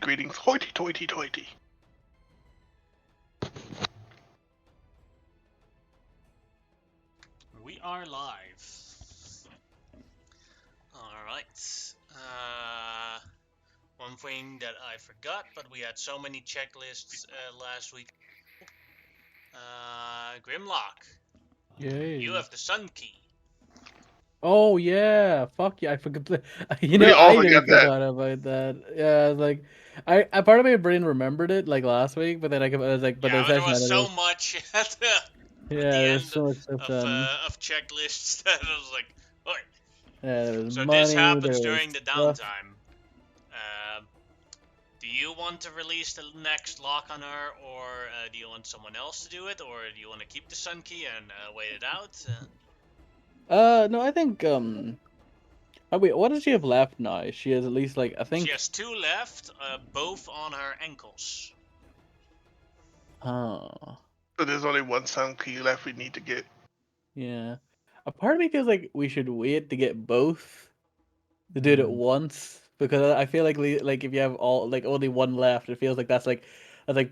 greetings. Hoity toity toity. We are live. Alright. One thing that I forgot, but we had so many checklists last week. Grimlock, Yay. you have the sun key. Oh yeah, fuck yeah! I forgot. You We know, all I nearly forgot that. forgot about that. Yeah, I was like, I part of my brain remembered it like last week, but then I was like, but Yeah, the but there session was I so was, much at yeah, the there's end so much stuff done. of checklists that I was like, "Oi." Yeah, there was So this money, happens there was during the stuff. downtime. Do you want to release the next lock on her, or do you want someone else to do it, or do you want to keep the sun key and wait it out? No, I think oh wait, what does she have left now? She has at least like I She think. has 2 left, both on her ankles. Oh, So there's only one sound key left we need to get. yeah. A part of me feels like we should wait to get both to do it at once because I feel like if you have all like only one left, it feels like that's like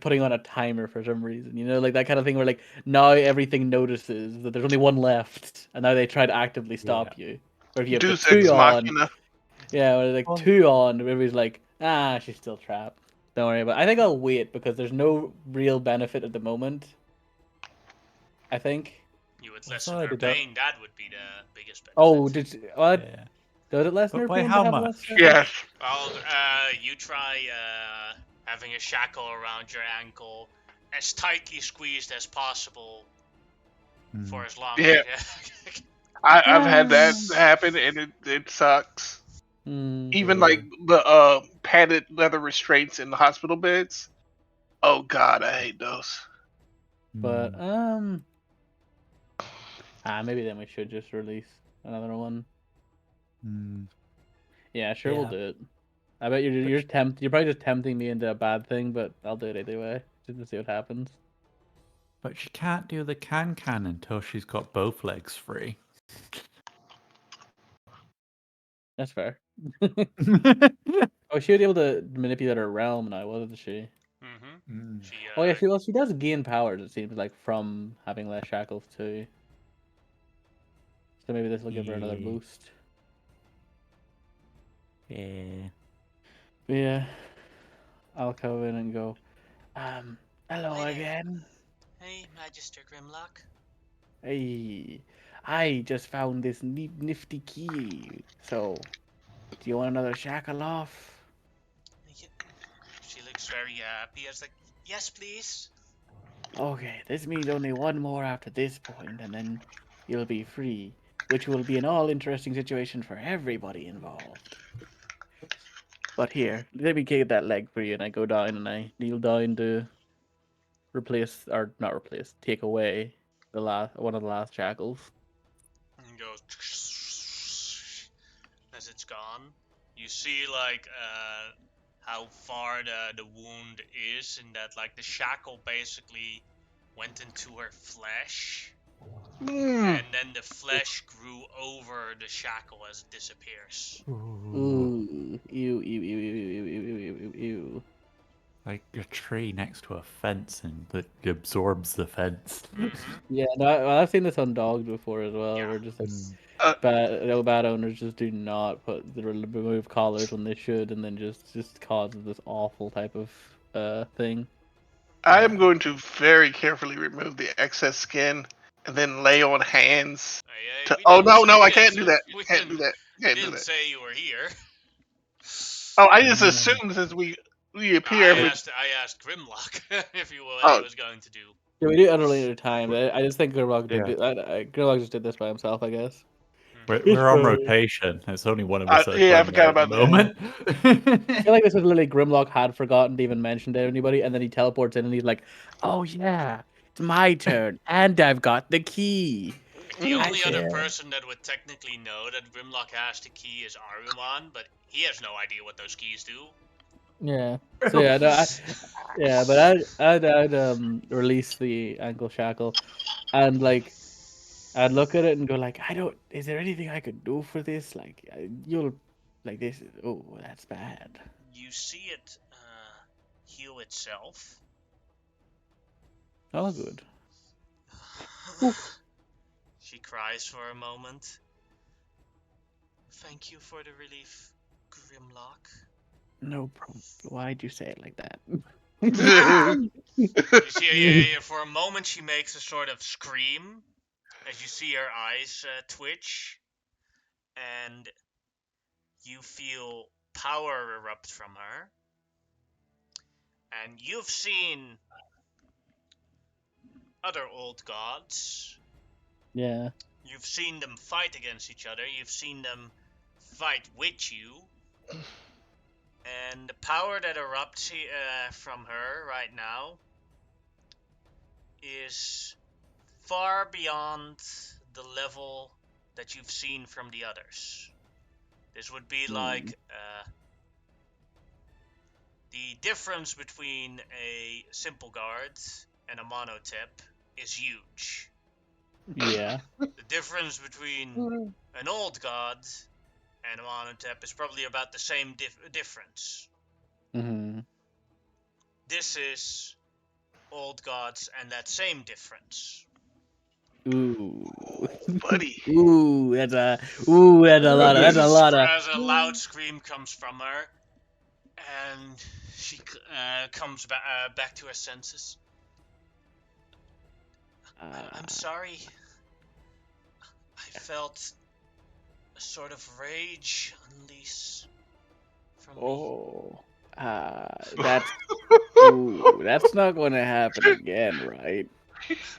putting on a timer for some reason. You know, like that kind of thing where like now everything notices that there's only one left, and now they try to actively stop you. Or if you have the Deus two Ex on, Machina. yeah, or like two on, everybody's like, she's still trapped. Don't worry about it. I think I'll wait because there's no real benefit at the moment. I think. You would Well, lessen sorry, her they don't- pain. That would be the biggest benefit. Oh, what? Yeah. Does it lessen But her by pain how to have much? less shackles? Yes. Well, you try having a shackle around your ankle as tightly squeezed as possible for as long Yeah. as I've had that happen and it sucks. Even like the padded leather restraints in the hospital beds. Oh god, I hate those. But maybe then we should just release another one. Yeah, sure, we'll Yeah. do it. I bet you're probably just tempting me into a bad thing, but I'll do it anyway just to see what happens. But she can't do the can until she's got both legs free. That's fair. Oh, she was able to manipulate her realm now, wasn't she? Mm-hmm. Oh yeah, she does gain powers. It seems like from having less shackles too. So maybe this will give her another boost. Yeah. Yeah, I'll come in and go. Hello Hi there. again. Hey, Magister Grimlock. Hey, I just found this nifty key. So, do you want another shackle off? She looks very happy. I was like, yes, please. Okay, this means only one more after this point, and then you'll be free, which will be an all-interesting situation for everybody involved. But here, let me get that leg for you, and I go down and I kneel down to replace, or not replace, take away one of the last shackles. And goes as it's gone. You see like how far the wound is, and that like the shackle basically went into her flesh, and then the flesh grew over the shackle as it disappears. Ooh, ew, ew, ew, ew, ew, ew, ew, ew, ew. Like a tree next to a fence and that absorbs the fence. Yeah, no, I've seen this on dogs before as well. Yeah. Where just like bad owners just do not remove collars when they should, and then just causes this awful type of thing. I am going to very carefully remove the excess skin and then lay on hands. Oh no, I can't do that. Can't do that. Can't do that. Say you were here. Oh, I just assumed since we appear. I asked Grimlock if he was going to do. Yeah, we do it at a later time. I just think Grimlock did do that. Grimlock just did this by himself, I guess. We're on rotation. It's only one of us. Yeah, I forgot about the moment. I feel like this was literally Grimlock had forgotten to even mention to anybody, and then he teleports in and he's like, "Oh yeah, it's my turn, and I've got the key." The only other person that would technically know that Grimlock has the key is Aruman, but he has no idea what those keys do. Yeah. So yeah, no, but I'd release the ankle shackle, and like I'd look at it and go like, is there anything I could do for this? Like, you'll, like this is, oh, that's bad. You see it heal itself. Oh, good. She cries for a moment. Thank you for the relief, Grimlock. No problem. Why'd you say it like that? You see, for a moment she makes a sort of scream as you see her eyes twitch, and you feel power erupt from her. And you've seen other old gods. Yeah. You've seen them fight against each other. You've seen them fight with you. And the power that erupts from her right now is far beyond the level that you've seen from the others. This would be like the difference between a simple guard and a monotep is huge. Yeah. The difference between an old god and a monotep is probably about the same difference. Mm-hmm. This is old gods and that same difference. Ooh. Buddy. Ooh, that's a lot of As a loud scream comes from her, and she comes back to her senses. I'm sorry. I felt a sort of rage unleash from me. That's that's not going to happen again, right?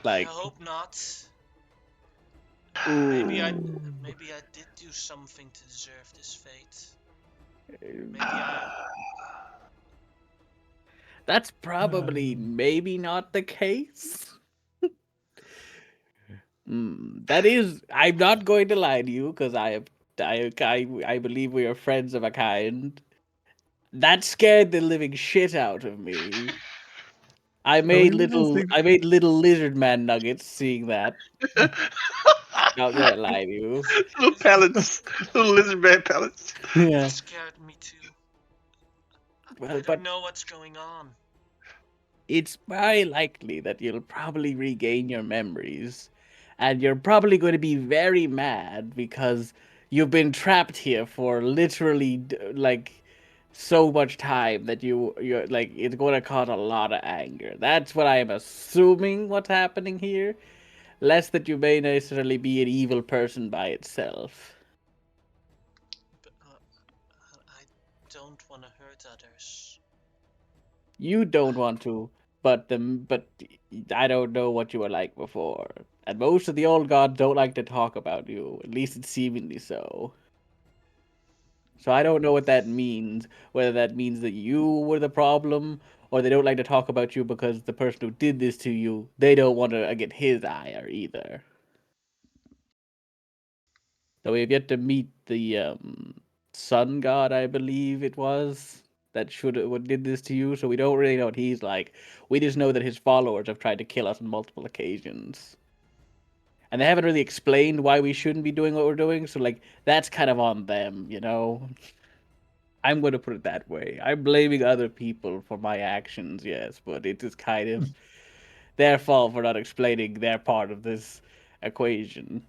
Like, I hope not. ooh, Maybe I did do something to deserve this fate. Maybe I. that's probably maybe not the case. That is, I'm not going to lie to you because I believe we are friends of a kind. That scared the living shit out of me. I made little lizard man nuggets seeing that. Not gonna lie to you. Little pellets. Little lizard man pellets. Yeah. It scared me too. Well, I but don't know what's going on. it's very likely that you'll probably regain your memories. And you're probably going to be very mad because you've been trapped here for literally like so much time that you're like it's going to cause a lot of anger. That's what I am assuming what's happening here. Less that you may necessarily be an evil person by itself. But I don't want to hurt others. You don't want to, but I don't know what you were like before. And most of the old gods don't like to talk about you, at least it's seemingly so. So I don't know what that means, whether that means that you were the problem, or they don't like to talk about you because the person who did this to you, they don't want to get his ire either. So we have yet to meet the sun god, I believe it was, that what did this to you. So we don't really know what he's like. We just know that his followers have tried to kill us on multiple occasions, and they haven't really explained why we shouldn't be doing what we're doing. So like that's kind of on them, you know. I'm going to put it that way. I'm blaming other people for my actions, yes, but it is kind of their fault for not explaining their part of this equation.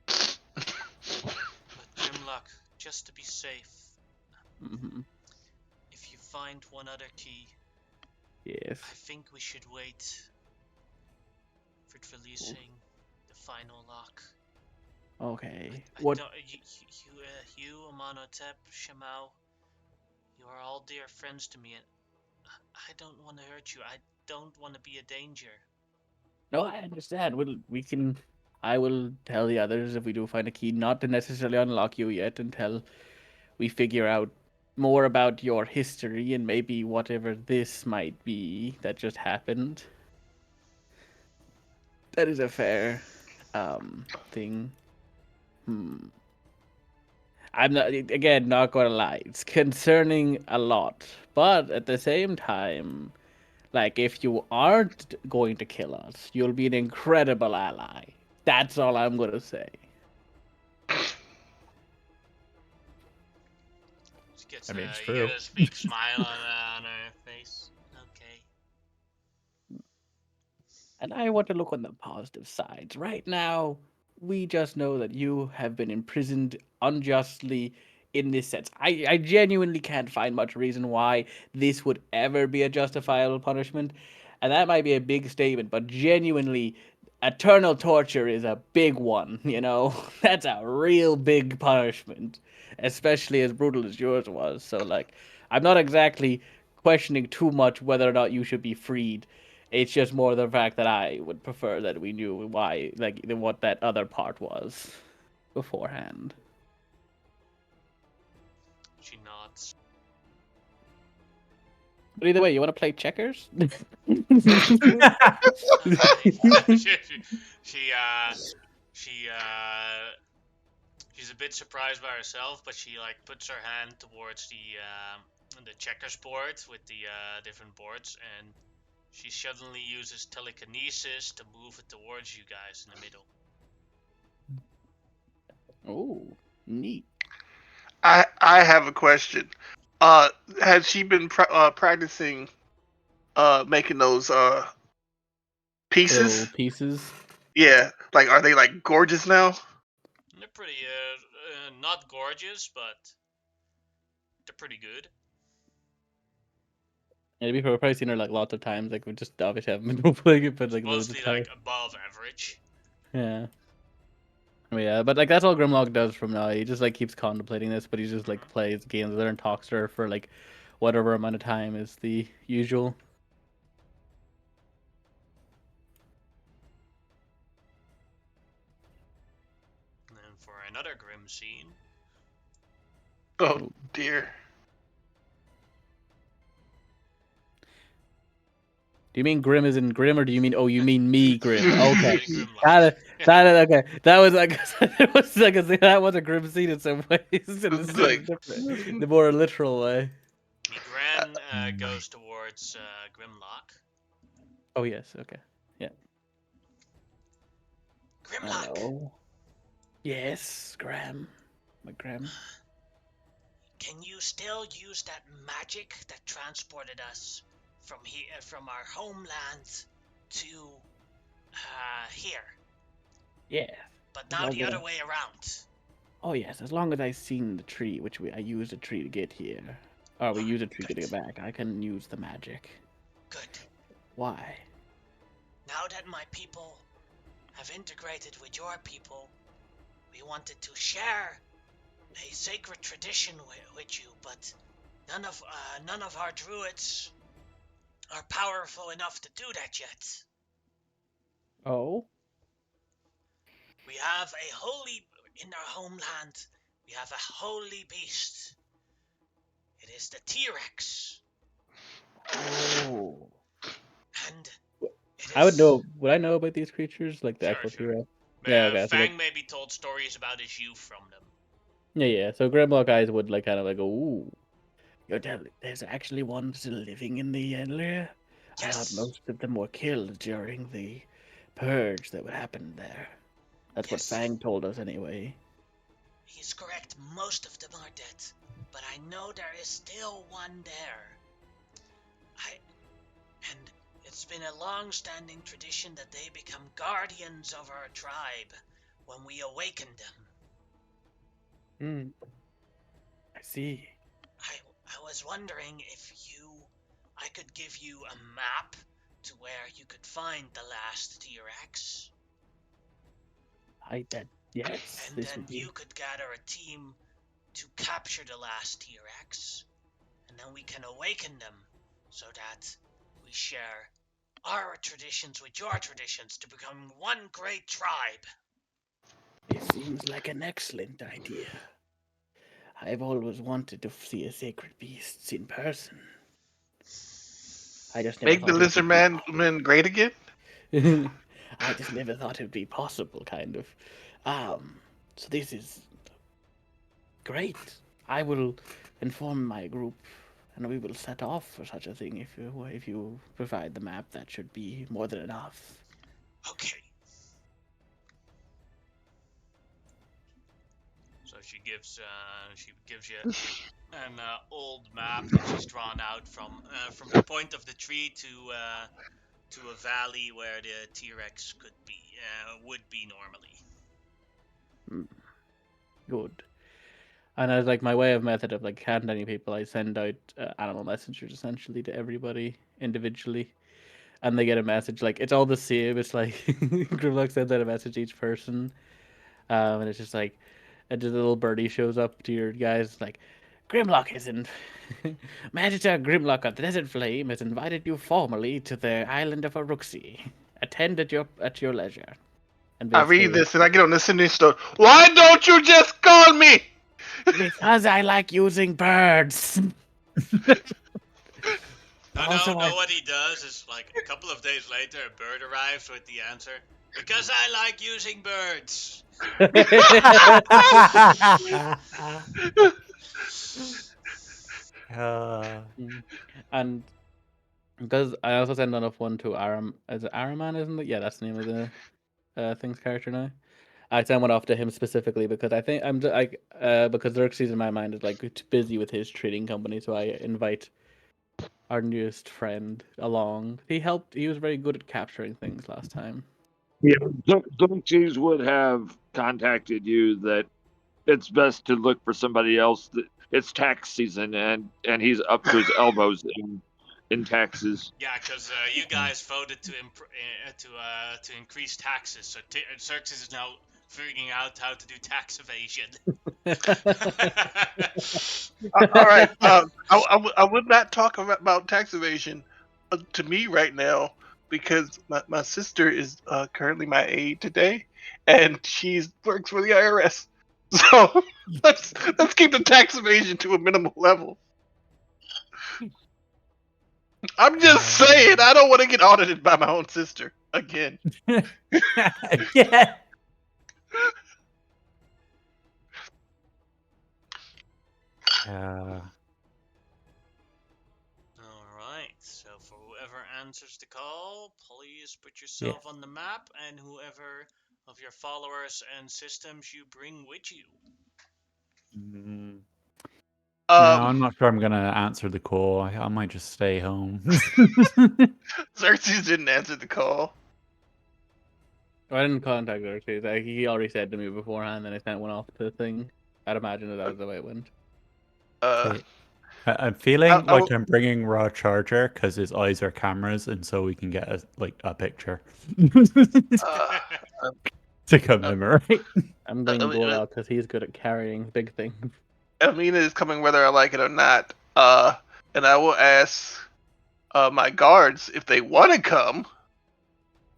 But Grimlock, just to be safe, Mm-hmm. if you find one other key, Yes. I think we should wait for it releasing the final lock. Okay. I What? don't, you, Amonotep, Shamao, you are all dear friends to me, and I don't want to hurt you. I don't want to be a danger. No, I understand. We can. I will tell the others if we do find a key not to necessarily unlock you yet until we figure out more about your history and maybe whatever this might be that just happened. That is a fair thing. Hmm. I'm not again not gonna lie. It's concerning a lot, but at the same time, like if you aren't going to kill us, you'll be an incredible ally. That's all I'm gonna say. She gets I mean, it's you true. get a big smile on her And I want to look on the positive sides. Right now, we just know that you have been imprisoned unjustly in this sense. I genuinely can't find much reason why this would ever be a justifiable punishment. And that might be a big statement, but genuinely, eternal torture is a big one, you know? That's a real big punishment, especially as brutal as yours was. So, like, I'm not exactly questioning too much whether or not you should be freed. It's just more the fact that I would prefer that we knew why, like, what that other part was beforehand. She nods. But either way, you want to play checkers? she she's a bit surprised by herself, but she like puts her hand towards the checkers board with the different boards, and she suddenly uses telekinesis to move it towards you guys in the middle. Oh, neat. I have a question. Has she been practicing making those Little pieces? pieces. Yeah, like are they like gorgeous now? They're pretty not gorgeous, but they're pretty good. Yeah, we've probably seen her like lots of times. Like we just obviously haven't been playing it, but like loads of Mostly times. like above average. Yeah. Yeah, but like that's all Grimlock does from now. He just like keeps contemplating this, but he just like plays games with her and talks to her for like whatever amount of time is the usual. And then for another grim scene. Oh dear. Do you mean Grim is in Grim, or do you mean you mean me Grim? Okay, Grimlock. okay. That was like it was like that was a grim scene in some ways, in It's like the more literal way. Migran goes towards Grimlock. Oh yes, okay, yeah. Grimlock. Hello. Yes, Graham. My Graham. Can you still use that magic that transported us from here, from our homeland to here? Yeah. But now the other way around. Oh yes, as long as I seen the tree, which I used a tree to get here. Or we use a tree to get back. I can use the magic. Good. Why? Now that my people have integrated with your people, we wanted to share a sacred tradition with you, but none of our druids are powerful enough to do that yet. Oh? We have a holy in our homeland. We have a holy beast. It is the Trex. Oh. And I would know. Would I know about these creatures, like the Sure, actual sure. T-Rex? Yeah, okay. Fang maybe told stories about his youth from them. Yeah. So Grimlock eyes would like kind of like go, ooh. You're telling there's actually one still living in the area? Yes. I thought most of them were killed during the purge that would happen there. That's what Fang told us anyway. He's correct. Most of them are dead, but I know there is still one there. And it's been a long-standing tradition that they become guardians of our tribe when we awaken them. I see. I was wondering if I could give you a map to where you could find the last T-Rex. Yes. And then you could gather a team to capture the last T-Rex, and then we can awaken them so that we share our traditions with your traditions to become one great tribe. It seems like an excellent idea. I've always wanted to see a sacred beast in person. I just never make the lizard man great again. I just never thought it would be possible, kind of. So this is great. I will inform my group, and we will set off for such a thing. If you provide the map, that should be more than enough. Okay. So she gives you an old map that she's drawn out from the point of the tree to a valley where the T-Rex would be normally. Good. And as like my way of method of like contacting people, I send out animal messengers essentially to everybody individually, and they get a message. Like it's all the same. It's like Grimlock sends out a message to each person, and it's just like a little birdie shows up to your guys like, Grimlock isn't. Magister Grimlock of the Desert Flame has invited you formally to the island of Aruxi. Attend at your leisure. And I read basically, this and I get on the sending store. Why don't you just call me? because I like using birds. Also, No, what he does is like a couple of days later, a bird arrives with the answer. Because I like using birds. And because I also send off one to Aram. Is it Araman, isn't it? Yeah, that's the name of the thing's character now. I send one off to him specifically because I think I'm like because Xerxes in my mind is like busy with his trading company, so I invite our newest friend along. He helped. He was very good at capturing things last time. Yeah, Xerxes would have contacted you that it's best to look for somebody else. It's tax season, and he's up to his elbows in taxes. Yeah, because you guys voted to increase taxes, so Xerxes is now figuring out how to do tax evasion. All right. I would not talk about tax evasion to me right now because my sister is currently my aide today, and she works for the IRS. So let's keep the tax evasion to a minimal level. I'm just saying, I don't want to get audited by my own sister again. Yeah. Alright, so for whoever answers the call, please put yourself on the map and whoever of your followers and systems you bring with you. I'm not sure I'm gonna answer the call. I might just stay home. Xerxes didn't answer the call. I didn't contact Xerxes. He already said to me beforehand, and I sent one off to the thing. I'd imagine that was the way it went. Okay. I'm feeling I- like I'm bringing Raw Charger because his eyes are cameras, and so we can get a picture to commemorate. I'm bringing Gorlock because he's good at carrying big things. Amina is coming whether I like it or not. And I will ask my guards if they want to come.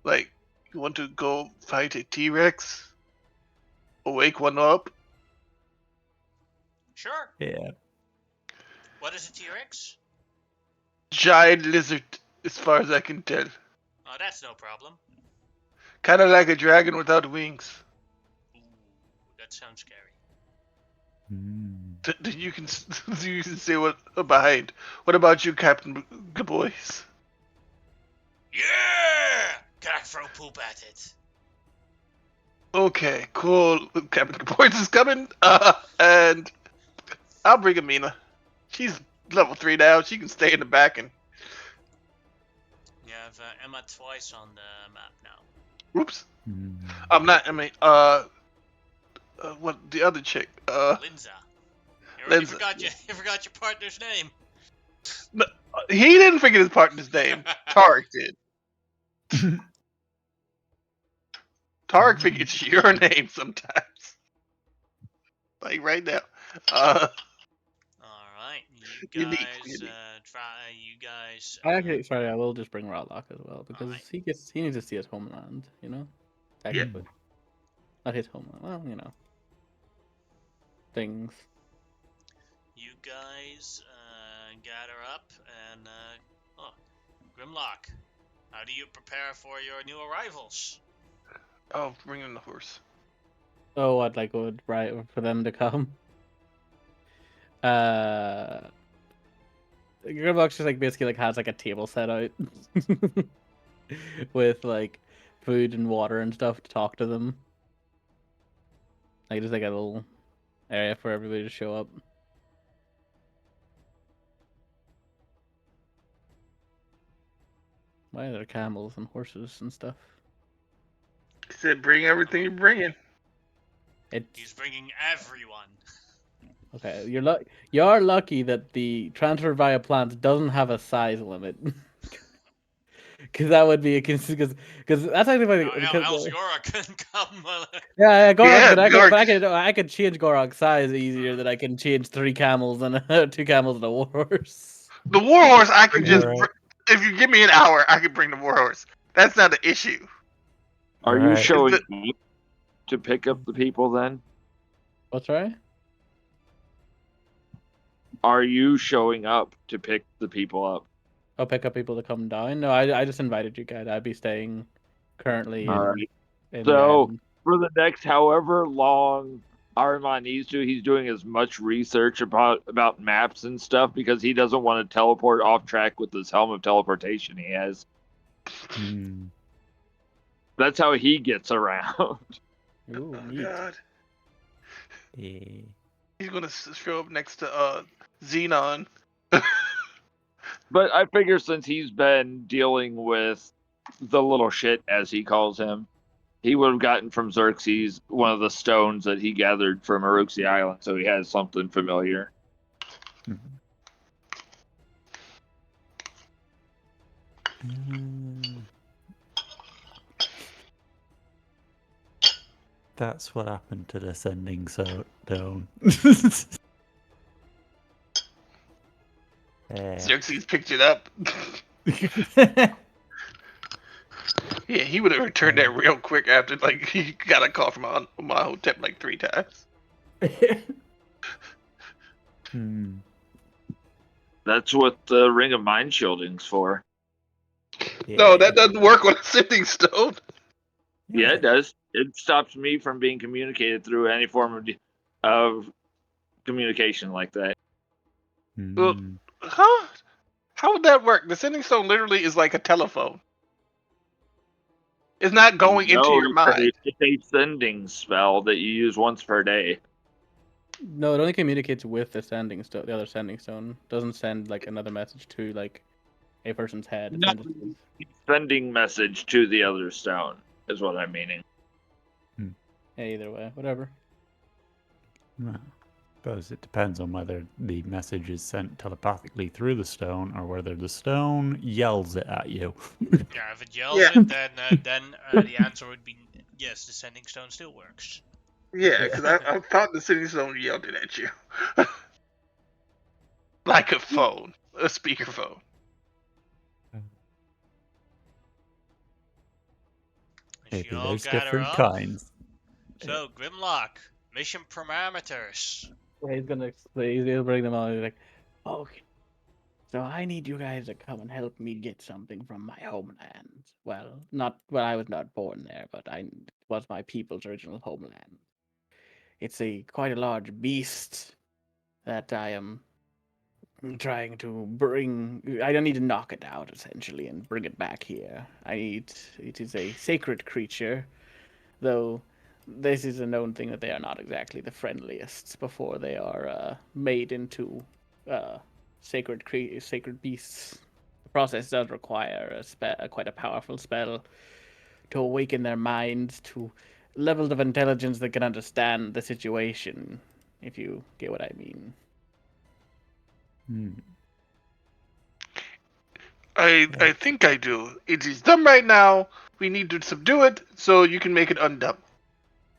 Like, you want to go fight a T-Rex? Or wake one up? Sure. Yeah. What is a T-Rex? Giant lizard, as far as I can tell. Oh, that's no problem. Kind of like a dragon without wings. Ooh, that sounds scary. You can say what behind. What about you, Captain Gaboys? Yeah! Can I throw poop at it? Okay, cool. Captain Gaboys is coming. And I'll bring Amina. She's level 3 now. She can stay in the back and. You have Emma twice on the map now. Oops. I'm not. I mean, what the other chick? Linza. You Linza. You forgot your partner's name. No, he didn't forget his partner's name. Tarek did. Tarek forgets your name sometimes. Like right now. Alright, Unique. you guys. Sorry, I will just bring Rodlock as well because Alright. he needs to see his homeland, you know. Technically, not his homeland. Well, you know, things. You guys gather up and Grimlock, how do you prepare for your new arrivals? Oh, bring in the horse. Oh, I'd like would right for them to come. Grimlock's just like basically like has like a table set out with like food and water and stuff to talk to them. Like just like a little area for everybody to show up. Why are there camels and horses and stuff? He said, "Bring everything you're bringing." He's bringing everyone. Okay. You're lucky that the transfer via plants doesn't have a size limit. Because that would be because that's actually funny. Else Yora can come. Yeah, Gorok, Yeah, I could change Gorok's size easier than I can change 3 camels and 2 camels and a horse. The warhorse, I can just. Alright. If you give me an hour, I can bring the warhorse. That's not an issue. Are you Alright. showing up to pick up the people then? What's right? Are you showing up to pick the people up? I'll pick up people to come down. No, I just invited you guys. I'd be staying currently Alright. in So, Ren. for the next however long Armand needs to, he's doing as much research about maps and stuff because he doesn't want to teleport off track with this helm of teleportation he has. Hmm. That's how he gets around. Ooh, Oh neat. God, Eh. he's gonna show up next to Xenon. But I figure since he's been dealing with the little shit, as he calls him, he would have gotten from Xerxes one of the stones that he gathered from Aruxi Island, so he has something familiar. That's what happened to the sending stone. Xerxes picked it up. Yeah, he would have returned that real quick after he got a call from my hotel like 3 times. Hmm. That's what the Ring of Mind Shielding's for. No, that doesn't work on a sending stone. Yeah, it does. It stops me from being communicated through any form of communication like that. Well, huh? How would that work? The sending stone literally is like a telephone. It's not going into No, your mind. it's a sending spell that you use once per day. No, it only communicates with the sending stone. The other sending stone doesn't send like another message to like a person's head. It No, sends sending message to the other stone is what I'm meaning. yeah, either way, whatever. Well, suppose it depends on whether the message is sent telepathically through the stone or whether the stone yells it at you. Yeah, if it yells it, then the answer would be yes. The sending stone still works. Yeah, because I thought the sending stone yelled it at you. Like a phone, a speakerphone. Maybe She all there's gather different up. kinds. So, Grimlock, mission parameters. He's gonna bring them all. He's like, okay. So I need you guys to come and help me get something from my homeland. Well, I was not born there, but it was my people's original homeland. It's quite a large beast that I am trying to bring. I don't need to knock it out essentially and bring it back here. It is a sacred creature, though this is a known thing that they are not exactly the friendliest before they are made into sacred beasts. The process does require quite a powerful spell to awaken their minds to levels of intelligence that can understand the situation, if you get what I mean. I think I do. It is done right now. We need to subdue it so you can make it undone.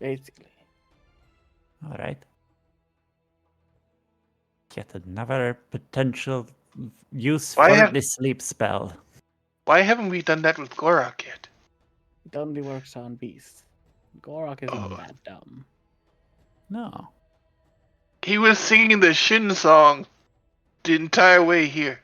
Basically. Alright. Yet another potential use for this sleep spell. Why haven't we done that with Gorak yet? It only works on beasts. Gorok isn't that dumb. No. He was singing the Shin song the entire way here.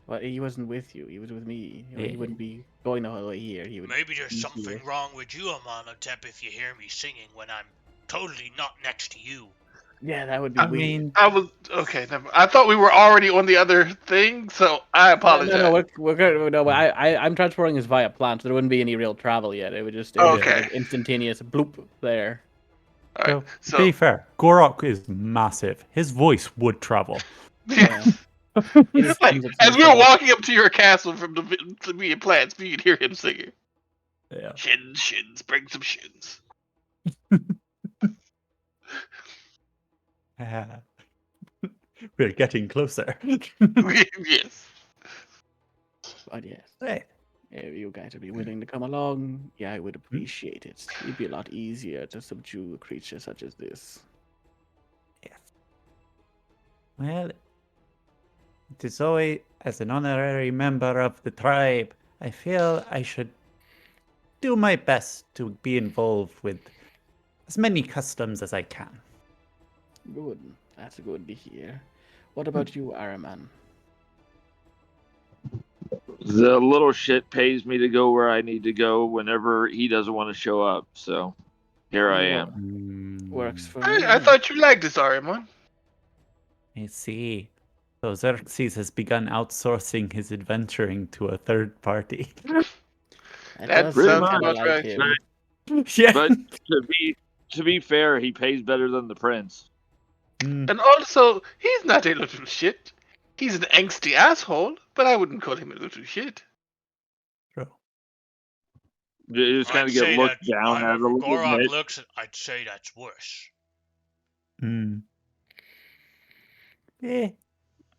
But he wasn't with you. He was with me. He wouldn't be going the whole way here. He would. Maybe there's something wrong with you, Amanotep, if you hear me singing when I'm totally not next to you. Yeah, that would be weird. I was okay. I thought we were already on the other thing, so I apologize. No, we're good. No, I'm transporting this via plant, so there wouldn't be any real travel yet. It would just be like instantaneous bloop there. All right, so, to be fair, Gorok is massive. His voice would travel. Yeah. It It's like comes up to as the we were side. walking up to your castle from the me and plants, we could hear him singing. Yeah. Shins, shins, bring some shins. Ah. We're getting closer. Yes. But yes, Right. if you guys would be willing to come along, yeah, I would appreciate it. It'd be a lot easier to subdue a creature such as this. Yes. Well, it is always, as an honorary member of the tribe, I feel I should do my best to be involved with as many customs as I can. Good. That's good to hear. What about you, Araman? The little shit pays me to go where I need to go whenever he doesn't want to show up. So here I am. Works for I me. thought you liked this, Ariamon. I see. So Xerxes has begun outsourcing his adventuring to a third party. That That does Pretty sound sounds kind much. of about like right. him. Yeah. But to be fair, he pays better than the prince. Mm, And also, he's not a little shit. He's an angsty asshole, but I wouldn't call him a little shit. true. You just kind I'd of get say that looked down at a however little Gorak bit. looks, I'd say that's worse. Mm. Eh,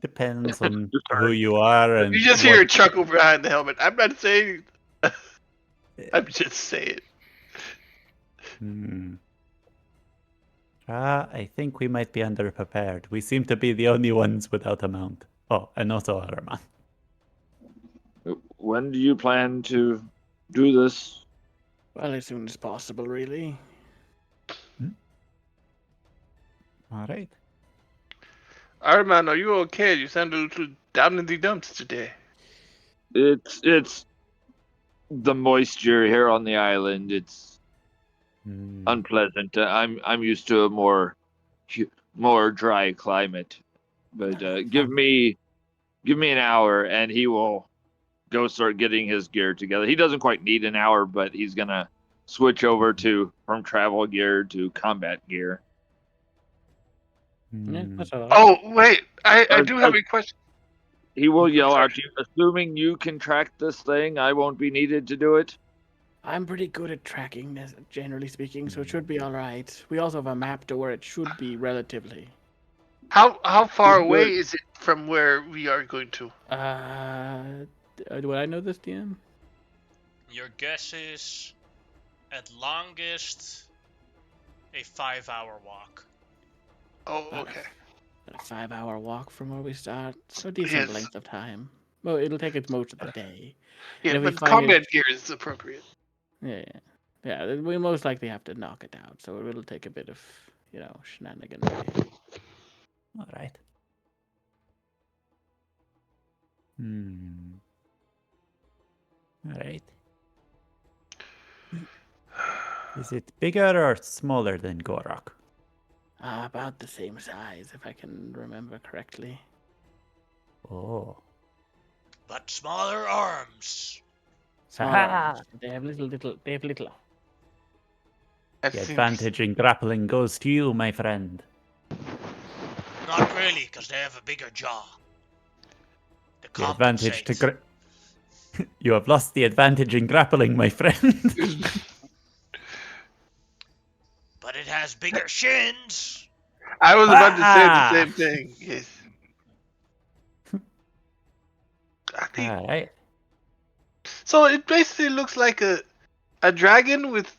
depends on Just who you are You and just hear what. a chuckle behind the helmet. I'm not saying. I'm just saying. Hmm. I think we might be underprepared. We seem to be the only ones without a mount. Oh, and also Araman. When do you plan to do this? Well, as soon as possible, really. All right. Arman, are you okay? You sound a little down in the dumps today. It's the moisture here on the island. It's Hmm. unpleasant. I'm used to a more dry climate. But give me an hour and he will go start getting his gear together. He doesn't quite need an hour, but he's gonna switch over to from travel gear to combat gear. Yeah, Hmm. that's all right. Oh, wait. I As, do have as a question. he will yell sorry. at you, assuming you can track this thing. I won't be needed to do it. I'm pretty good at tracking this, generally speaking, so it should be all right. We also have a map to where it should be relatively. How far away Good. is it from where we are going to? Do I know this, DM? Your guess is, at longest, a 5-hour walk. Oh, okay. A 5-hour walk from where we start, so a decent Yes. length of time. Well, it'll take us most of the day. Yeah, And if we but find combat it, gear is appropriate. yeah, we most likely have to knock it out, so it'll take a bit of, shenaniganry. All right. Hmm. All right. Is it bigger or smaller than Gorak? About the same size, if I can remember correctly. Oh. But smaller arms. Smaller Aha! arms. They have little. That The seems. advantage in grappling goes to you, my friend. Not really, because they have a bigger jaw. To The advantage to compensate. You have lost the advantage in grappling, my friend. But it has bigger shins. I was about to say the Ah! same thing. Yes. I think All right. so. It basically looks like a dragon with.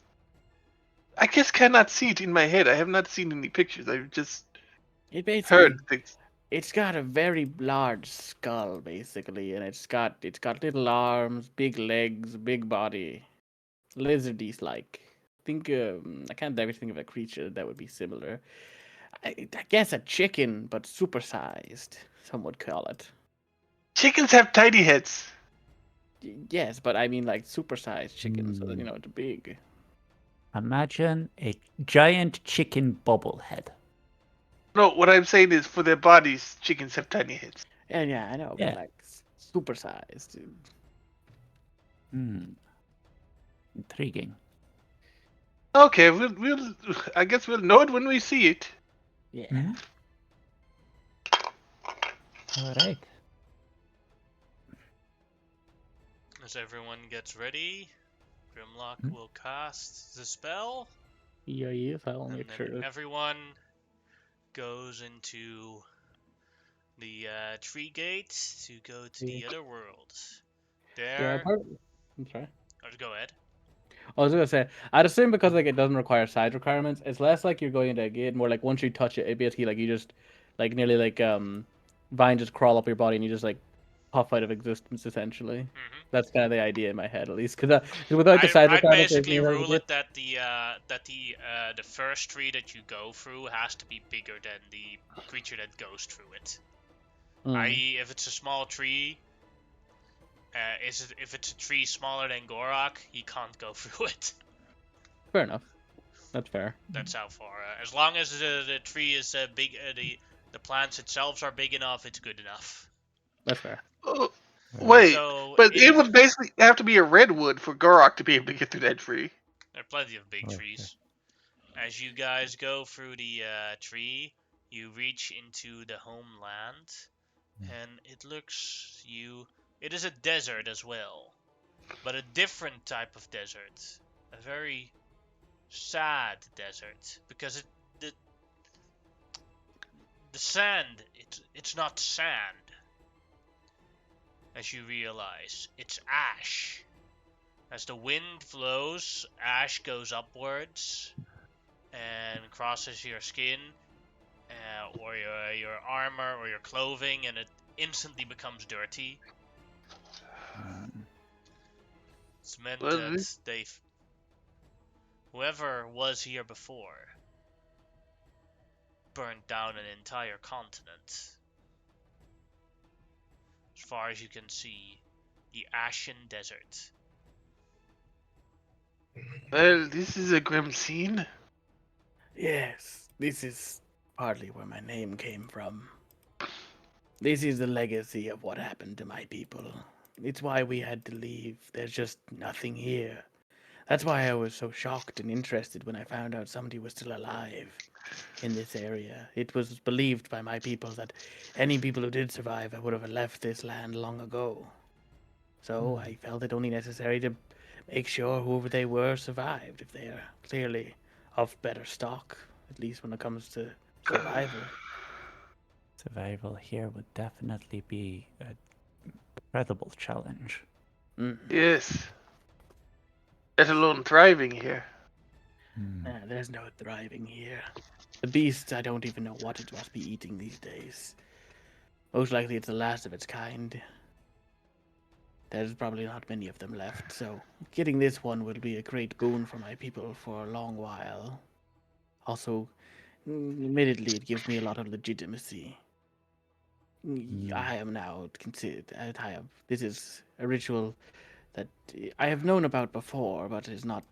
I just cannot see it in my head. I have not seen any pictures. I've just It basically, heard things. it's got a very large skull, basically, and it's got little arms, big legs, big body, lizardies like. Think I can't ever think of a creature that would be similar. I guess a chicken, but supersized. Some would call it. Chickens have tiny heads. Yes, but I mean like supersized chickens, so that, Hmm. it's big. Imagine a giant chicken bobblehead. No, what I'm saying is for their bodies, chickens have tiny heads. And yeah, I know, Yeah. but like supersized. Dude. Hmm. Intriguing. Okay, we'll I guess we'll know it when we see it. Yeah. Hmm? All right. As everyone gets ready, Grimlock Hmm? will cast the spell, Yeah, yes, I'll and make then sure. everyone goes into the tree gate to go to Yeah. the other world. Yeah, There, I'm sorry. or go ahead. I was gonna say, I'd assume because like it doesn't require side requirements, it's less like you're going into a gate, more like once you touch it, it basically like you just like nearly like vines just crawl up your body and you just like puff out of existence essentially. Hmm. That's kind of the idea in my head at least, because without the side I'd requirements, there's basically no rule gate. it that the first tree that you go through has to be bigger than the creature that goes through it. Mm, I.e., if it's a small tree, if it's a tree smaller than Gorak, he can't go through it. fair enough. That's fair. That's how far. As long as the tree is big, the plants itself are big enough, it's good enough. That's fair. Oh, Right. wait, So but it in would basically have to be a redwood for Gorok to be able to get through that tree. there are plenty of big Okay. trees. As you guys go through the tree, you reach into the homeland, and it looks you. It is a desert as well, but a different type of desert. A very sad desert because the the sand it's not sand as you realize it's ash. As the wind flows, ash goes upwards and crosses your skin or your armor or your clothing, and it instantly becomes dirty. Mm. It's meant Well, that whoever was here before burned down an entire continent. As far as you can see, the ashen desert. this is a grim scene. Yes, this is partly where my name came from. This is the legacy of what happened to my people. It's why we had to leave. There's just nothing here. That's why I was so shocked and interested when I found out somebody was still alive in this area. It was believed by my people that any people who did survive would have left this land long ago. So I felt it only necessary to make sure whoever they were survived, if they are clearly of better stock, at least when it comes to survival. Survival here would definitely be an incredible challenge. Mm. Yes. Let alone thriving here. There's no thriving here. The beast, I don't even know what it must be eating these days. Most likely it's the last of its kind. There's probably not many of them left, so getting this one will be a great boon for my people for a long while. Also, admittedly, it gives me a lot of legitimacy. I am now considered. I have. This is a ritual that I have known about before, but is not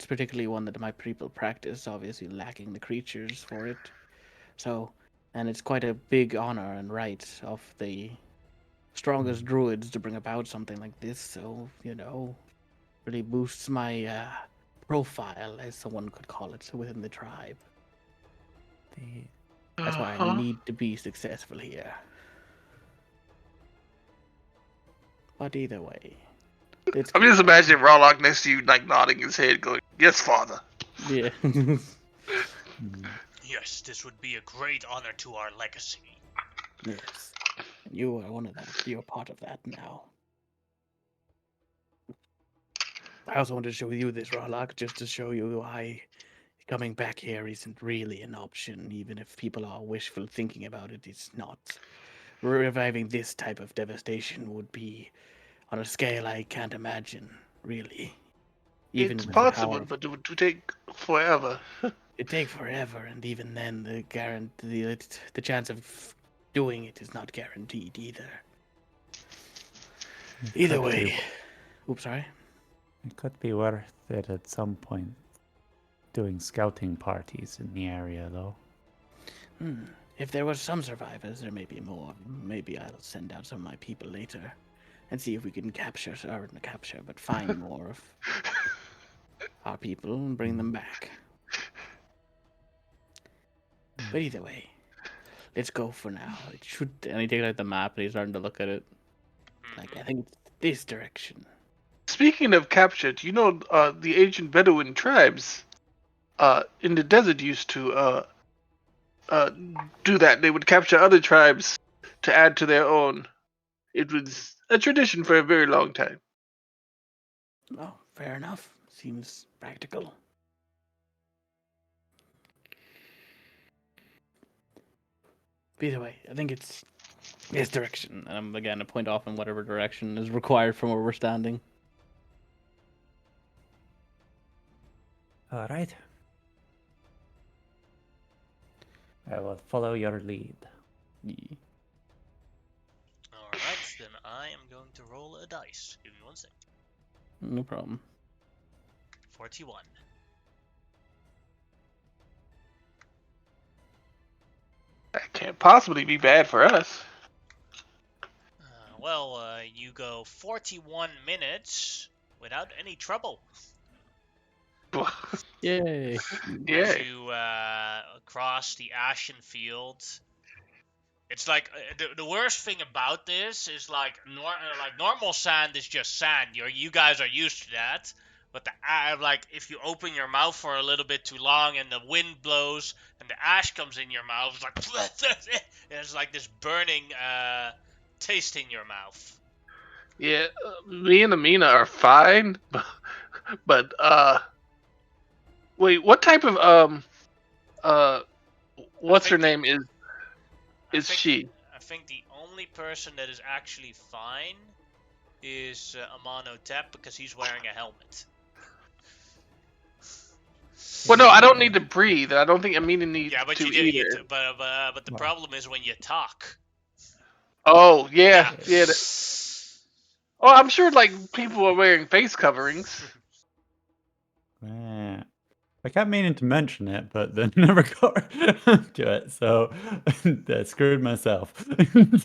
particularly one that my people practice. Obviously, lacking the creatures for it. So, and it's quite a big honor and right of the strongest druids to bring about something like this. So, really boosts my profile, as someone could call it, within the tribe. The That's why I Uh-huh. need to be successful here. But either way, let's I'm keep just going. imagining Rawlock next to you, like nodding his head, going, "Yes, father." Yeah. Yes, this would be a great honor to our legacy. Yes. And you are one of that. You're part of that now. I also wanted to show you this, Rarlock, just to show you why coming back here isn't really an option, even if people are wishful thinking about it, it's not. Reviving this type of devastation would be on a scale I can't imagine, really. Even It's with the power possible, of but it would take forever. it take forever, and even then, the chance of doing it is not guaranteed either. it Either could be, way, oops, sorry. it could be worth it at some point doing scouting parties in the area, though. If there was some survivors, there may be more. Maybe I'll send out some of my people later and see if we can find more of our people and bring them back. But either way, let's go for now. It should. And he takes out the map and he's starting to look at it. Like, I think it's this direction. Speaking of capture, do you know the ancient Bedouin tribes in the desert used to uh, do that? They would capture other tribes to add to their own. It was a tradition for a very long time. Oh, fair enough. Seems practical. Either way, I think it's this direction. And I'm again to point off in whatever direction is required from where we're standing. All right. I will follow your lead. Yeah. Alright, then I am going to roll a dice. Give me 1 second. No problem. 41. That can't possibly be bad for us. You go 41 minutes without any trouble. Yay. Yeah. As you cross the ashen field. It's like the worst thing about this is like normal sand is just sand. You guys are used to that. But like if you open your mouth for a little bit too long and the wind blows and the ash comes in your mouth, it's like it's like this burning taste in your mouth. Yeah, me and Amina are fine, but wait, what type of what's her name is she? I think the only person that is actually fine is Amano Tep because he's wearing a helmet. Well, no, I don't need to breathe. I don't think Amina needs Yeah, but to you do. either. But the Wow. problem is when you talk. Oh yeah, Yeah. yeah. Oh, I'm sure like people are wearing face coverings. Yeah. I kept meaning to mention it, but then never got to it, so I screwed myself. You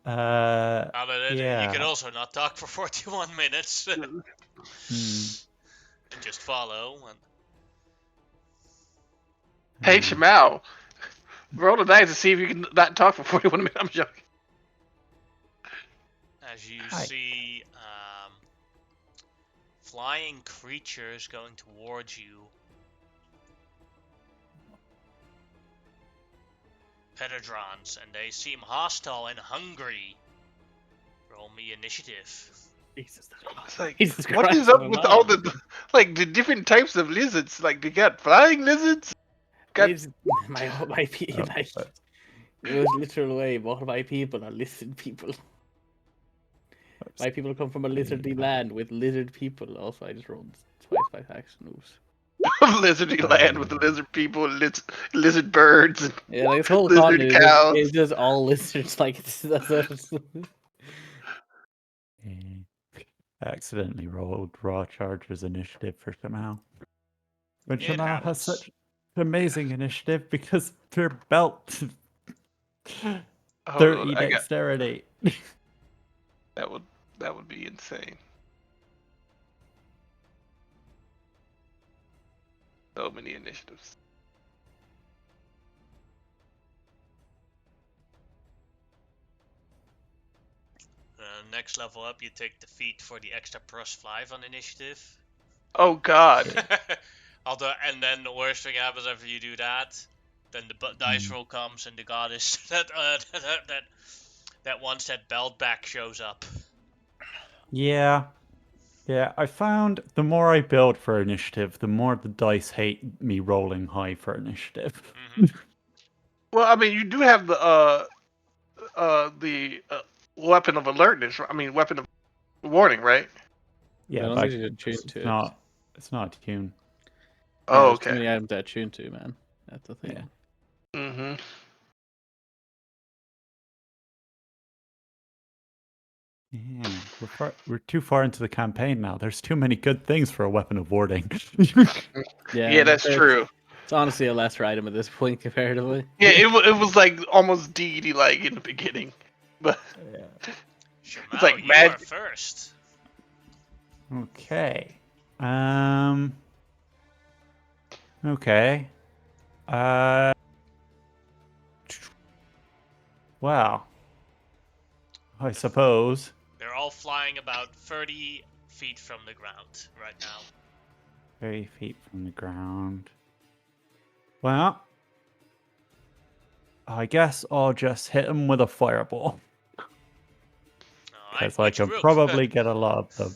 Yeah. can also not talk for 41 minutes Hmm. and just follow. Hey, Hmm. Shamal, roll a dice to see if you can not talk for 41 minutes. I'm joking. As you Hi. see flying creatures going towards you. Pedodrons, and they seem hostile and hungry. Roll me initiative. Jesus, It's like, Jesus what Christ is up of a with man. all the different types of lizards? Like, they got flying lizards. Got It's my people, Oh, like, but- it was literal way. What my people are lizard people. oops. My people come from a lizardy Yeah. land with lizard people. Also, I just rolled twice by action. Oops. lizardy land with the lizard people, lizard birds, and Yeah, like this whole lizard continent cows. is just all lizards. Like that's I accidentally rolled raw chargers initiative for Shamal. When It Shamal has happens. such amazing initiative because their belt Hold on, 30 dexterity. that would be insane. So many initiatives. Next level up, you take the feat for the extra +5 on initiative. Oh God. And then the worst thing happens after you do that. Then the dice roll comes and the goddess that wants that belt back shows up. Yeah. Yeah, I found the more I build for initiative, the more the dice hate me rolling high for initiative. Well, I mean, you do have the weapon of alertness. I mean, weapon of warning, right? I Yeah, don't but think you tune to it. it's not a tune. Yeah, Oh, there's too okay. many items that tune to, man. That's the thing. Yeah. Mm-hmm. Yeah, we're too far into the campaign now. There's too many good things for a weapon of warding. Yeah, that's true. It's honestly a lesser item at this point comparatively. Yeah, it was like almost deity like in the beginning, but Shamal, it's like you are magic. first. Okay. Okay. Well, I suppose. They're all flying about 30 feet from the ground right now. 30 feet from the ground. Well, I guess I'll just hit him with a fireball. Alright, Because I which can group? probably get a lot of them.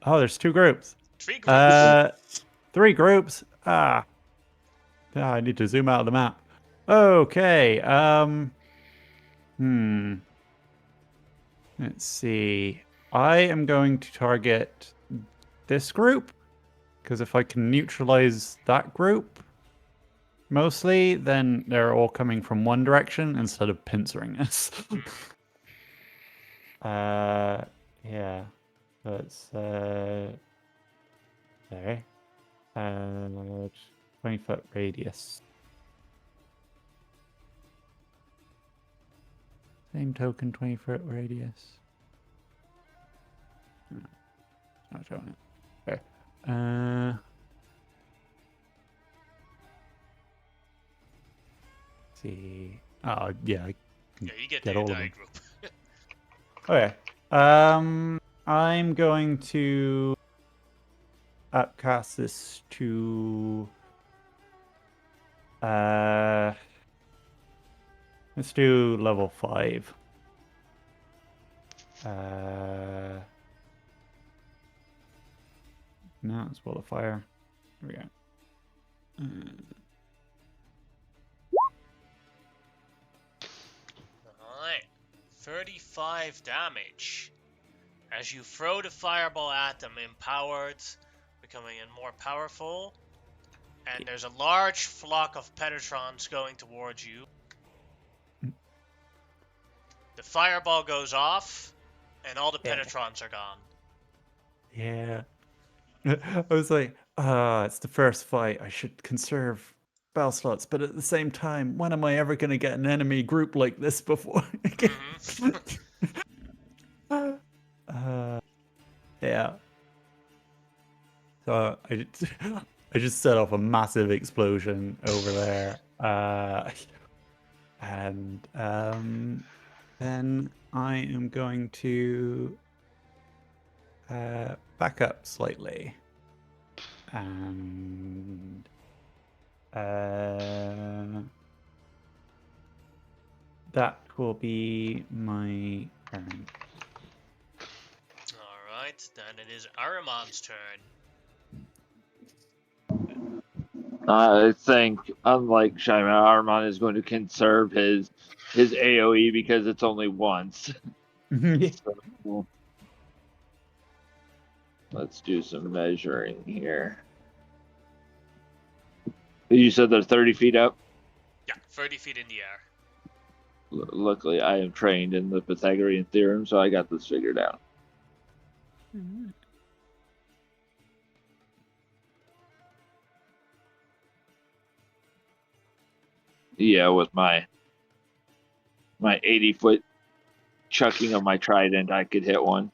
Oh, there's 2 groups. 3 groups. 3 groups. Ah. Yeah, I need to zoom out of the map. Okay. Let's see. I am going to target this group. Because if I can neutralize that group, mostly, then they're all coming from one direction instead of pincering us. Yeah. That's, sorry. 20-foot radius. Same token, 20-foot radius. No, it's not showing it. Okay. See. Oh, yeah. I can Yeah, you get get the all of entire them. group. Okay. I'm going to upcast this to let's do level 5. No, it's Wall of Fire. Here we go. Alright. 35 damage. As you throw the fireball at them, empowered, becoming more powerful. And there's a large flock of Penetrons going towards you. The fireball goes off, and all the Penetrons are gone. Yeah. I was like, it's the first fight. I should conserve spell slots, but at the same time, when am I ever going to get an enemy group like this before? Yeah. So I just set off a massive explosion over there. And then I am going to back up slightly. And that will be my turn. Alright, then it is Aramon's turn. I think, unlike Shaiman, Armand is going to conserve his AoE because it's only once. So, let's do some measuring here. You said they're 30 feet up? Yeah, 30 feet in the air. Luckily, I am trained in the Pythagorean theorem, so I got this figured out. Yeah, with my 80-foot chucking of my trident, I could hit one.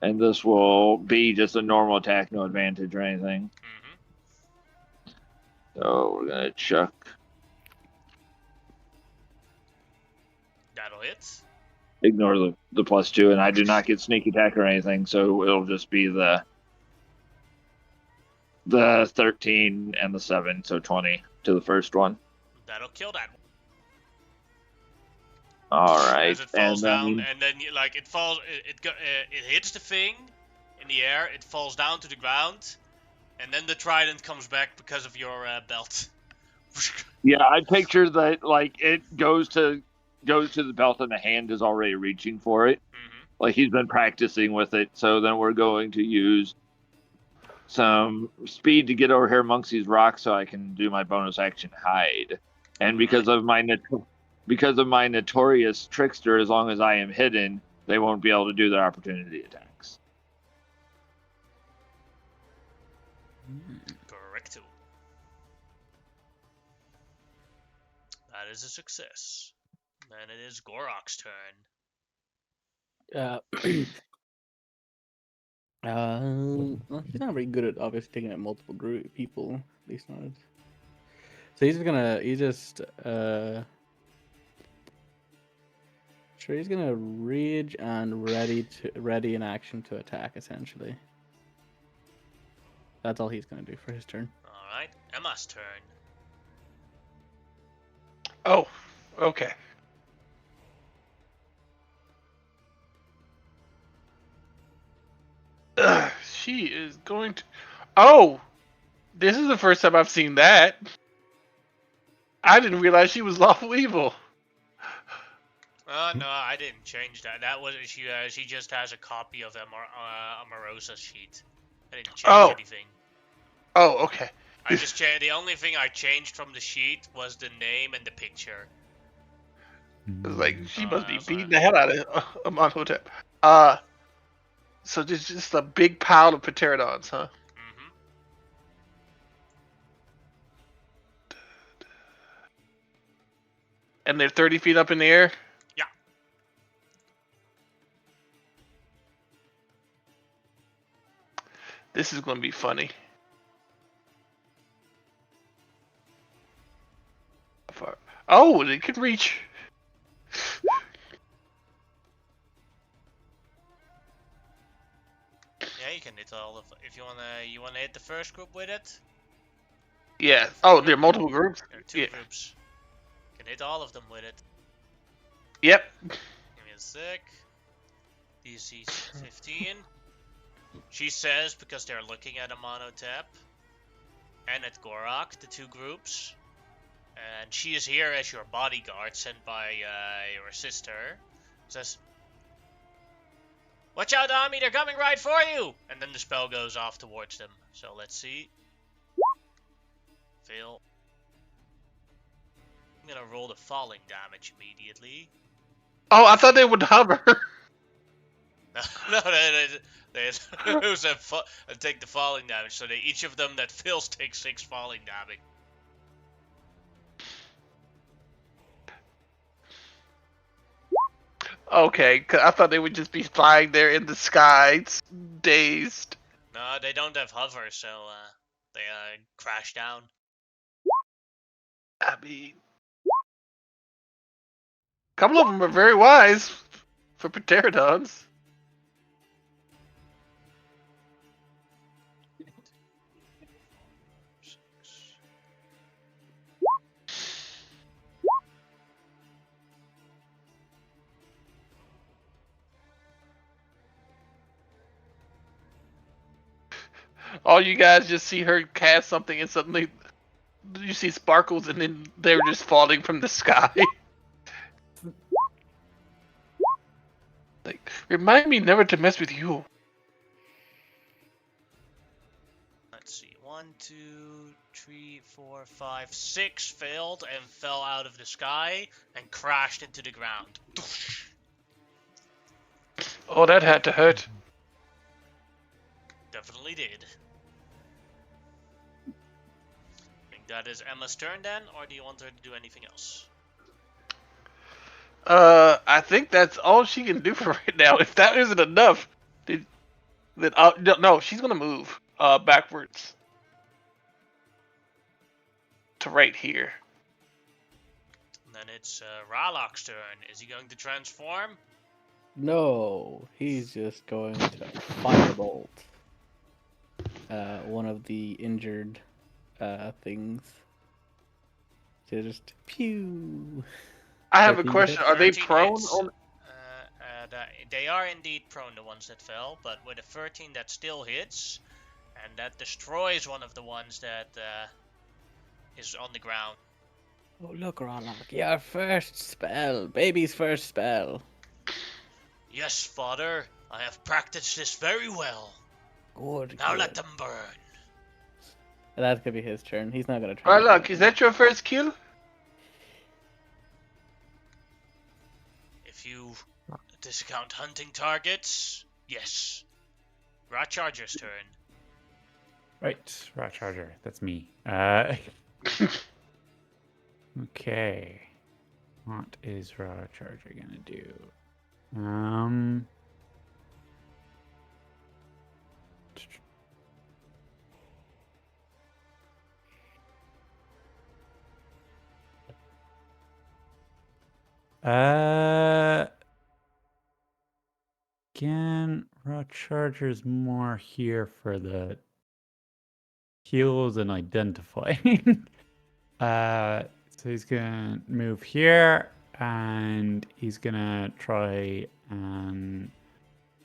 And this will be just a normal attack, no advantage or anything. So we're gonna chuck. That'll hit. Ignore the +2, and I do not get sneak attack or anything, so it'll just be the 13 and the 7, so 20 to the first one. That'll kill that one. All right, As it falls down, and then like it falls, it hits the thing in the air. It falls down to the ground, and then the trident comes back because of your belt. Yeah, I picture that like it goes to the belt, and the hand is already reaching for it. Like he's been practicing with it. So then we're going to use some speed to get over here amongst these rocks, so I can do my bonus action hide. And because of my notorious trickster, as long as I am hidden, they won't be able to do their opportunity attacks. Correcto. That is a success. And it is Gorok's turn. Well, he's not very good at obviously taking out multiple people. At least not. So he's just try Sure, he's gonna rage and ready in action to attack. Essentially, that's all he's gonna do for his turn. All right, Emma's turn. Oh, okay. She is going to. Oh, this is the first time I've seen that. I didn't realize she was lawful evil. No, I didn't change that. That was she. She just has a copy of Amarosa's sheet. I didn't change anything. Oh, okay. I just changed. The only thing I changed from the sheet was the name and the picture. It's like she must be That's beating the hell out of Amonhotep. So there's just a big pile of pterodons, huh? Mm-hmm. And they're 30 feet up in the air? Yeah. This is going to be funny. Oh, they can reach. Yeah, you can hit all of. If you wanna hit the first group with it. Yeah. Oh, there are multiple groups? There are two groups. You can hit all of them with it. Yep. Give me a sec. DC 15. She says, because they're looking at Amonhotep and at Gorak, the two groups, and she is here as your bodyguard sent by your sister, says, "Watch out, Ami, they're coming right for you!" And then the spell goes off towards them. So let's see. Fail. I'm gonna roll the falling damage immediately. Oh, I thought they would hover. No, they take the falling damage. So each of them that fails takes 6 falling damage. Okay, 'cause I thought they would just be flying there in the sky, dazed. No, they don't have hover, so they crash down. I mean, a couple of them are very wise for pterodons. All you guys just see her cast something and suddenly you see sparkles and then they're just falling from the sky. Like, remind me never to mess with you. Let's see. 1, 2, 3, 4, 5, 6 failed and fell out of the sky and crashed into the ground. Oh, that had to hurt. Definitely did. I think that is Emma's turn then, or do you want her to do anything else? I think that's all she can do for right now. If that isn't enough, then no, she's gonna move backwards to right here. And then it's Ralok's turn. Is he going to transform? No, he's just going to firebolt one of the injured things. Just pew. I have a 13 question. hits. Are they 13 prone hits. on? They are indeed prone, the ones that fell, but with a 13 that still hits, and that destroys one of the ones that is on the ground. Oh, look, Rollock, your first spell. Baby's first spell. Yes, father, I have practiced this very well. Good. Now good. let them burn. That's gonna be his turn. He's not gonna try. Right, look, is that your first kill? If you discount hunting targets, yes. Rat Charger's turn. Right, Rat Charger. That's me. Okay. What is Rat Charger gonna do? Charger's more here for the heals and identifying. So he's gonna move here, and he's gonna try and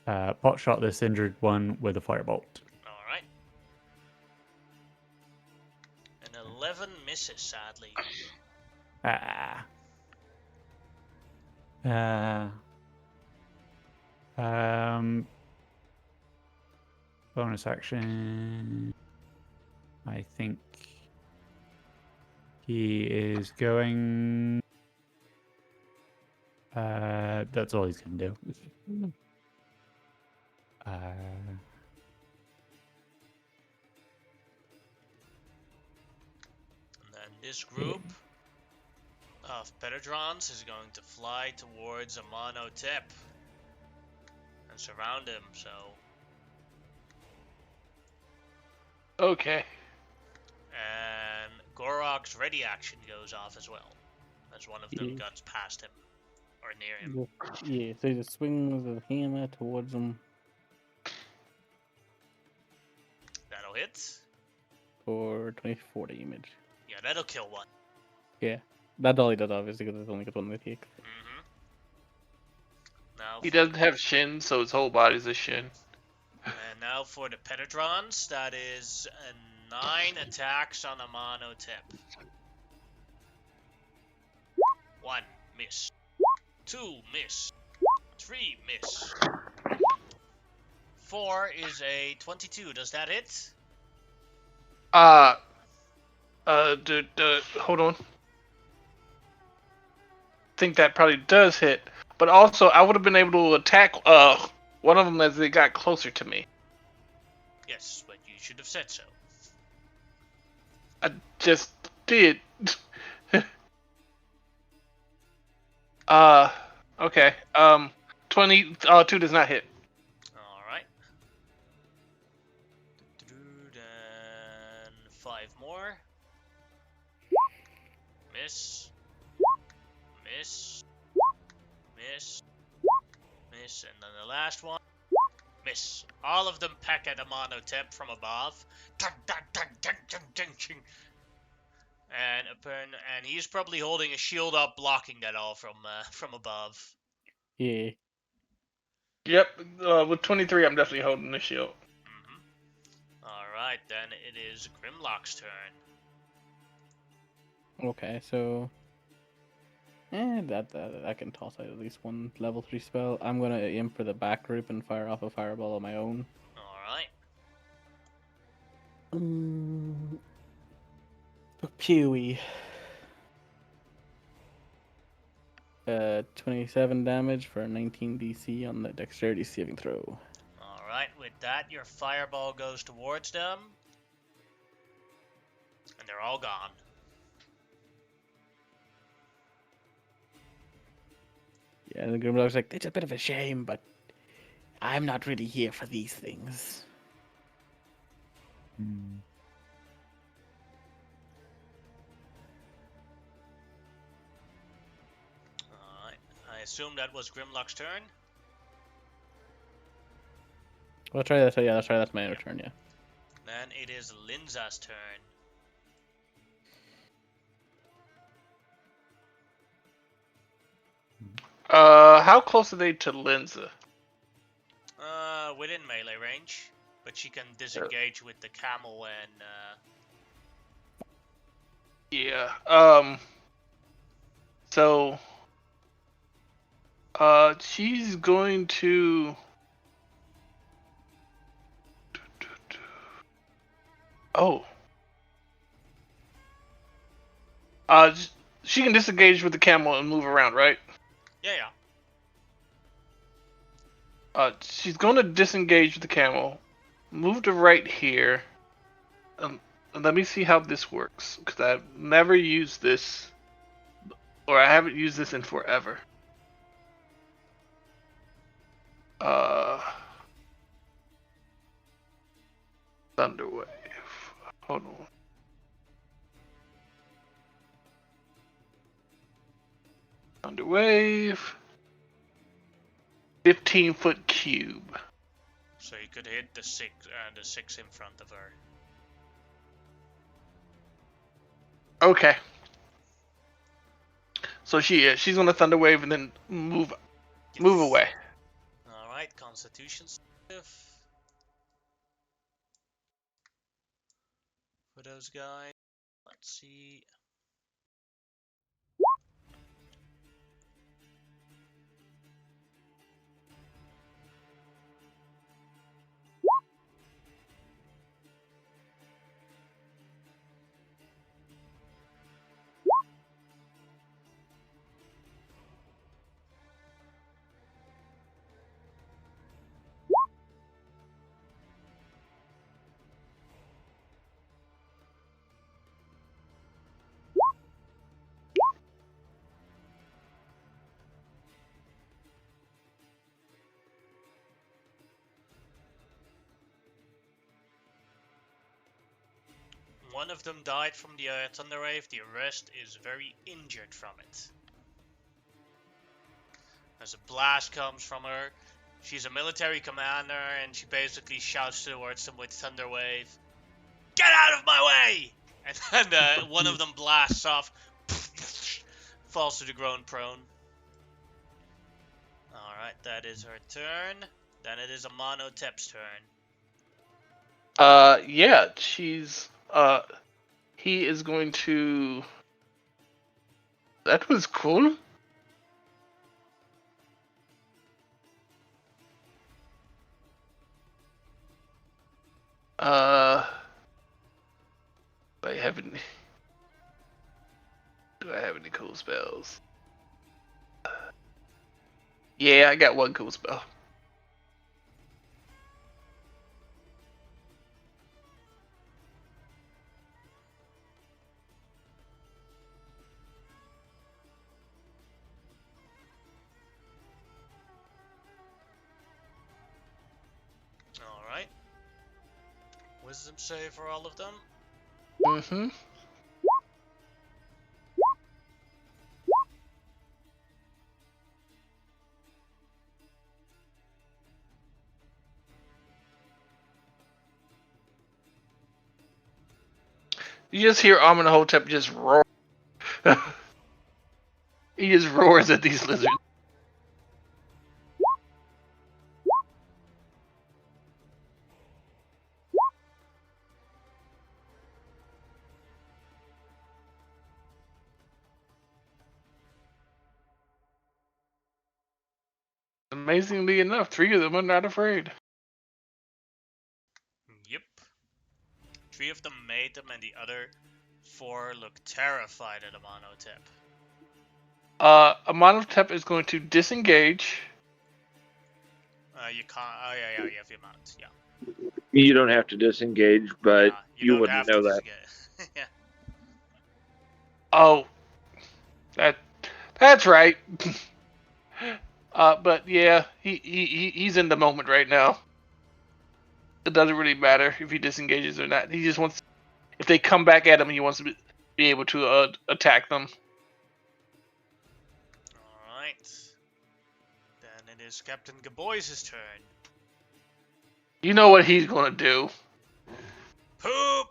pot shot this injured one with a firebolt. All right. An 11 misses, sadly. Ah. Bonus action. I think he is going. That's all he's gonna do. And then this group of Petrodrons is going to fly towards Amonotep and surround him, so... Okay. And Gorok's ready action goes off as well, as one of them guns past him, or near him. Yeah, so he just swings the hammer towards him That'll hit. for 24 damage. Yeah, that'll kill one. Yeah, that's all he does, obviously, because it's only got one with you. Mm-hmm. Now He doesn't have shins, so his whole body's a shin. And now for the Petrodrons, that is 9 attacks on Amonotep. 1 miss. 2 miss. 3 miss. 4 is a 22. Does that hit? Hold on. I think that probably does hit. But also, I would have been able to attack one of them as they got closer to me. Yes, but you should have said so. I just did. Okay. 22 does not hit. Alright. Then 5 more. Miss. Miss. Miss. Miss. And then the last one. Miss. All of them peck at Amonotep from above. And he's probably holding a shield up, blocking that all from above. Yeah. Yep. With 23, I'm definitely holding the shield. Mm-hmm. Alright, then it is Grimlock's turn. Okay, so... I can toss out at least one level 3 spell. I'm gonna aim for the back group and fire off a fireball on my own. Alright. Pewy. 27 damage for a 19 DC on the dexterity saving throw. Alright, with that, your fireball goes towards them. And they're all gone. Yeah, the Grimlock's like, it's a bit of a shame, but I'm not really here for these things. Alright, I assume that was Grimlock's turn. Well, try that. Yeah, that's right. That's my turn. Yeah. Then it is Linza's turn. How close are they to Linza? Within melee range, but she can disengage with the camel and Yeah. So, she's going to. Oh. She can disengage with the camel and move around, right? yeah. She's going to disengage with the camel, move to right here, and let me see how this works, because I've never used this, or I haven't used this in forever. Thunderwave. Hold on. Thunderwave. 15-foot cube. So you could hit the six in front of her. Okay. So she's gonna thunder wave and then move away. All right, Constitution save for those guys. Let's see. One of them died from the thunder wave. The rest is very injured from it. As a blast comes from her, she's a military commander, and she basically shouts towards them with thunder wave, "Get out of my way!" And then one of them blasts off, falls to the ground prone. Alright, that is her turn. Then it is Amonotep's turn. Yeah, she's he is going to. That was cool. Do I have any cool spells? Yeah, I got one cool spell. Alright. Wisdom save for all of them. Mm-hmm. You just hear Amenhotep just roar. He just roars at these lizards. Amazingly enough, 3 of them are not afraid. Yep. 3 of them made them, and the other 4 look terrified at Amonotep. Amenhotep is going to disengage. You can't. Oh yeah, you have your mount. Yeah. You don't have to disengage, but Yeah, you don't wouldn't have know to that. Yeah. Oh, that's right. But yeah, he's in the moment right now. It doesn't really matter if he disengages or not. He just wants, if they come back at him, he wants to be able to attack them. Alright. Then it is Captain Gaboy's turn. You know what he's gonna do. Poop!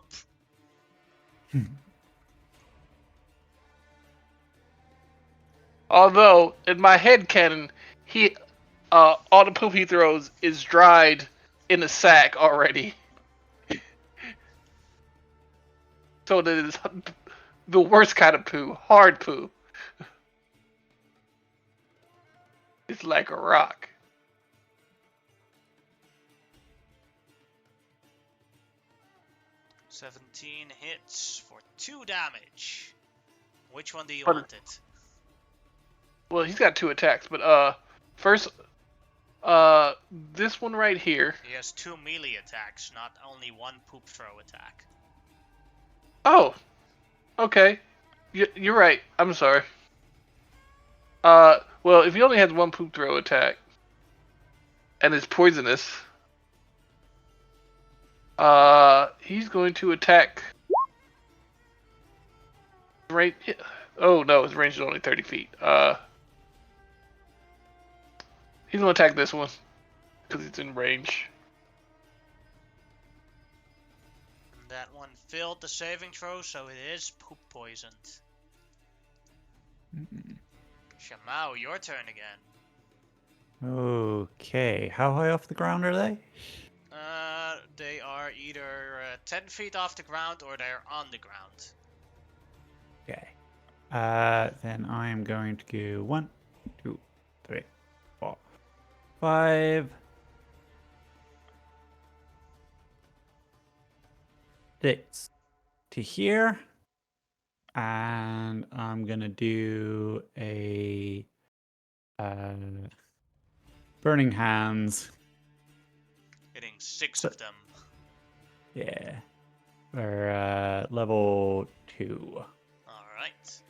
Although, in my head canon, all the poop he throws is dried in a sack already. So that is the worst kind of poo, hard poo. It's like a rock. "17 hits for 2 damage. Which one do you But- want it? Well, he's got 2 attacks, but first, this one right here. He has 2 melee attacks, not only 1 poop throw attack. Oh, okay. You're right. I'm sorry. Well, if he only has 1 poop throw attack, and it's poisonous, he's going to attack. Right. Oh no, his range is only 30 feet. He's gonna attack this one because it's in range. that one failed the saving throw, so it is poop poisoned. Shamao, your turn again. Okay, how high off the ground are they? They are either 10 feet off the ground or they're on the ground. Okay. Then I'm going to go 1, 2, 3, 4, 5, 6 to here. And I'm gonna do a burning hands. Hitting 6 of them. Yeah. Or level 2. Alright.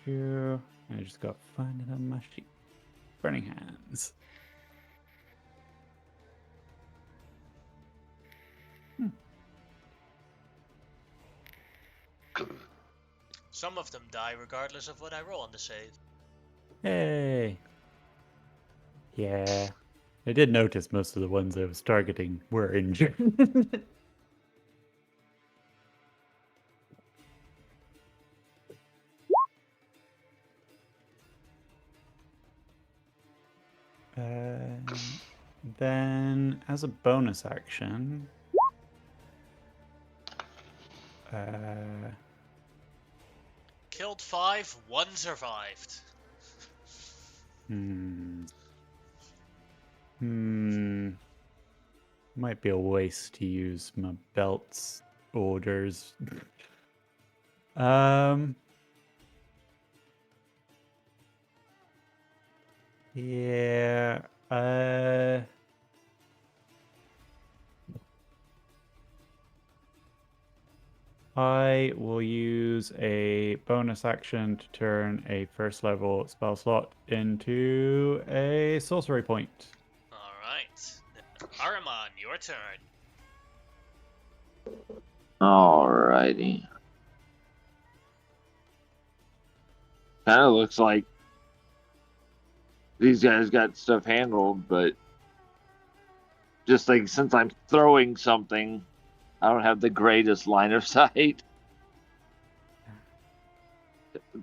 Two. I just got to find it on my sheet. Burning hands. Some of them die regardless of what I roll on the save. Hey. Yeah. I did notice most of the ones I was targeting were injured. Then, as a bonus action, Killed 5, 1 survived. Might be a waste to use my belt's orders. Yeah. I will use a bonus action to turn a first level spell slot into a sorcery point. Alright. Ahriman, your turn. Alrighty. Kind of looks like these guys got stuff handled, but just like since I'm throwing something, I don't have the greatest line of sight.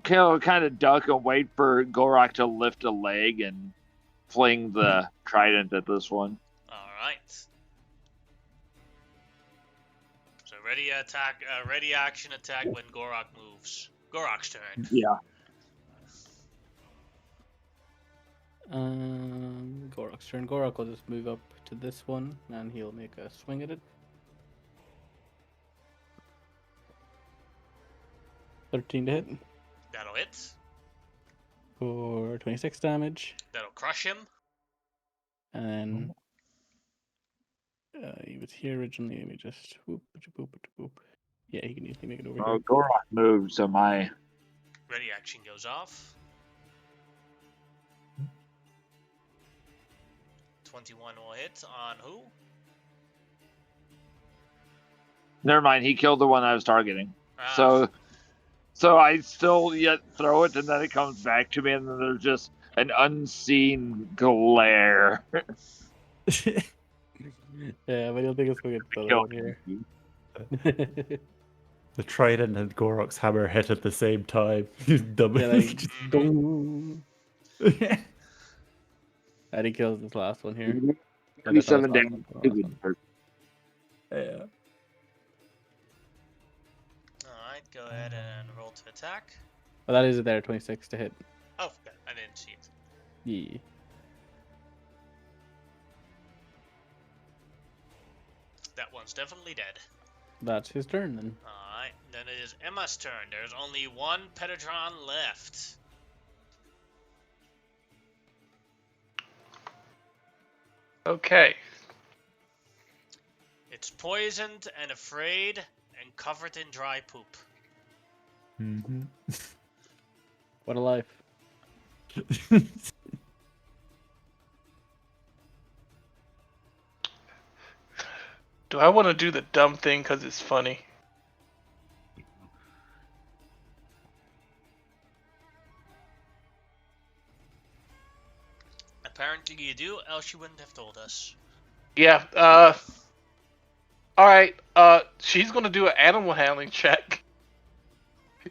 Kind of duck and wait for Gorak to lift a leg and fling the trident at this one. Alright. So ready attack, ready action attack when Gorak moves. Gorak's turn. Yeah. Gorak's turn. Gorak will just move up to this one and he'll make a swing at it. 13 to hit That'll hit. for 26 damage. That'll crush him. And then he was here originally. Let me just whoop. Yeah, he can easily make it over Oh, here. Gorak moved, so my Ready action goes off. 21 will hit on who? never mind. He killed the one I was targeting. Ah, So I still yet throw it, and then it comes back to me, and then there's just an unseen glare. Yeah, but he'll take a swing at the other one here. The trident and Gorak's hammer hit at the same time. Double. Yeah, like, dong. And he kills this last one here. 37 damage. Yeah. Alright, go ahead and roll to attack. Well, that is it there, 26 to hit. Oh, I didn't see it. Yeah. That one's definitely dead. That's his turn then. Alright, then it is Emma's turn. There's only one Pedadron left. Okay. It's poisoned and afraid and covered in dry poop. Mm-hmm. What a life. Do I want to do the dumb thing because it's funny? Apparently you do, else you wouldn't have told us. Yeah. All right. She's gonna do an animal handling check.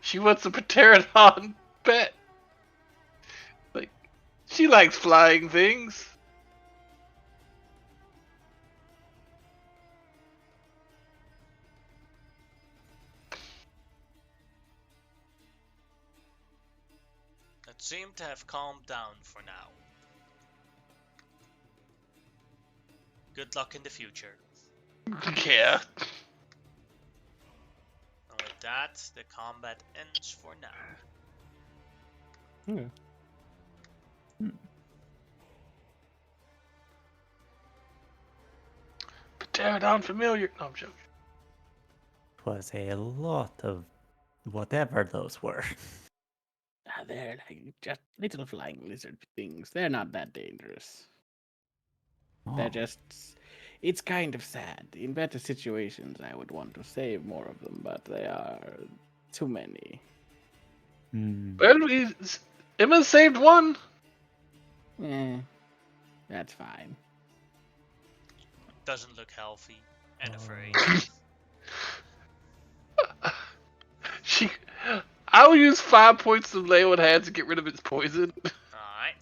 She wants a pterodon pet. Like, she likes flying things. That seemed to have calmed down for now. Good luck in the future. Yeah. And with that, the combat ends for now. Okay. Pterodon familiar. No, I'm joking. It was a lot of whatever those were. They're like just little flying lizard things. They're not that dangerous. They're Oh. just. It's kind of sad. In better situations, I would want to save more of them, but they are too many. Hmm. Emma saved one. That's fine. Doesn't look healthy and afraid. She. I will use 5 points of lay on hands to get rid of its poison. Alright.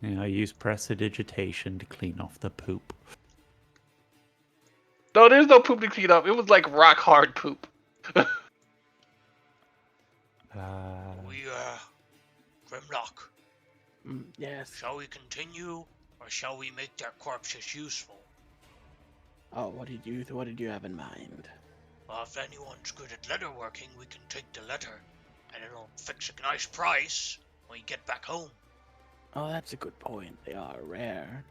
Yeah, I use prestidigitation to clean off the poop. No, there's no poop to clean up. It was like rock hard poop. Grimlock, Yes. shall we continue, or shall we make their corpses useful? Oh, what did you have in mind? Well, if anyone's good at leatherworking, we can take the leather, and it'll fix a nice price when you get back home. Oh, that's a good point. They are rare.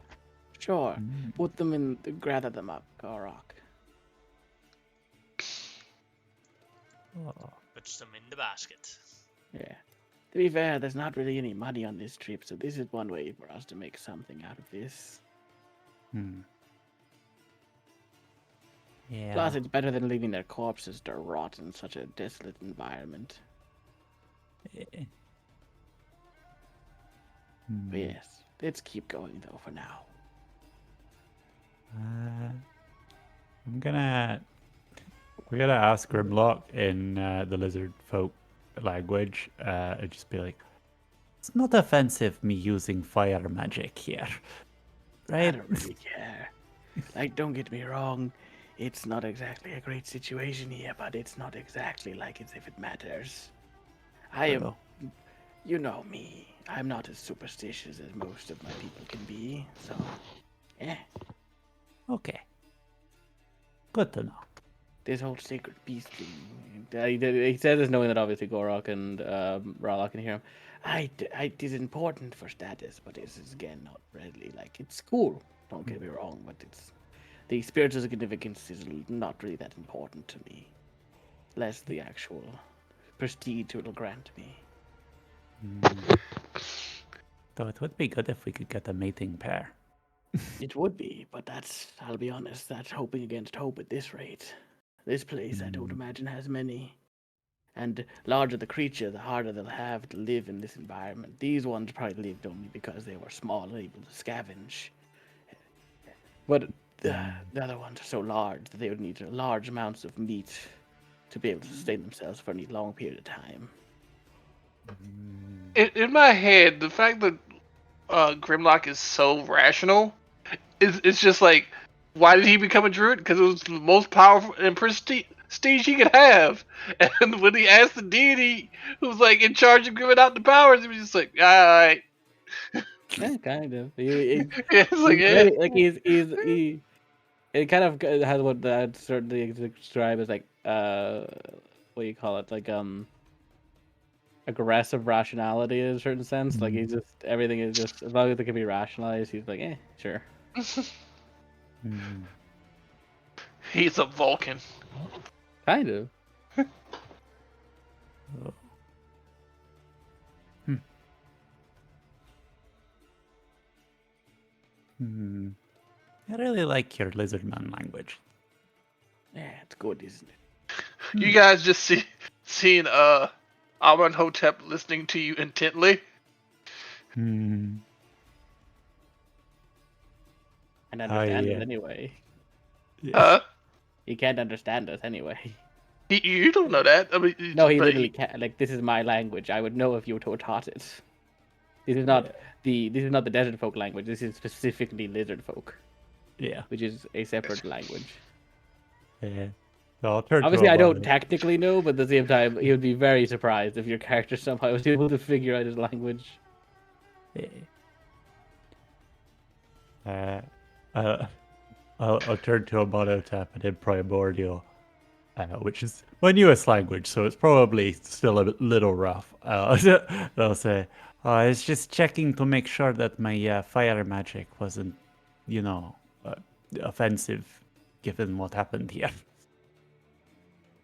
Sure. Mm. Put them in. Gather them up, Gorok. Oh. Puts them in the basket. Yeah. To be fair, there's not really any money on this trip, so this is one way for us to make something out of this. Hmm. Yeah. Plus, it's better than leaving their corpses to rot in such a desolate environment. Eh. But Hmm. yes, let's keep going though for now. We're gonna ask Grimlock in the lizard folk language. And just be like, it's not offensive me using fire magic here, I right? don't really care. Like, don't get me wrong, it's not exactly a great situation here, but it's not exactly like as if it matters. I am, Well, you know me. I'm not as superstitious as most of my people can be, so, eh. okay. Good to know. This whole sacred beast thing. He says this knowing that obviously Gorok and Rallock can hear him. It is important for status, but this is again not really like it's cool. Don't get me wrong, but it's the spiritual significance is not really that important to me. Less the actual prestige it will grant me. Though it would be good if we could get a mating pair. It would be, but I'll be honest, that's hoping against hope at this rate. This place, I don't imagine, has many. And larger the creature, the harder they'll have to live in this environment. These ones probably lived only because they were small and able to scavenge. But the other ones are so large that they would need large amounts of meat to be able to sustain themselves for any long period of time. In my head, the fact that Grimlock is so rational is just like, why did he become a druid? Because it was the most powerful and prestige he could have. And when he asked the deity who was like in charge of giving out the powers, he was just like, all right. Yeah, kind of. It's like, yeah. Like he. It kind of has what that certainly describe as like what do you call it? Like aggressive rationality in a certain sense. Like he's just everything is just as long as it can be rationalized, he's like, sure. He's a Vulcan. Kind of. Oh. I really like your lizardman language. Yeah, it's good, isn't it? You guys just seen Amenhotep listening to you intently. And understand yeah. us anyway. Huh? He can't understand us anyway. You don't know that. I mean, No, he but literally can't. Like, this is my language. I would know if you were taught it. This is not this is not the desert folk language. This is specifically lizard folk, Yeah. which is a separate language. Yeah. So I'll turn Obviously, to I him don't on it. technically know, but at the same time, he would be very surprised if your character somehow was able to figure out his language. Yeah. I'll turn to a monotap and primordial, which is my newest language, so it's probably still a little rough. I'll say, I was just checking to make sure that my fire magic wasn't, offensive, given what happened here.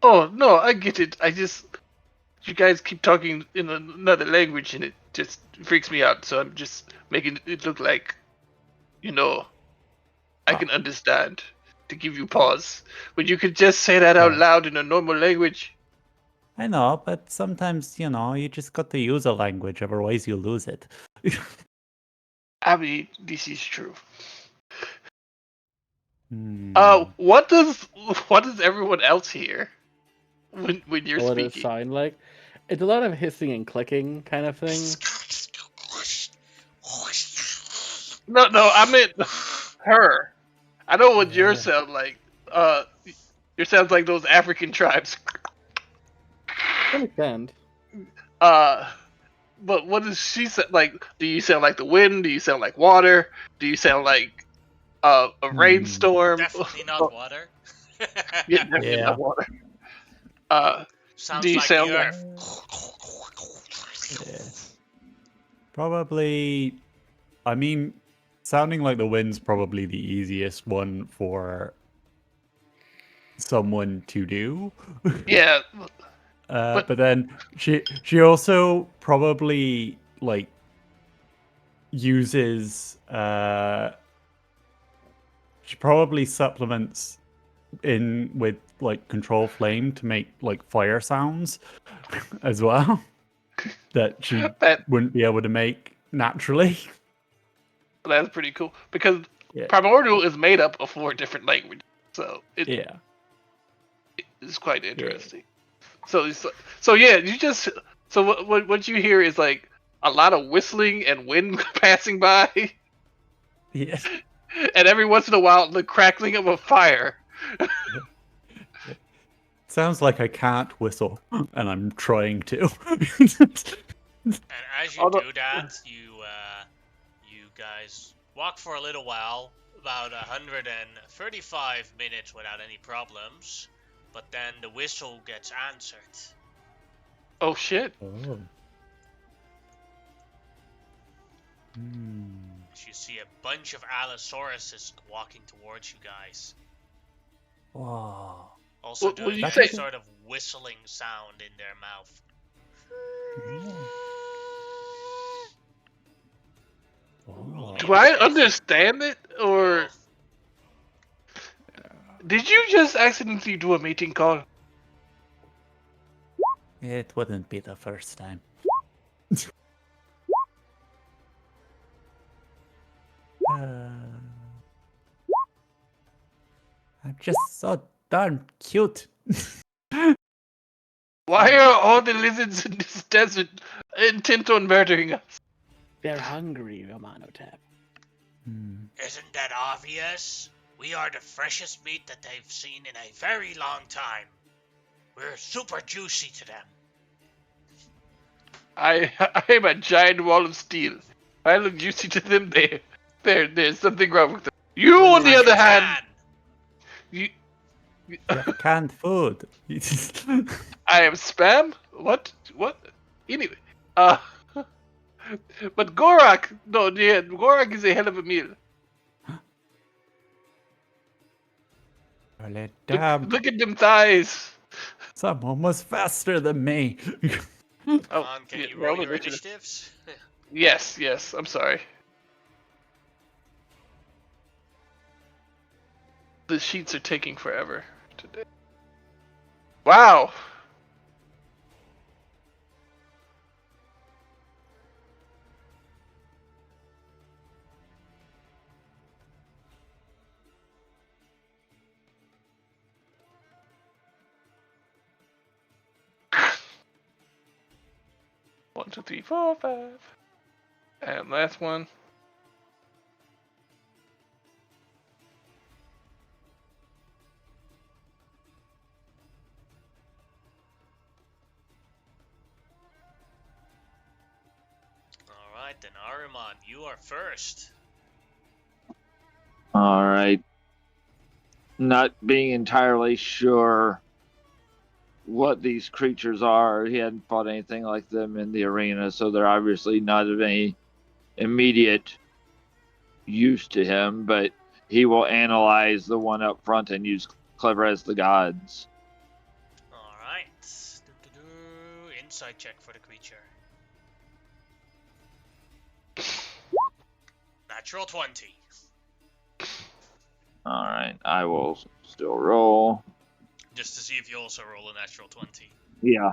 oh no, I get it. You guys keep talking in another language, and it just freaks me out. So I'm just making it look like, I can understand to give you pause. But you could just say that out loud in a normal language. I know, but sometimes, you just got to use a language, otherwise you lose it. I mean, this is true. Hmm. What does everyone else hear when you're What does it speaking? sound like? It's a lot of hissing and clicking kind of thing. No, I meant her. I know what yours sound like. Yours sounds like those African tribes. I understand. But what does she sound like? Do you sound like the wind? Do you sound like water? Do you sound like a rainstorm? Definitely not water. Yeah, definitely Yeah. not water. Do Sounds you like the sound like? earth. Probably, I mean, sounding like the wind's probably the easiest one for someone to do. Yeah, But then she also probably like uses she probably supplements in with like control flame to make like fire sounds as well that she that wouldn't be able to make naturally. that's pretty cool because Yeah. primordial is made up of 4 different languages, so Yeah. it's quite interesting. So yeah, what you hear is like a lot of whistling and wind passing by, Yes. and every once in a while the crackling of a fire. Sounds like I can't whistle, and I'm trying to. And as you Although- do that, you guys walk for a little while, about 135 minutes without any problems. But then the whistle gets answered. Oh shit! Oh. As you see a bunch of Allosauruses walking towards you guys. Wow. Also What doing you a say? sort of whistling sound in their mouth. Do I understand it, or did you just accidentally do a mating call? It wouldn't be the first time. I'm just so darn cute. Why are all the lizards in this desert intent on murdering us? They're hungry, Romanotap. Isn't that obvious? We are the freshest meat that they've seen in a very long time. We're super juicy to them. I am a giant wall of steel. If I look juicy to them, there's something wrong with them. You, on the other hand, you, Canned food. I am spam. What? Anyway, but Gorak, no, yeah, Gorak is a hell of a meal. Well, damn, Look at them thighs. someone was faster than me. Come on, can you roll roll your initiative. initiatives? Yes. I'm sorry. The sheets are taking forever today. Wow. 1, 2, 3, 4, 5. And last one. Alright, then Ahriman, you are first. All right. Not being entirely sure what these creatures are, he hadn't fought anything like them in the arena, so they're obviously not of any immediate use to him, but he will analyze the one up front and use Clever as the Gods. Alright. Insight check for the creature. Natural 20. All right, I will still roll. Just to see if you also roll a natural 20. Yeah.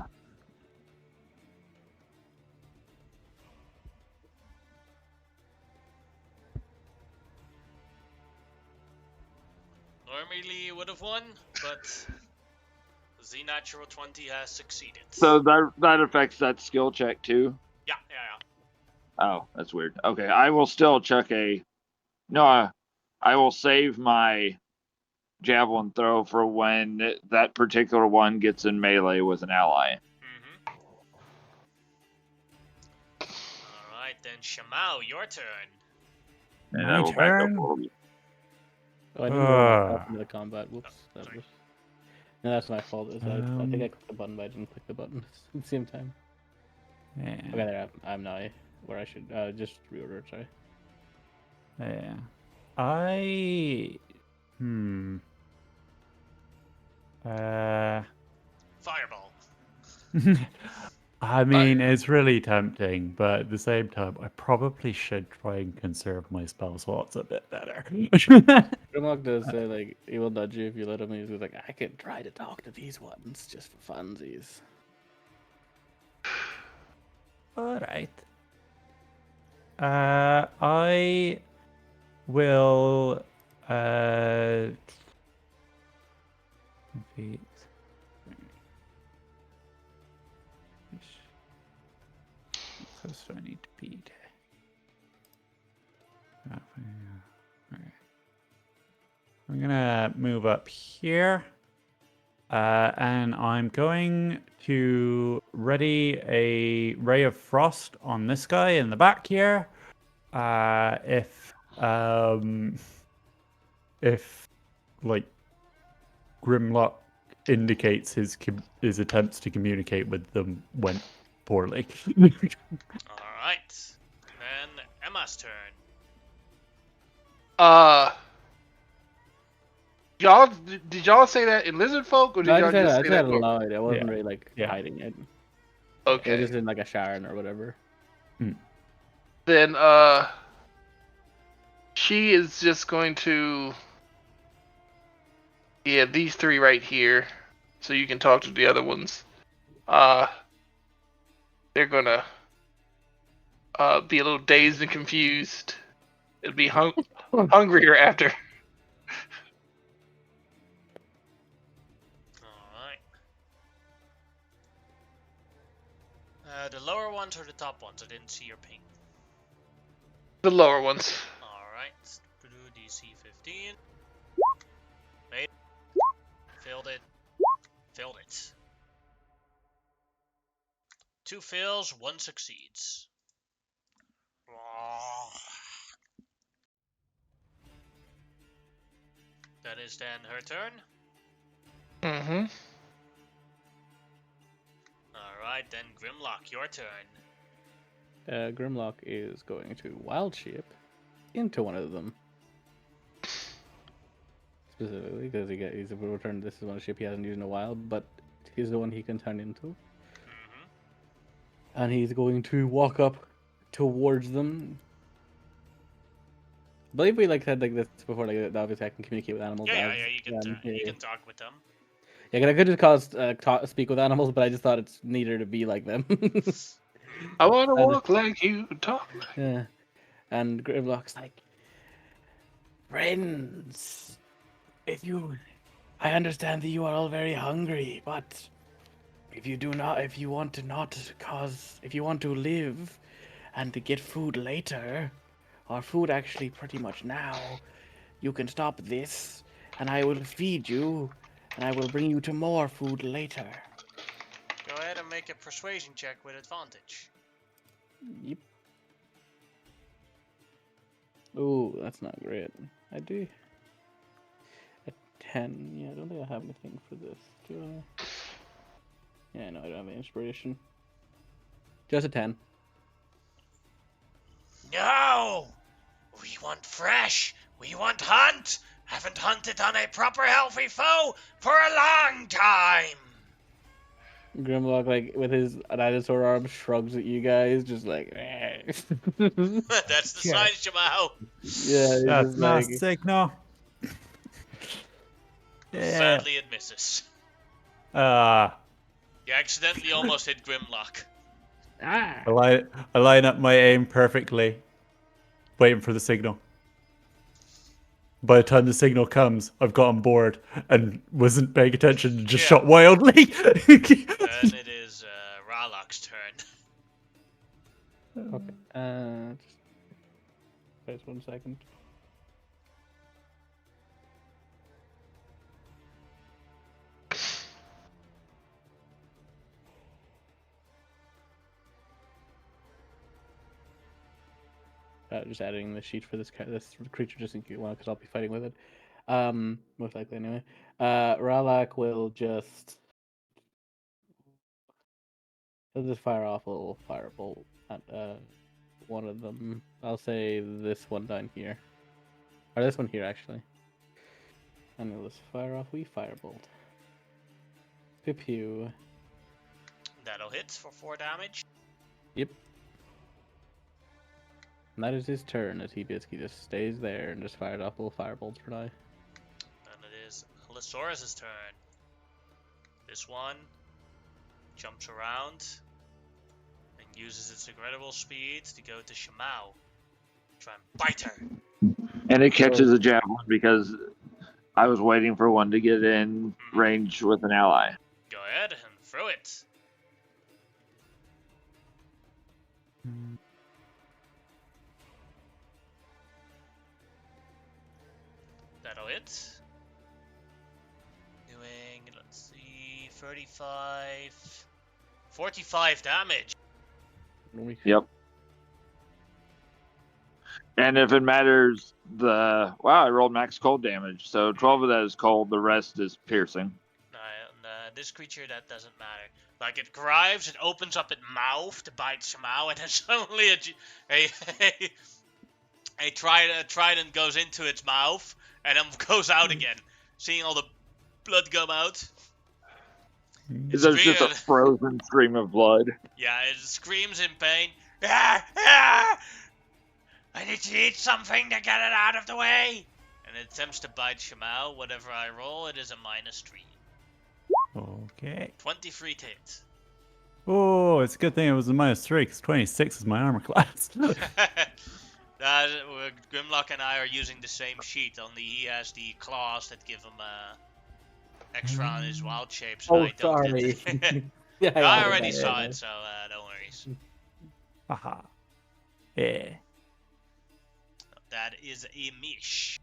Normally you would have won, but the natural 20 has succeeded. So that affects that skill check too. Yeah. Oh, that's weird. Okay, I will still check a. No, I will save my javelin throw for when that particular one gets in melee with an ally. Alright, then Shamao, your turn. And My I will back up turn? a little bit. Oh, I didn't go into the combat. Whoops. Oh, That sorry. was... No, that's my fault. I think I Um, clicked the button, but I didn't click the button at the same time. Yeah. Okay, there I'm now where I should just reorder. Sorry. Yeah. I. Fireball. I mean, it's really tempting, but at the same time, I probably should try and conserve my spell slots a bit better. Grimlock does say like he will nudge you if you let him. He's like, I can try to talk to these ones just for funsies. All right. I will. Feet. How close do I need to be? Okay. I'm gonna move up here. And I'm going to ready a ray of frost on this guy in the back here. If like Grimlock indicates his attempts to communicate with them went poorly. Alright. Then Emma's turn. Y'all did y'all say that in Lizard Folk, or did No, y'all I just just say said that? it aloud. I wasn't Yeah. really like Yeah. hiding it. Okay. It was just in like a Sharon or whatever. Then she is just going to these three right here, so you can talk to the other ones. They're gonna be a little dazed and confused. It'll be hungrier after. Alright. The lower ones or the top ones? I didn't see your ping. The lower ones. Alright. DC 15. Made. Failed it. Failed it. 2 fails, 1 succeeds. That is then her turn. Mm-hmm. Alright, then Grimlock, your turn. Grimlock is going to wild shape into one of them. Specifically, because he's a return. This is one shape he hasn't used in a while, but he's the one he can turn into. And he's going to walk up towards them. I believe we said this before. Obviously, I can communicate with animals. Yeah, you can talk with them. Yeah, 'cause I could just speak with animals, but I just thought it's neater to be like them. I want to walk like you, talk like. Yeah. And Grimlock's like, friends, I understand that you are all very hungry, but if you want to live and to get food later, or food actually pretty much now, you can stop this, and I will feed you, and I will bring you to more food later. Go ahead and make a persuasion check with advantage. Yep. Oh, that's not great. I do. A 10. Yeah, I don't think I have anything for this. Do I? Yeah, no, I don't have any inspiration. Just a 10. No! We want fresh! We want hunt! Haven't hunted on a proper healthy foe for a long time! Grimlock, like, with his dinosaur arm, shrugs at you guys, just like, That's the yeah. sign, Shamao. Yeah, he's That's just my like, signal. Yeah. Sadly, it misses. Ah. You accidentally almost hit Grimlock. ah. I line up my aim perfectly, waiting for the signal. By the time the signal comes, I've gotten bored and wasn't paying attention and just Yeah. shot wildly. Then it is Ralok's turn. Okay. Just 1 second. Just adding the sheet for this creature just in case, because I'll be fighting with it. Most likely anyway. Ralak will just he'll just fire off a little firebolt at one of them. I'll say this one down here, or this one here actually. And he'll just fire off firebolt. Pew pew. That'll hit for 4 damage. Yep. And that is his turn, as he basically just stays there and just fired off little firebolts for now. And it is Allosaurus' turn. This one jumps around and uses its incredible speed to go to Shamao. Try and bite her. And it catches a javelin because I was waiting for one to get in range with an ally. Go ahead and throw it. That'll hit. Doing, let's see, 45 damage. Yep. And if it matters, I rolled max cold damage. So 12 of that is cold, the rest is piercing. This creature, that doesn't matter. Like, it grives, it opens up its mouth to bite Shamao, and then suddenly a trident goes into its mouth, and then goes out again. Seeing all the blood come out. There's just a frozen stream of blood. Yeah, it screams in pain. Ah, ah! I need to eat something to get it out of the way! And it attempts to bite Shamao. Whatever I roll, it is a -3. Okay. 23 to hit. Oh, it's a good thing it was a -3 because 26 is my armor class. Grimlock and I are using the same sheet, only he has the claws that give him extra on his wild shapes. And Oh, I don't. sorry. Yeah, I already saw it, so don't worry. Haha. Yeah. That is a mish.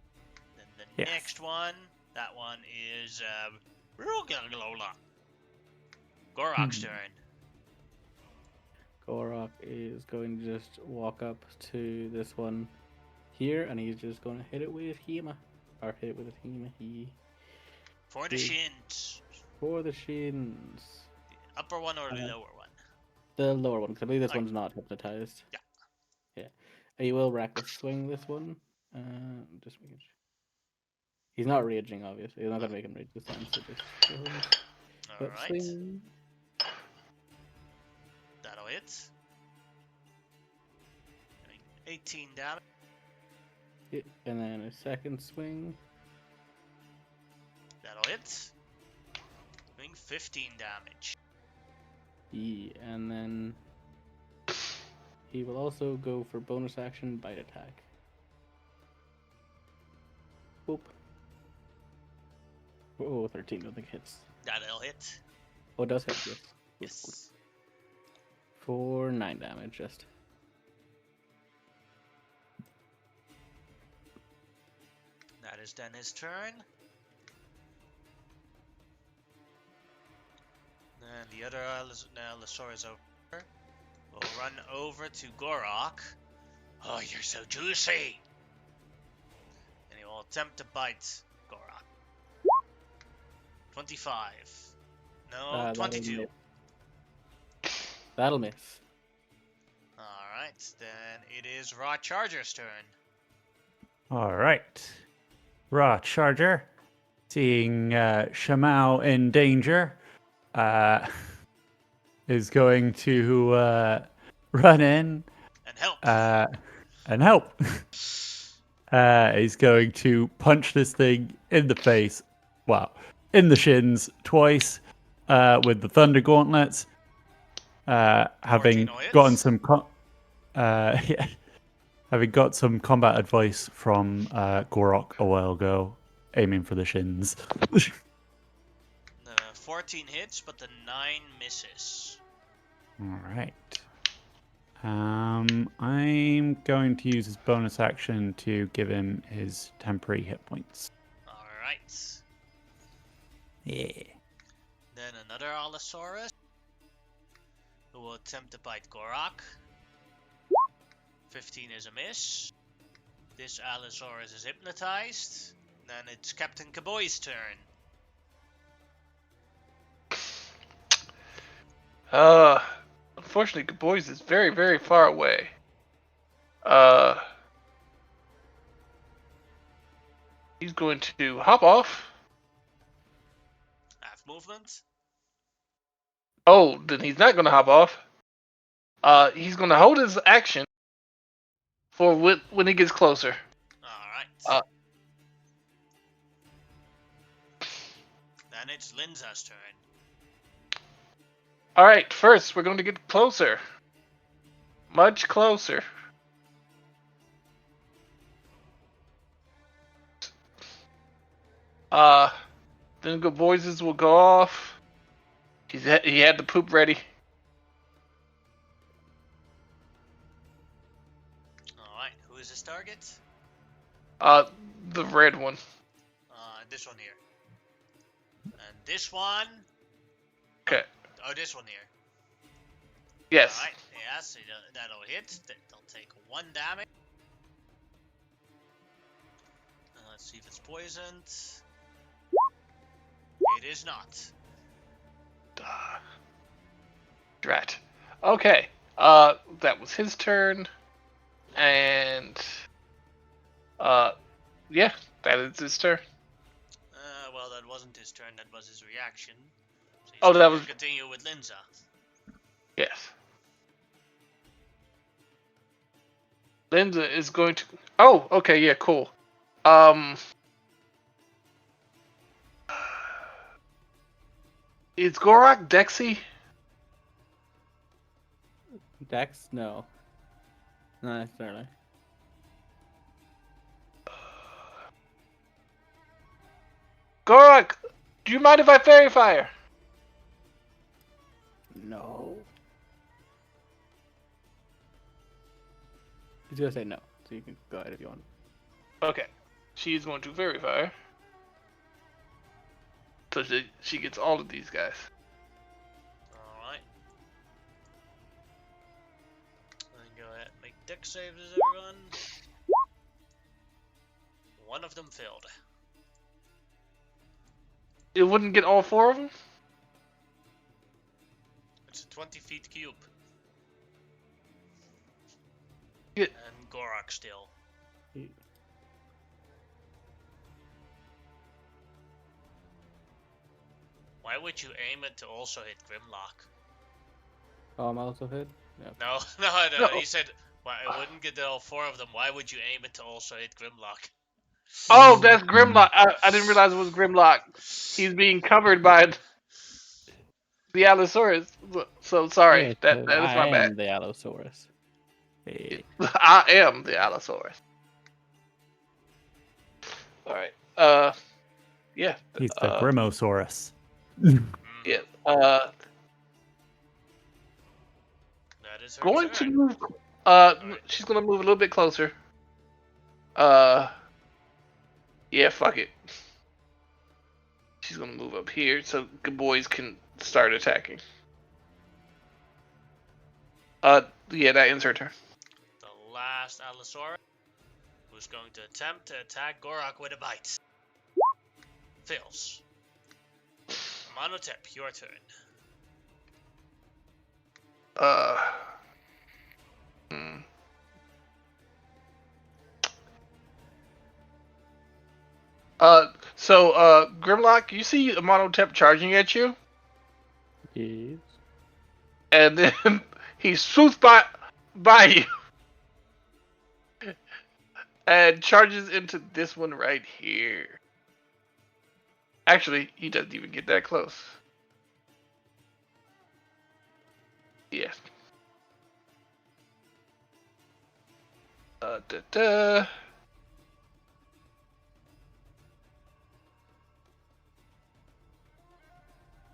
Then the Yes. next one, that one is Gorok's turn. Gorok is going to just walk up to this one here, and he's just going to hit it with Hema. Or hit it with a Hema. For the shins. For the shins. The upper one or the lower one? The lower one, because I believe this one's not hypnotized. Yeah. Yeah. You will reckless swing this one. Just making sure. He's not raging, obviously. He's not going to make him rage this time, so just... Alright. Swing. That'll hit. 18 damage. Yeah, and then a second swing. That'll hit. Doing 15 damage. Yeah, and then he will also go for bonus action bite attack. Boop. Oh, 13, I don't think hits. That'll hit. Oh, it does hit, yes. Yes. For 9 damage, just. That is then his turn. And the other Allosaurus over will run over to Gorok. Oh, you're so juicy! And he will attempt to bite Gorok. 25. No, 22. That'll miss. Alright, then it is Raw Charger's turn. All right. Raw Charger, seeing Shamao in danger, is going to run in And help! and help. He's going to punch this thing in the face, well, in the shins twice with the Thunder Gauntlets, having 14 hits. gotten some yeah, having got some combat advice from Gorok a while ago, aiming for the shins. 14 hits, but the 9 misses. All right. I'm going to use his bonus action to give him his temporary hit points. Alright. Yeah. Then another Allosaurus, who will attempt to bite Gorok. 15 is a miss. This Allosaurus is hypnotized. Then it's Captain Kaboy's turn. Unfortunately, Boys is very, very far away. He's going to hop off. Half movement. Oh, then he's not going to hop off. He's going to hold his action for when he gets closer. Alright. Then it's Linza's turn. All right, first we're going to get closer. Much closer. Then the voices will go off. He had the poop ready. Alright, who is his target? The red one. This one here. And this one. Okay. Oh, this one here. Yes. Alright, yes, that'll hit. They'll take 1 damage. Let's see if it's poisoned. It is not. Drat. Okay. That was his turn. And yeah, that is his turn. Well, that wasn't his turn. That was his reaction. So Oh, that still was- continue with Linza. Yes. Linda is going to. Oh, okay, yeah, cool. Is Gorok Dexy? Dex? No. Not necessarily. Gorok, do you mind if I fairy fire? No. He's gonna say no, so you can go ahead if you want. Okay. She's going to fairy fire. So she gets all of these guys. Alright. Then go ahead and make deck saves, everyone. One of them failed. It wouldn't get all 4 of them? It's a 20 feet cube. Yeah. And Gorok still. Why would you aim it to also hit Grimlock? Oh, I'm also hit? Yeah. No, No. he said, well, it wouldn't get all 4 of them. Why would you aim it to also hit Grimlock? Oh, that's Grimlock. I didn't realize it was Grimlock. He's being covered by the Allosaurus. So sorry. Yeah, that is my I bad. am the Allosaurus. Hey. I am the Allosaurus. Alright. Yeah. He's the Grimosaurus. Yeah. That is her Going turn. to move. Alright. She's gonna move a little bit closer. Yeah, fuck it. She's gonna move up here so the boys can start attacking. Yeah, that ends her turn. The last Allosaurus, who's going to attempt to attack Gorak with a bite. Fails. Monotep, your turn. Hmm. Grimlock, you see Monotep charging at you, Yes. and then he swoops by you and charges into this one right here. Actually, he doesn't even get that close. Yes. Da.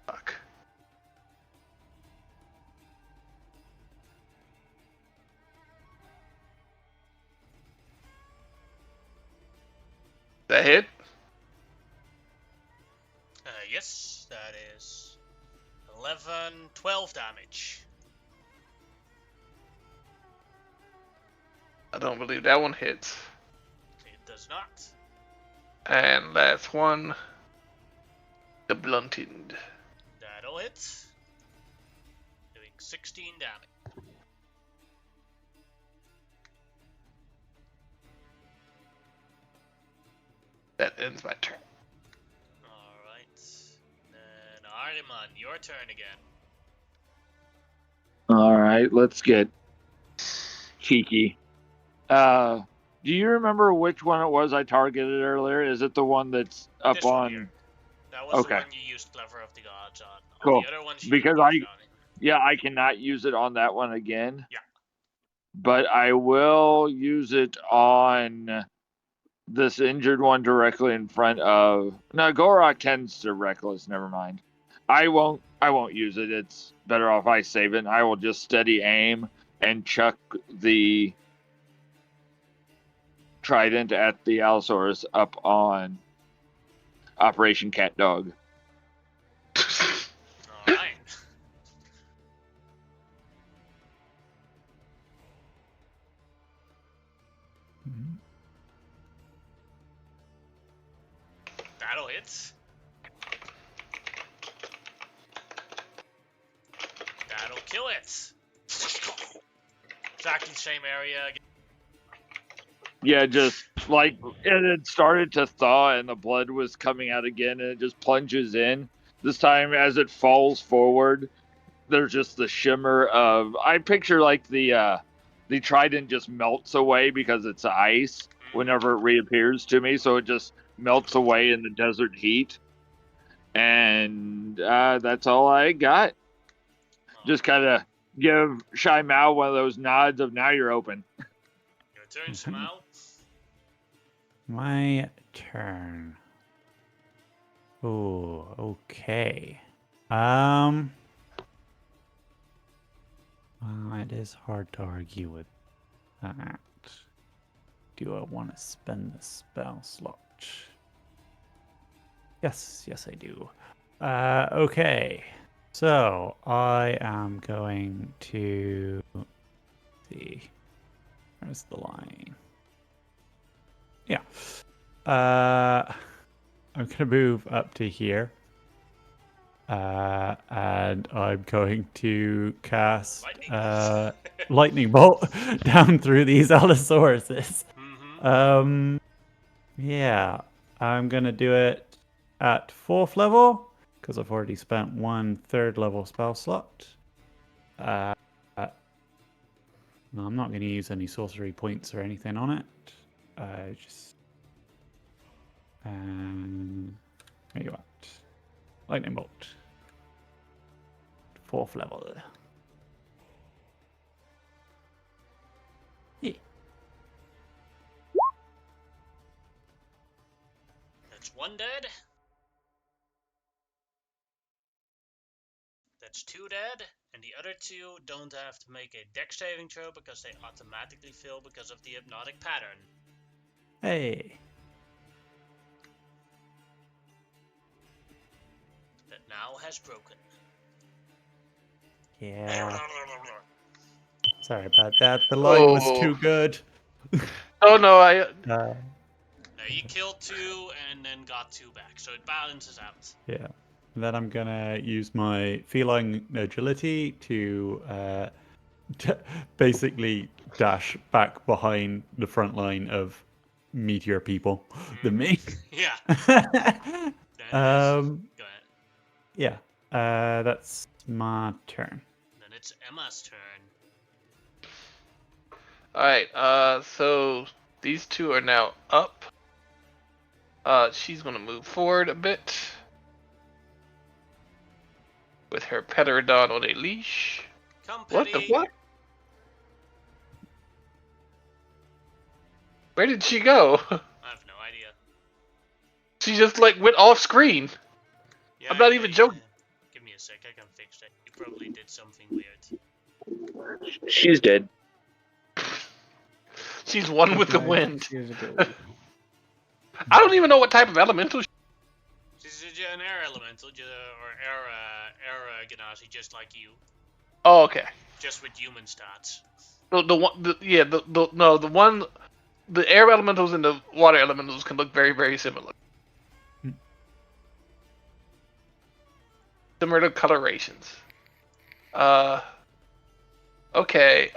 Fuck. That hit? Yes, that is 11, 12 damage. I don't believe that one hits. It does not. And last one, the blunted. That'll hit. Doing 16 damage. That ends my turn. Alright. Then Ariman, your turn again. All right, let's get cheeky. Do you remember which one it was I targeted earlier? Is it the one that's up This one on? here. That was the Okay. one you used Clever of the Gods on. Cool. The other ones you Because didn't use it on it. Yeah, I cannot use it on that one again. Yeah. But I will use it on this injured one directly in front of. No, Gorak tends to reckless. Never mind. I won't use it. It's better off I save it. I will just steady aim and chuck the trident at the Allosaurus up on Operation Cat Dog. Alright. That'll hit. That'll kill it. Exactly the same area again. Yeah, just like it had started to thaw and the blood was coming out again, and it just plunges in. This time, as it falls forward, there's just the shimmer of. I picture like the trident just melts away because it's ice whenever it reappears to me, so it just melts away in the desert heat. And that's all I got. Just kind of give Shy Mao one of those nods of now you're open. Your turn, Simao. My turn. Oh, okay. Well, it is hard to argue with that. Do I want to spend the spell slot? Yes, I do. Okay. So I am going to see. Where's the line? Yeah. I'm gonna move up to here. And I'm going to cast lightning bolt down through these Allosauruses. Yeah, I'm gonna do it at 4th level because I've already spent 1 3rd level spell slot. No, I'm not going to use any sorcery points or anything on it. Just where you at? Lightning bolt. 4th level. Yeah. That's 1 dead. That's 2 dead. And the other two don't have to make a dex saving throw because they automatically fail because of the hypnotic pattern. Hey. That now has broken. Yeah. Sorry about that. The light was Oh. too good. Oh no, I. Uh, You killed 2 and then got 2 back, so it balances out. yeah. And then I'm gonna use my feline agility to basically dash back behind the front line of meteor people than me. Yeah. Then um, go ahead. yeah. That's my turn. Then it's Emma's turn. Alright, so these two are now up. She's gonna move forward a bit. With her Pterodon on a leash. Come, What the Petty. what? Where did she go? I have no idea. She just like went off screen. Yeah, I'm not even joking. Give me a sec, I can fix that. You probably did something weird. She's dead. She's one with the Like wind. 6 years ago. I don't even know what type of elemental. She's an air elemental, or air genasi, just like you. Oh, okay. Just with human stats. The air elementals and the water elementals can look very, very similar. Similar colorations. Okay,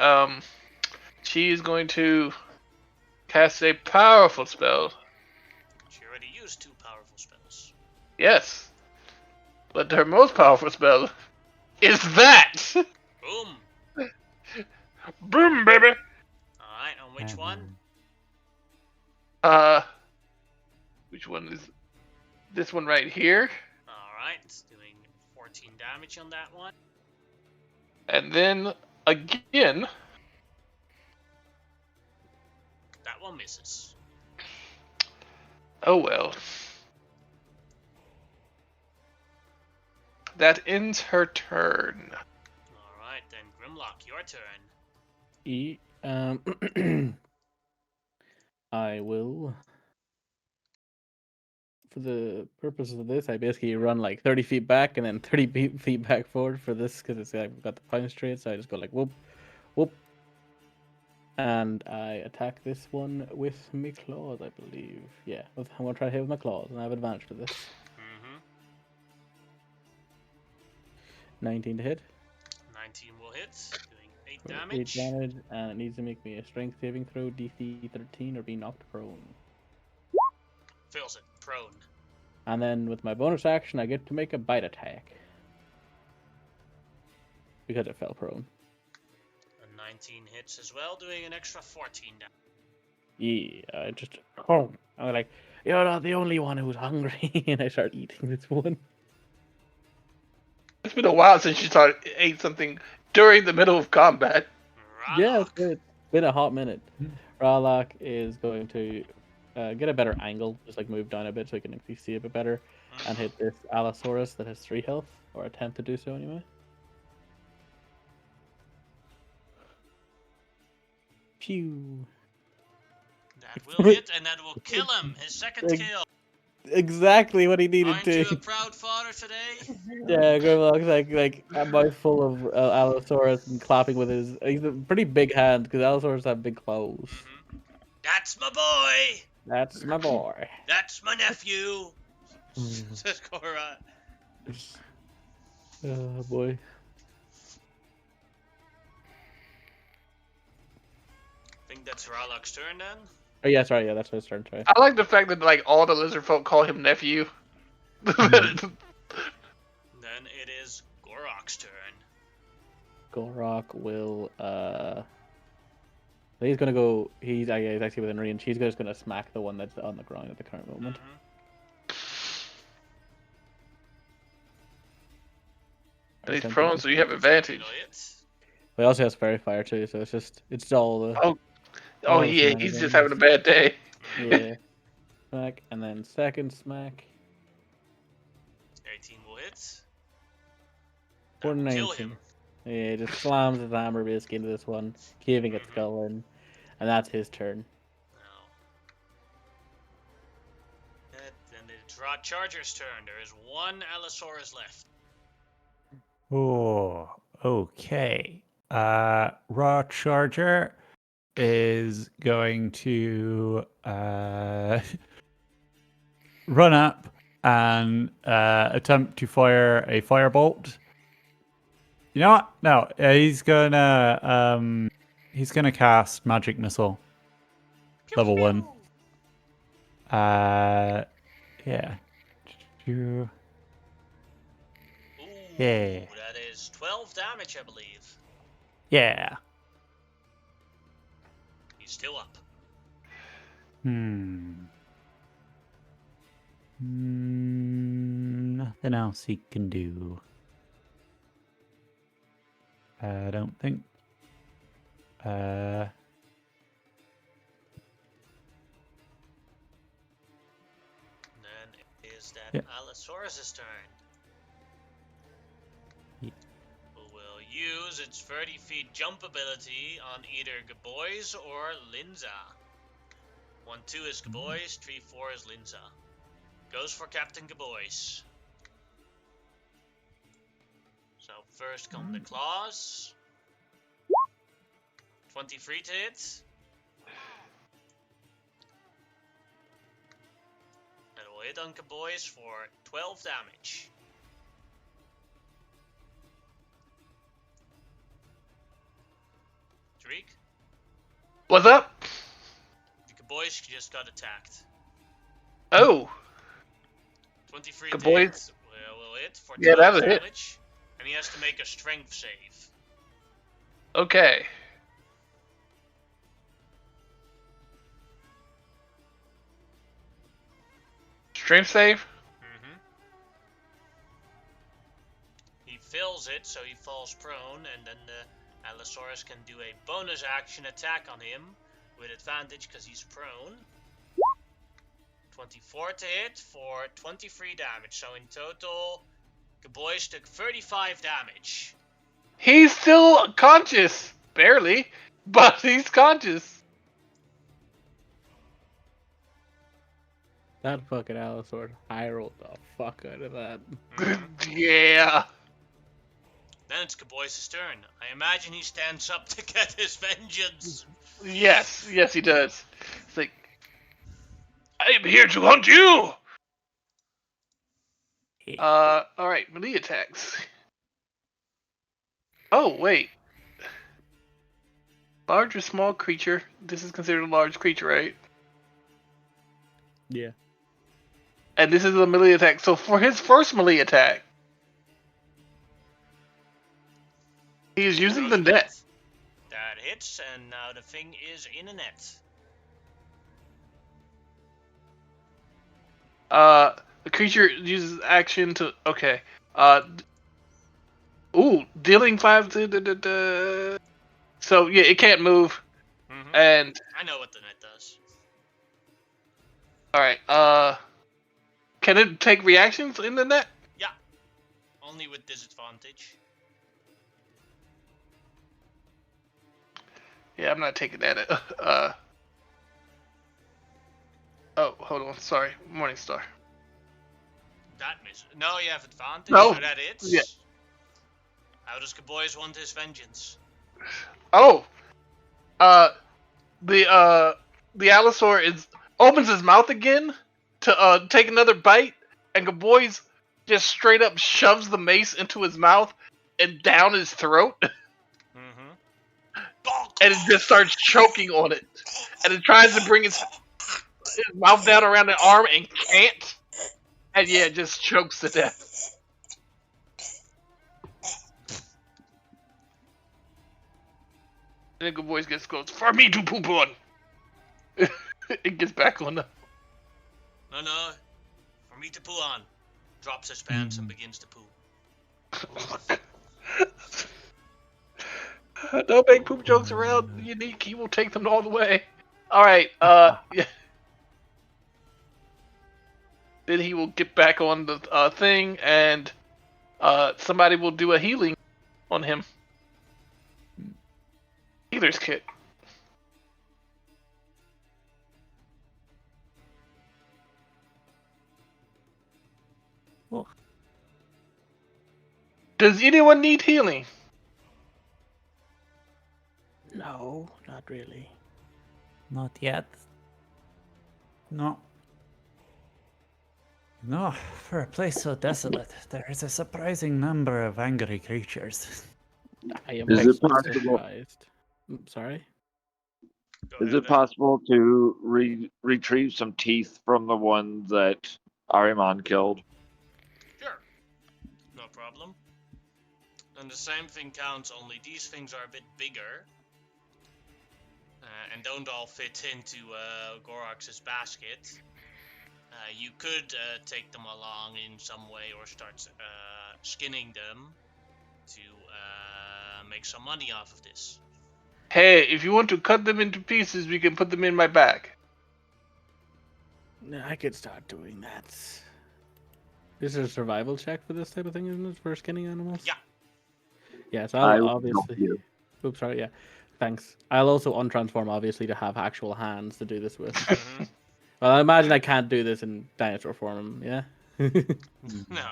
she is going to cast a powerful spell. She already used 2 powerful spells. Yes. But her most powerful spell is that! Boom! Boom, baby! Alright, on which one? Which one is this one right here? Alright, doing 14 damage on that one. And then, again... That one misses. Oh well. That ends her turn. Alright, then Grimlock, your turn. I will. For the purposes of this, I basically run like 30 feet back and then 30 feet back forward for this because I've got the punch straight. So I just go like whoop, whoop, and I attack this one with my claws, I believe. Yeah, I'm gonna try to hit with my claws, and I have advantage for this. 19 to hit. 19 will hit, doing 8 For damage. 8 damage, and it needs to make me a strength saving throw, DC 13, or be knocked prone. Fails it, prone. And then with my bonus action, I get to make a bite attack. Because it fell prone. A 19 hits as well, doing an extra 14 damage. Yeah, I'm like, you're not the only one who's hungry, and I start eating this one. It's been a while since you ate something during the middle of combat. Yeah, Ralok. it's been a hot minute. Ralok is going to get a better angle, just like move down a bit so he can actually see a bit better, and hit this Allosaurus that has 3 health, or attempt to do so anyway. Pew. That will hit, and that will kill him. His second kill. Exactly what he needed Aren't to. you a proud father today? Yeah, Grimlock's like a mouthful of Allosaurus and clapping with his. He's a pretty big hand because Allosaurus have big claws. That's my boy. That's my boy. That's my nephew. Says Cora. Oh boy. I think that's Ralok's turn then. Oh yeah, sorry. Yeah, that's what it's turn. Sorry. I like the fact that like all the lizard folk call him nephew. Then it is Gorok's turn. Gorok will. He's gonna go. He's actually within range. He's just gonna smack the one that's on the ground at the current moment. And he's prone, so you have advantage. But he also has fairy fire too, so it's all the. Oh yeah, he's just having a bad day. Yeah. Smack, and then second smack. 18 will hit. For That will kill 19. him. He just slams his hammer biscuit into this one, giving it skull in, and that's his turn. Then it's Rod Charger's turn. There is one Allosaurus left. Oh, okay. Raw Charger is going to run up and attempt to fire a firebolt. You know what? No, he's gonna cast Magic Missile, level 1. Yeah. Ooh, Yeah. that is 12 damage, I believe. Yeah. He's still up. Nothing else he can do. I don't think. Then it is that Yeah. Allosaurus' turn. Yeah. Who will use its 30 feet jump ability on either Gaboys or Linza. 1-2 is Gaboys, 3-4 is Linza. Goes for Captain Gaboys. So first come the claws. 23 to hit. And we'll hit on Gaboys for 12 damage. Tariq? What's up? The Gaboys just got attacked. Oh, 23 Gaboys? to hit. Will hit for 12 Yeah, that'll hit. damage. And he has to make a strength save. okay. Strength save? He fails it, so he falls prone, and then the Allosaurus can do a bonus action attack on him with advantage because he's prone. 24 to hit for 23 damage. So in total, Gaboys took 35 damage. He's still conscious. Barely. But he's conscious. That fucking Allosaurus high rolled the fuck out of that. Yeah. Then it's Gaboys' turn. I imagine he stands up to get his vengeance. Yes, yes, he does. It's like, I am here to hunt you. All right, melee attacks. Oh wait, large or small creature? This is considered a large creature, right? Yeah. And this is a melee attack. So for his first melee attack, he is using the net. That hits, and now the thing is in a net. The creature uses action to. Okay. Dealing 5 to. So yeah, it can't move. And I know what the net does. all right. Can it take reactions in the net? Yeah, only with disadvantage. Yeah, I'm not taking that. Oh, hold on. Sorry, Morningstar. That misses. No, you have advantage. No. So that hits. Yeah. How does Gaboys want his vengeance? Oh, the Allosaur opens his mouth again to take another bite, and Gaboys just straight up shoves the mace into his mouth and down his throat, and it just starts choking on it, and it tries to bring his mouth down around the arm and can't, and yeah, it just chokes to death. And then Gaboys goes, for me to poop on. It gets back on the. No. For me to poo on. Drops his pants and begins to poo. Don't make poop jokes around Unique. He will take them all the way. All right. Yeah. Then he will get back on the thing, and somebody will do a healing on him. healer's kit. Oh, Does anyone need healing? No, not really. not yet. No. No, for a place so desolate, there is a surprising number of angry creatures. I am Is it also possible? surprised. Sorry? Go Is ahead, it possible to retrieve some teeth from the one that Ariman killed? Sure, no problem. And the same thing counts, only these things are a bit bigger. And don't all fit into Gorax's basket. You could take them along in some way or start skinning them to make some money off of this. Hey, if you want to cut them into pieces, we can put them in my bag. I could start doing that. Is there a survival check for this type of thing, isn't it? For skinning animals? Yeah. Yeah, so I I'll will help obviously. you. Oops, sorry, yeah. Thanks. I'll also untransform, obviously, to have actual hands to do this with. Mhm. Well, I imagine I can't do this in dinosaur form, yeah? No.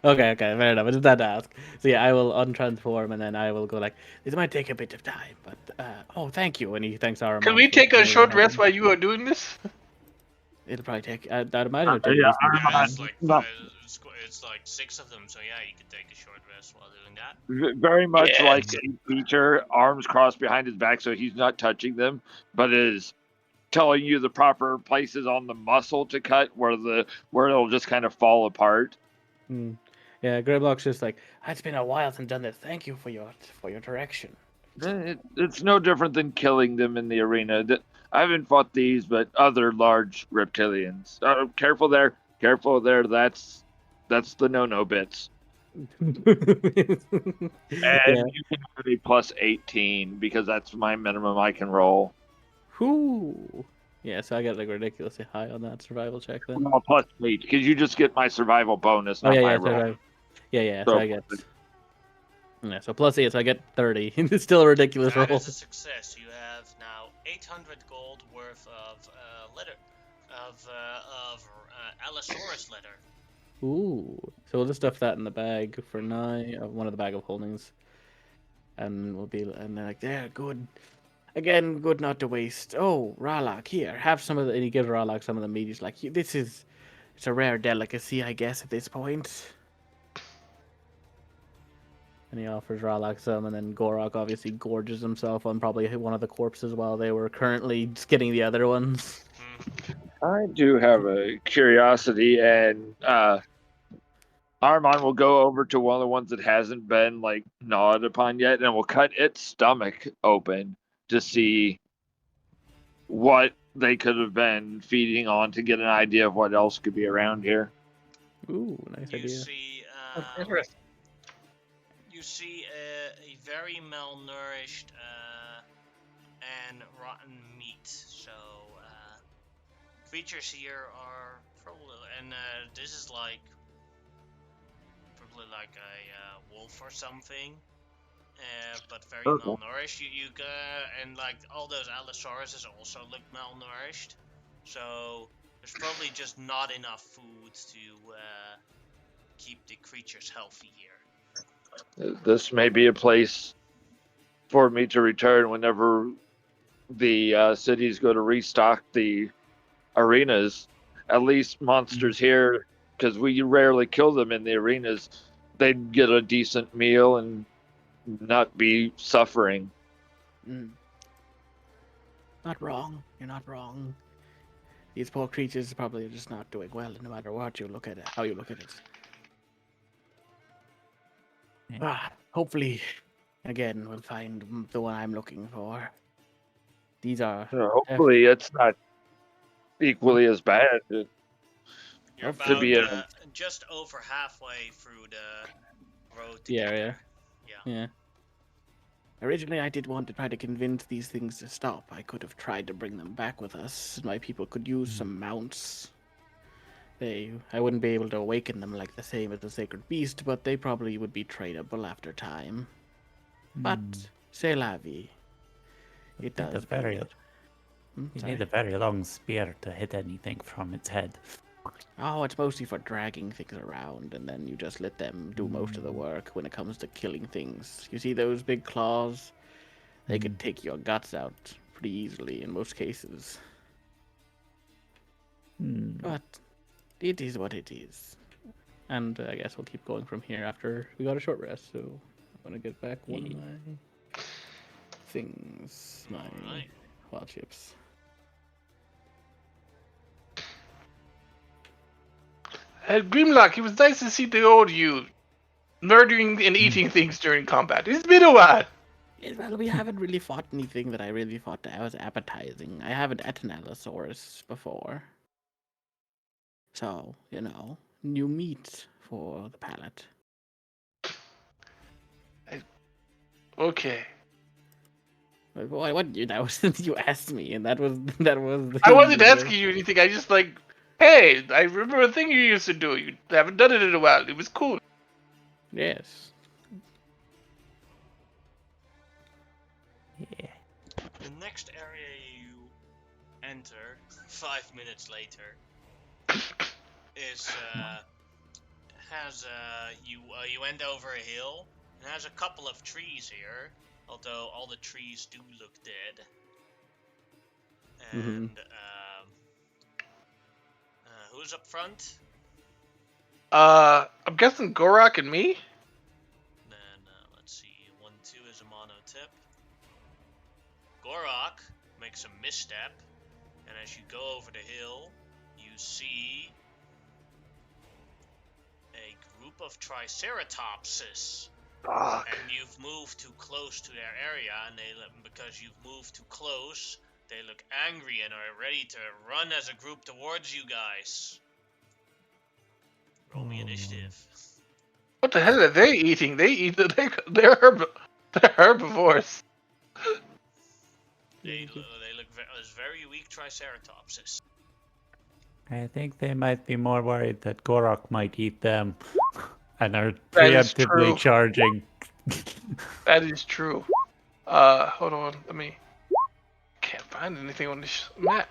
Okay, fair enough. I just had to ask. So yeah, I will untransform and then I will go like, this might take a bit of time, but oh, thank you. And he thanks Aramon. Can we for take a making short it rest happen. while you are doing this? It'll probably take. I'd imagine it'll take Yeah, at least maybe Yeah, Ariman, it's like no, it's like 6 of them, so yeah, you could take a short rest while doing that. very much Yeah. like a teacher, arms crossed behind his back so he's not touching them, but is telling you the proper places on the muscle to cut where it'll just kind of fall apart. Hmm. Yeah, Grimlock's just like, it's been a while since I've done this. Thank you for your direction. It's no different than killing them in the arena. I haven't fought these, but other large reptilians. Careful there, careful there. That's the no-no bits. And Yeah. you can have a plus 18 because that's my minimum I can roll. Whoo. Yeah, so I get like ridiculously high on that survival check then. Well, plus 8 because you just get my survival bonus, Oh not yeah, my yeah, roll. so yeah, So so I get. Yeah, so plus 8, so I get 30. It's still a ridiculous That roll. is a success. You have now 800 gold worth of leather, of Allosaurus leather. Ooh. So we'll just stuff that in the bag for now, one of the bag of holdings. And and they're like, there, good. Again, good not to waste. Oh, Ralak, here, have some of the, and he gives Ralak some of the meat. He's like, it's a rare delicacy, I guess, at this point. And he offers Ralak some, and then Gorok obviously gorges himself on probably one of the corpses while they were currently skinning the other ones. I do have a curiosity, and Armand will go over to one of the ones that hasn't been like gnawed upon yet, and will cut its stomach open to see what they could have been feeding on to get an idea of what else could be around here. Ooh, nice You idea. see, Interesting. you see a very malnourished and rotten meat. So creatures here are probably, and this is like probably like a wolf or something. But very Okay. malnourished. You and like all those Allosauruses also look malnourished. So there's probably just not enough food to keep the creatures healthy here. This may be a place for me to return whenever the cities go to restock the arenas. At least monsters here, because we rarely kill them in the arenas, they'd get a decent meal and not be suffering. Not wrong. You're not wrong. These poor creatures probably are just not doing well, no matter what you look at it, how you look at it. Hopefully, again, we'll find the one I'm looking for. These are Hopefully, it's not equally as bad. You're Hopefully. about be a- just over halfway through the road to The get area. there. Yeah. Originally, I did want to try to convince these things to stop. I could have tried to bring them back with us. My people could use some mounts. I wouldn't be able to awaken them like the same as the sacred beast, but they probably would be trainable after time. But c'est la vie. It need a does. very, Hmm, you sorry. need a very long spear to hit anything from its head. Oh, it's mostly for dragging things around, and then you just let them do most of the work when it comes to killing things. You see those big claws? They could take your guts out pretty easily in most cases. But it is what it is. And I guess we'll keep going from here after we got a short rest. So I'm gonna get back one of my things, my Alright. wild chips. Grimlock, it was nice to see the old you murdering and eating things during combat. It's been a while. Yeah, well, we haven't really fought anything that I really thought that was appetizing. I haven't eaten Allosaurus before. So, new meat for the palate. Okay. What that was you asked me, and that was the I wasn't asking you anything. I just like, hey, I remember a thing you used to do. You haven't done it in a while. It was cool. Yes. Yeah. The next area you enter 5 minutes later is has you went over a hill and has a couple of trees here, although all the trees do look dead. And who's up front? I'm guessing Gorak and me. Then let's see, 1-2 is a mono tip. Gorak makes a misstep, and as you go over the hill, you see a group of Triceratopses. Fuck. And you've moved too close to their area, and because you've moved too close, they look angry and are ready to run as a group towards you guys. Roll me initiative. What the hell are they eating? They're herbivores. They look as very weak Triceratopses. I think they might be more worried that Gorak might eat them and are That is preemptively true. charging. That is true. Hold on. Can't find anything on this map.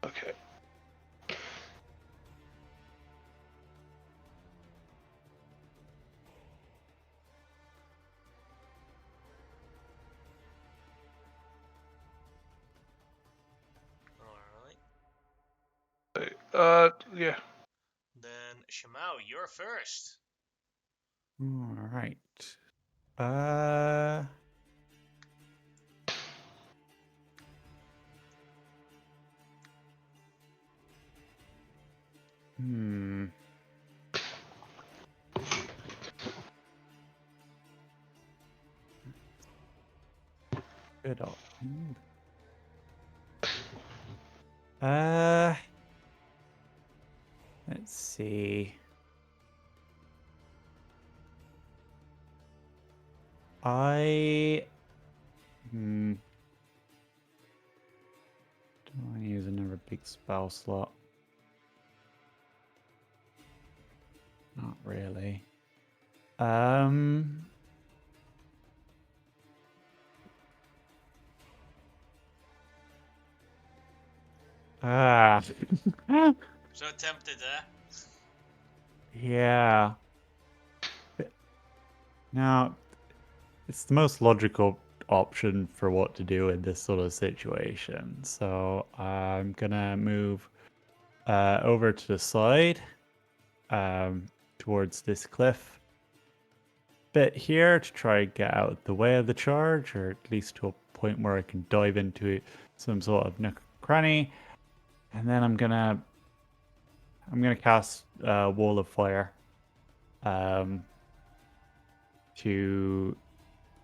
Okay. Alright. Yeah. Then, Shamao, you're first. All right. Hmm. Good option. Let's see. Do I want to use another big spell slot? Not really. Ah. So tempted, eh? Yeah. Now, it's the most logical option for what to do in this sort of situation. So I'm gonna move over to the side, towards this cliff bit here to try and get out the way of the charge, or at least to a point where I can dive into some sort of nook cranny. And then I'm gonna I'm gonna cast Wall of Fire. To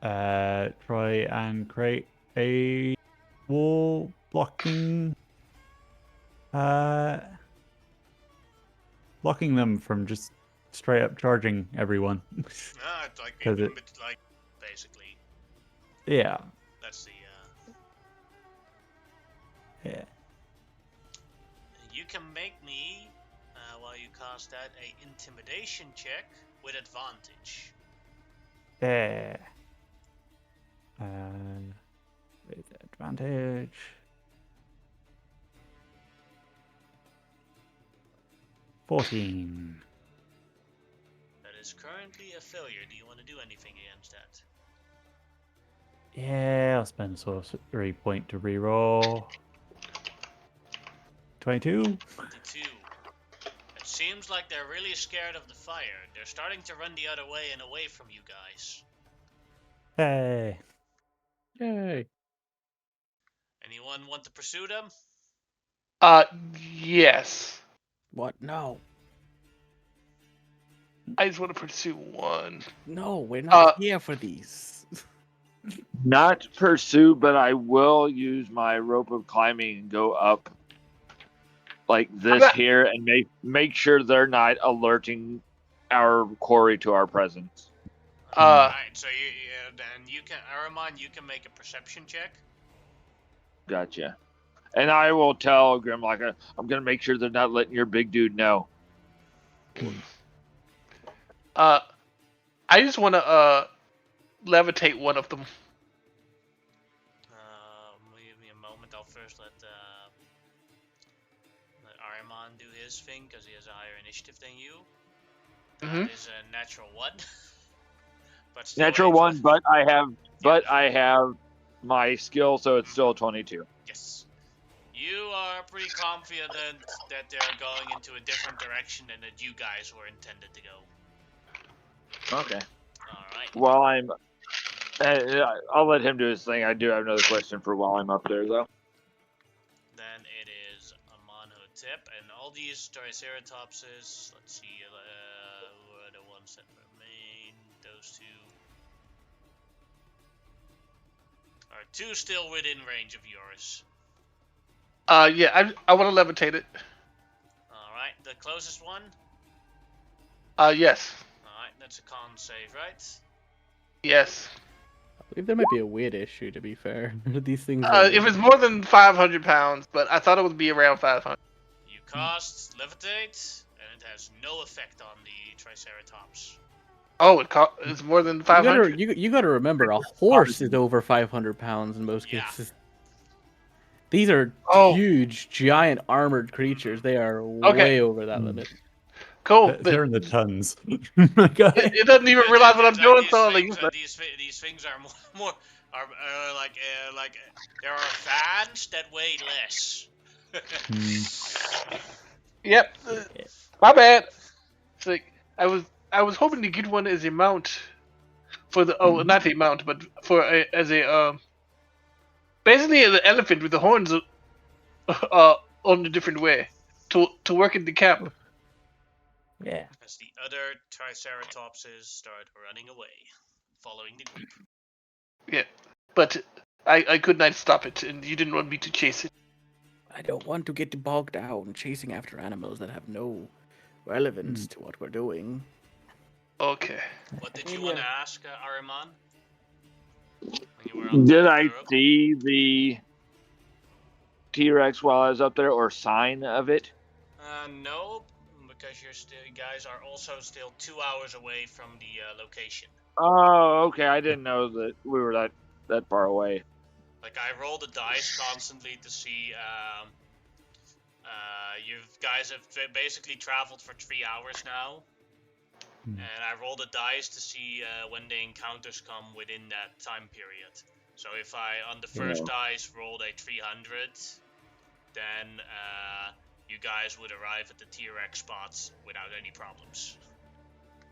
try and create a wall blocking blocking them from just straight up charging everyone. It's like 'Cause it- it's like basically Yeah. that's the. Yeah. You can make me while you cast that a intimidation check with advantage. Yeah. With advantage. $14. That is currently a failure. Do you want to do anything against that? Yeah, I'll spend a sorcery point to reroll. 22. 22. It seems like they're really scared of the fire. They're starting to run the other way and away from you guys. Hey. Yay. Anyone want to pursue them? Yes. What? No. I just want to pursue one. No, we're not here for these. Not pursue, but I will use my rope of climbing and go up like this not- here and make sure they're not alerting our quarry to our presence. Alright, so then you can, Aramon, you can make a perception check. Gotcha. And I will tell Grimlock, I'm gonna make sure they're not letting your big dude know. I just want to levitate one of them. Give me a moment. I'll first let Aramon do his thing because he has a higher initiative than you. Mhm. That is a natural 1. But still Natural a- one, but I have my skill, so it's still 22. Yes. You are pretty confident that they're going into a different direction than that you guys were intended to go. Okay. Alright. While I'm, I'll let him do his thing. I do have another question for while I'm up there, though. Then it is Amonhotep, and all these Triceratopses, let's see, who are the ones that remain? Those two are two still within range of yours. Yeah, I want to levitate it. Alright, the closest one? Yes. Alright, that's a con save, right? Yes. I believe there might be a weight issue, to be fair. These things. If it's more than 500 pounds, but I thought it would be around 500. You cast Levitate, and it has no effect on the Triceratops. Oh, it's more than 500. You gotta remember, a horse is over 500 pounds in most Yeah. cases. These are Oh. huge, giant armored creatures. They are Okay. way over that limit. Cool. They're in the tons. My God. It doesn't even realize what I'm doing, so I'm like, These things are more like there are fans that weigh less. yep. My bad. It's like I was hoping to get one as a mount for the not a mount, but for as a basically an elephant with the horns on a different way to work in the camp. Yeah. As the other Triceratopses start running away, following the group. Yeah, but I could not stop it, and you didn't want me to chase it. I don't want to get bogged down chasing after animals that have no relevance to what we're doing. Okay. What did you want to ask, Ahriman? When you were on Did top of I the rope? see the T-Rex while I was up there, or sign of it? No, because you guys are also still 2 hours away from the location. Oh, okay. I didn't know that we were that far away. Like, I roll the dice constantly to see, you guys have basically traveled for 3 hours now. And I roll the dice to see when the encounters come within that time period. So if I, on the first dice, rolled a 300, then you guys would arrive at the T-Rex spots without any problems.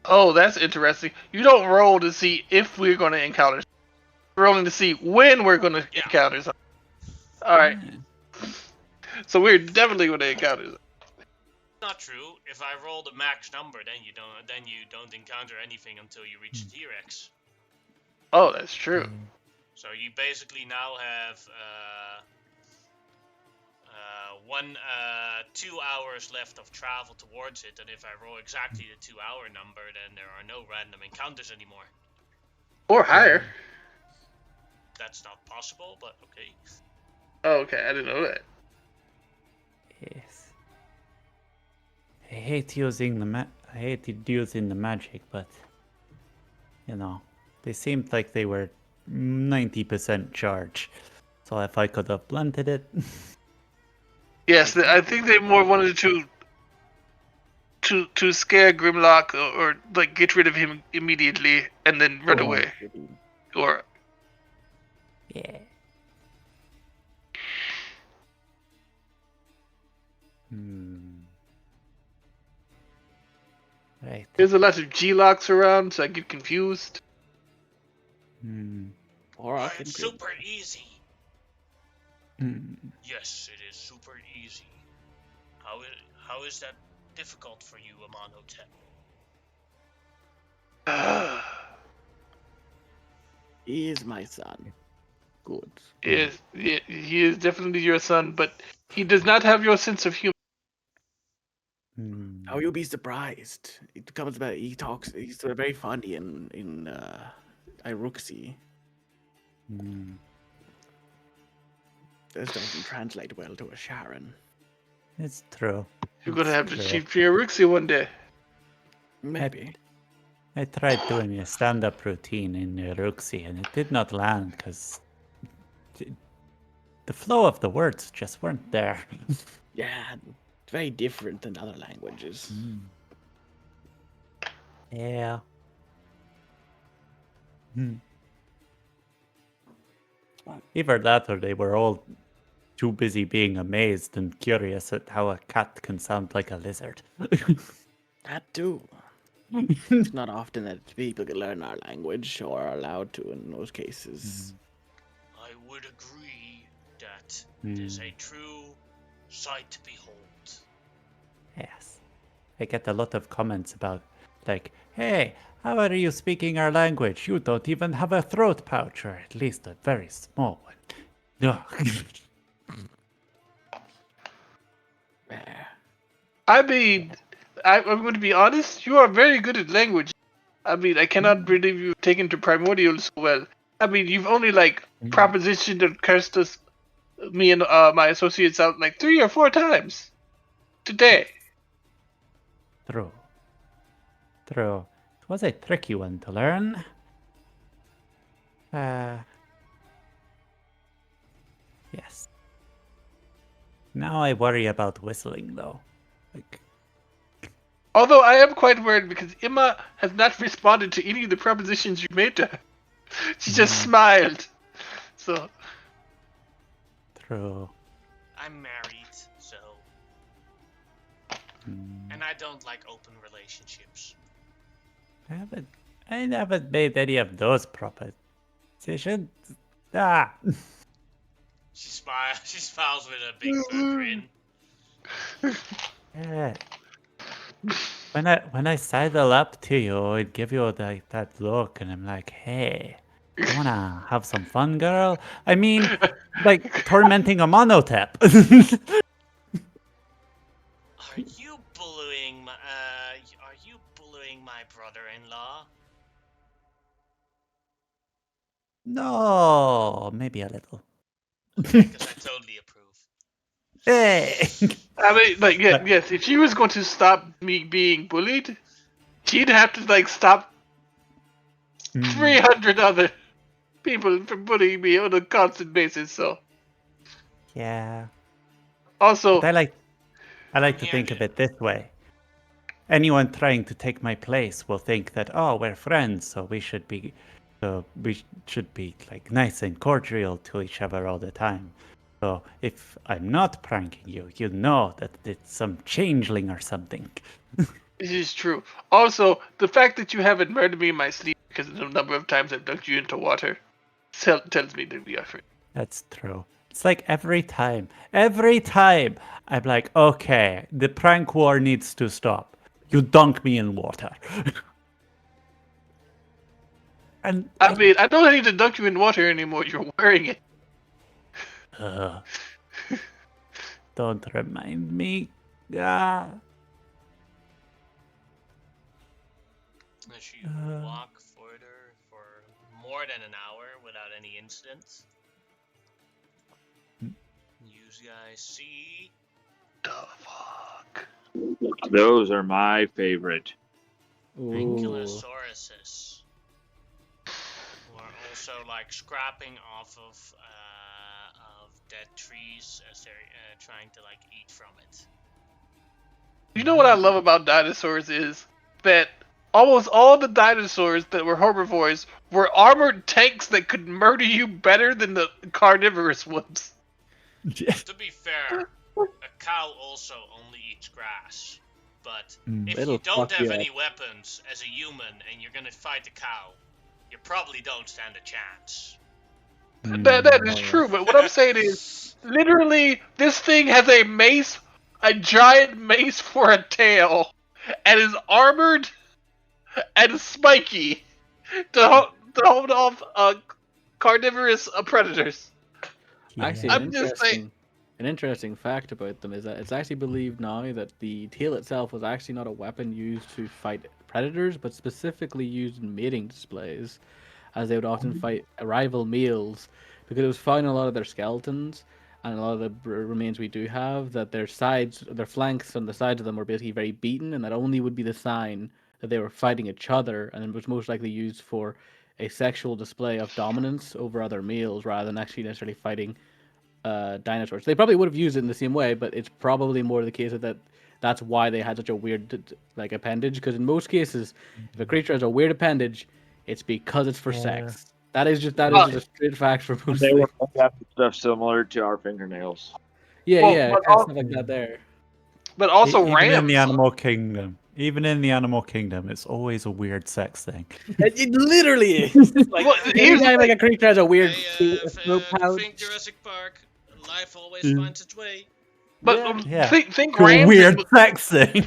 Oh, that's interesting. You don't roll to see if we're going to encounter. You're rolling to see when we're going to encounter something. All right. So we're definitely going to encounter something. Not true. If I roll the max number, then you don't encounter anything until you reach the T-Rex. Oh, that's true. So you basically now have 2 hours left of travel towards it, and if I roll exactly the 2-hour number, then there are no random encounters anymore. Or higher. That's not possible, but okay. Oh, okay, I didn't know that. Yes. I hate using the magic, but you know, they seemed like they were 90% charge. So if I could have blunted it, Yes, I think they more wanted to scare Grimlock or like get rid of him immediately and then run away. Or yeah. Right. there's a lot of G-locks around, so I get confused. Or I Oh, can it's super easy. Yes, it is super easy. How is that difficult for you, Amonhotep? He is my son. Good. Yes, he is definitely your son, but he does not have your sense of humor. How you'll be surprised. It comes about he talks. He's very funny in Iruxi. This doesn't translate well to a Sharon. It's true. You're gonna have to True. cheat for your Rixie one day. Maybe. I tried doing a stand-up routine in Ruxi, and it did not land because the flow of the words just weren't there. Yeah, it's very different than other languages. Yeah. Either that or they were all too busy being amazed and curious at how a cat can sound like a lizard. That too. It's not often that people can learn our language or are allowed to in most cases. I would agree that it is a true sight to behold. Yes. I get a lot of comments about, like, hey, how are you speaking our language? You don't even have a throat pouch, or at least a very small one. Ugh. There. I mean, I'm going to be honest. You are very good at language. I mean, I cannot believe you've taken to primordial so well. I mean, you've only like propositioned and cursed us, me and my associates out like 3 or 4 times today. True. True. It was a tricky one to learn. Yes. Now I worry about whistling, though. Like, Although I am quite worried because Emma has not responded to any of the propositions you made to her. She just smiled. So true. I'm married, so. And I don't like open relationships. I haven't made any of those propositions. Ah. She smiles with a big grin. Yeah. When I sidle up to you and give you that look, and I'm like, hey, you wanna have some fun, girl? I mean, like tormenting a monotep. Are you bullying my brother-in-law? No, maybe a little. Because I totally approve. Hey. I mean, like, yes, if she was going to stop me being bullied, she'd have to like stop 300 other people from bullying me on a constant basis. So Yeah. also, But I like to think of it this way. Anyone trying to take my place will think that, oh, we're friends, so we should be like nice and cordial to each other all the time. So if I'm not pranking you, you know that it's some changeling or something. this is true. Also, the fact that you haven't murdered me in my sleep because of the number of times I've dunked you into water tells me that we are friends. That's true. It's like every time, I'm like, okay, the prank war needs to stop. You dunk me in water. And I mean, I don't need to dunk you in water anymore. You're wearing it. uh, don't remind me. Ah. As you walk further for more than an hour without any incidents, you guys see The fuck. Those are my favorite. Ooh. ankylosauruses, who are also like scrapping off of dead trees as they're trying to like eat from it. You know what I love about dinosaurs is that almost all the dinosaurs that were herbivores were armored tanks that could murder you better than the carnivorous ones. To be fair, a cow also only eats grass. But if It'll you don't fuck have you any weapons as a human and you're gonna fight a cow, you probably don't stand a chance. That is Oh, yeah. true, but what I'm saying is, literally, this thing has a mace, a giant mace for a tail, and is armored and spiky to hold off carnivorous predators. Actually, I'm just saying. an interesting fact about them is that it's actually believed now that the tail itself was actually not a weapon used to fight predators, but specifically used in mating displays, as they would often fight rival males, because it was found in a lot of their skeletons and a lot of the remains we do have that their sides, their flanks on the sides of them were basically very beaten, and that only would be the sign that they were fighting each other, and it was most likely used for a sexual display of dominance over other males rather than actually necessarily fighting dinosaurs. They probably would have used it in the same way, but it's probably more the case that that's why they had such a weird like appendage. Because in most cases, if a creature has a weird appendage, it's because it's for sex. That is just a straight fact for most They things. were having stuff similar to our fingernails. Yeah, Well, yeah, but, kind of stuff like that there. but also Even in the rams. animal kingdom, it's always a weird sex thing. It literally is. Like Well, here's the anytime like thing. a creature has a weird Hey, throat pouch. think Jurassic Park. Life always finds its way. But Yeah. think To a rams weird and sex thing.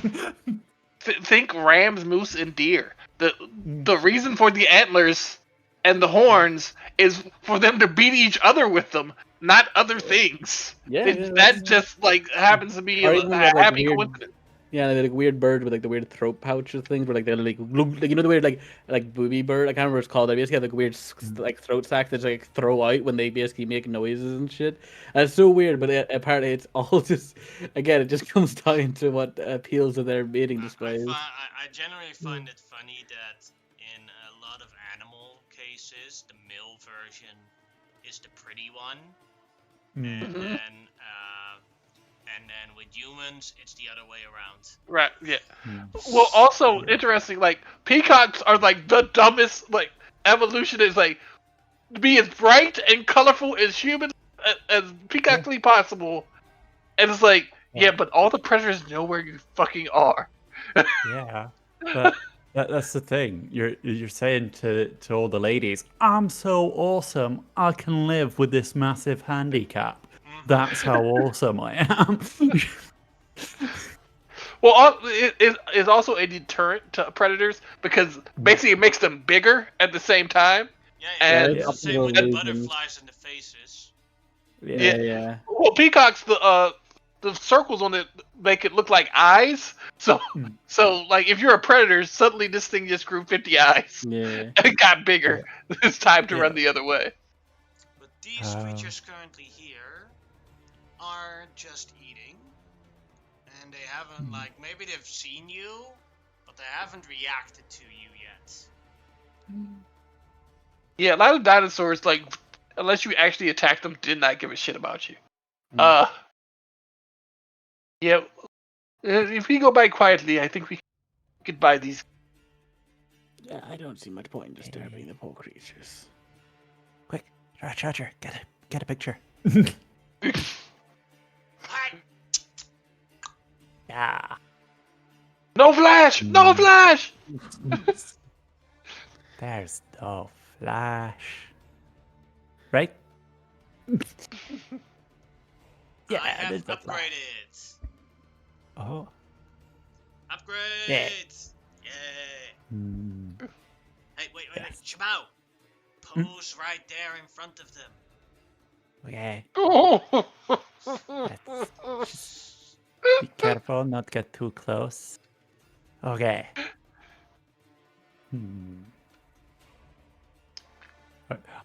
think rams, moose, and deer. The reason for the antlers and the horns is for them to beat each other with them, not other things. Yeah, yeah, That just like happens to be or a even when they have like happy weird. coincidence. Yeah, they're like weird birds with like the weird throat pouches things, where like they're like, like you know the weird like booby bird. I can't remember what it's called. They basically have like weird like throat sacs that just, like throw out when they basically make noises and shit. And it's so weird, but apparently it's all just again it just comes down to what appeals to their mating displays. I generally find it funny that in a lot of animal cases, the male version is the pretty one, and Mhm. then with humans, it's the other way around. Right, yeah. Well, also interesting, like peacocks are like the dumbest. Like evolution is like to be as bright and colorful as human as peacockly possible, and it's like yeah, but all the predators know where you fucking are. Yeah, but that's the thing. You're saying to all the ladies, "I'm so awesome. I can live with this massive handicap. That's how awesome I am." Well, it is also a deterrent to predators because basically it makes them bigger at the same time. Yeah, And it's the same with the butterflies and the faces. yeah, Yeah. well, peacocks the circles on it make it look like eyes. So like if you're a predator, suddenly this thing just grew 50 eyes Yeah. and it got bigger. It's time to Yeah. run the other way. But these creatures currently here are just eating, and they haven't like maybe they've seen you, but they haven't reacted to you yet. Yeah, a lot of dinosaurs like unless you actually attack them, did not give a shit about you. Yeah. If we go by quietly, I think we could buy these. Yeah, I don't see much point in disturbing the poor creatures. Quick, Roger, get a picture. Yeah. No flash! No flash! There's no flash. Right? Yeah, I have this apply. upgraded. Oh. Upgrade! Yay! Hmm. Hey, wait. Yes. Shabao! Pose right there in front of them. Okay. Oh. Let's just be careful, not get too close. Okay.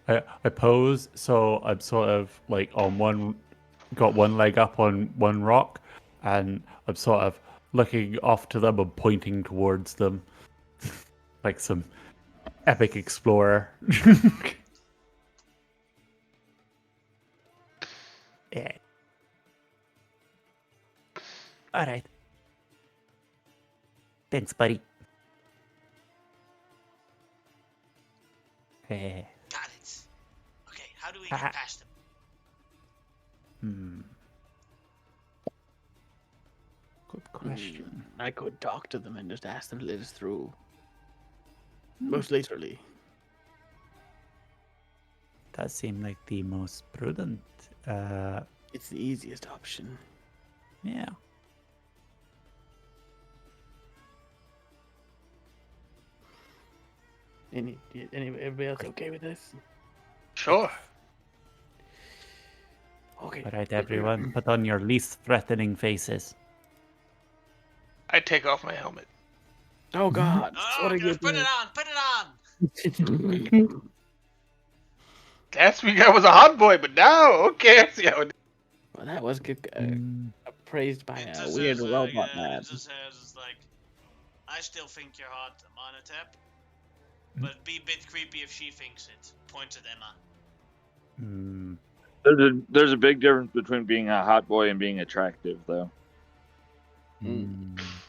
I pose, so I'm sort of like got one leg up on one rock, and I'm sort of looking off to them and pointing towards them, like some epic explorer. Yeah. All right. Thanks, buddy. Eh, Got it. Okay, how do we get past them? Good question. I could talk to them and just ask them to let us through. Most literally. Does seem like the most prudent. It's the easiest option. Yeah. Everybody else okay with this? Sure. Okay. All right, everyone, put on your least threatening faces. I take off my helmet. Oh God! Oh, What are you put doing? it on! Last week I was a hot boy, but now, okay, I see how it is. Well, that was praised by It a just weird says, robot yeah, man. it just says, it's like, I still think you're hot, Monotep. But it'd be a bit creepy if she thinks it. Points at Emma. There's a big difference between being a hot boy and being attractive, though.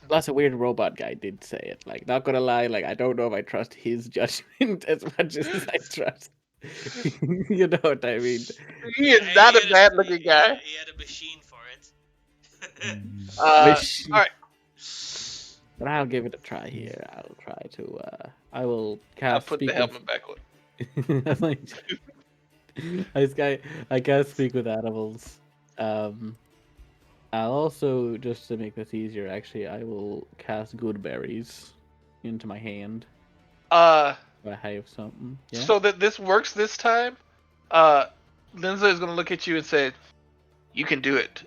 Plus, a weird robot guy did say it. Like, not gonna lie, like I don't know if I trust his judgment as much as I trust. You know what I mean? He is not a bad looking guy. He had a machine for it. All Wish- right, But I'll give it a try here. I'll try to. I will I'll cast. put the speak helmet back on. with... I can't speak with animals. I'll also, just to make this easier, actually, I will cast good berries into my hand. Uh, If I have something. Yeah. so that this works this time, Linza is gonna look at you and say, "You can do it."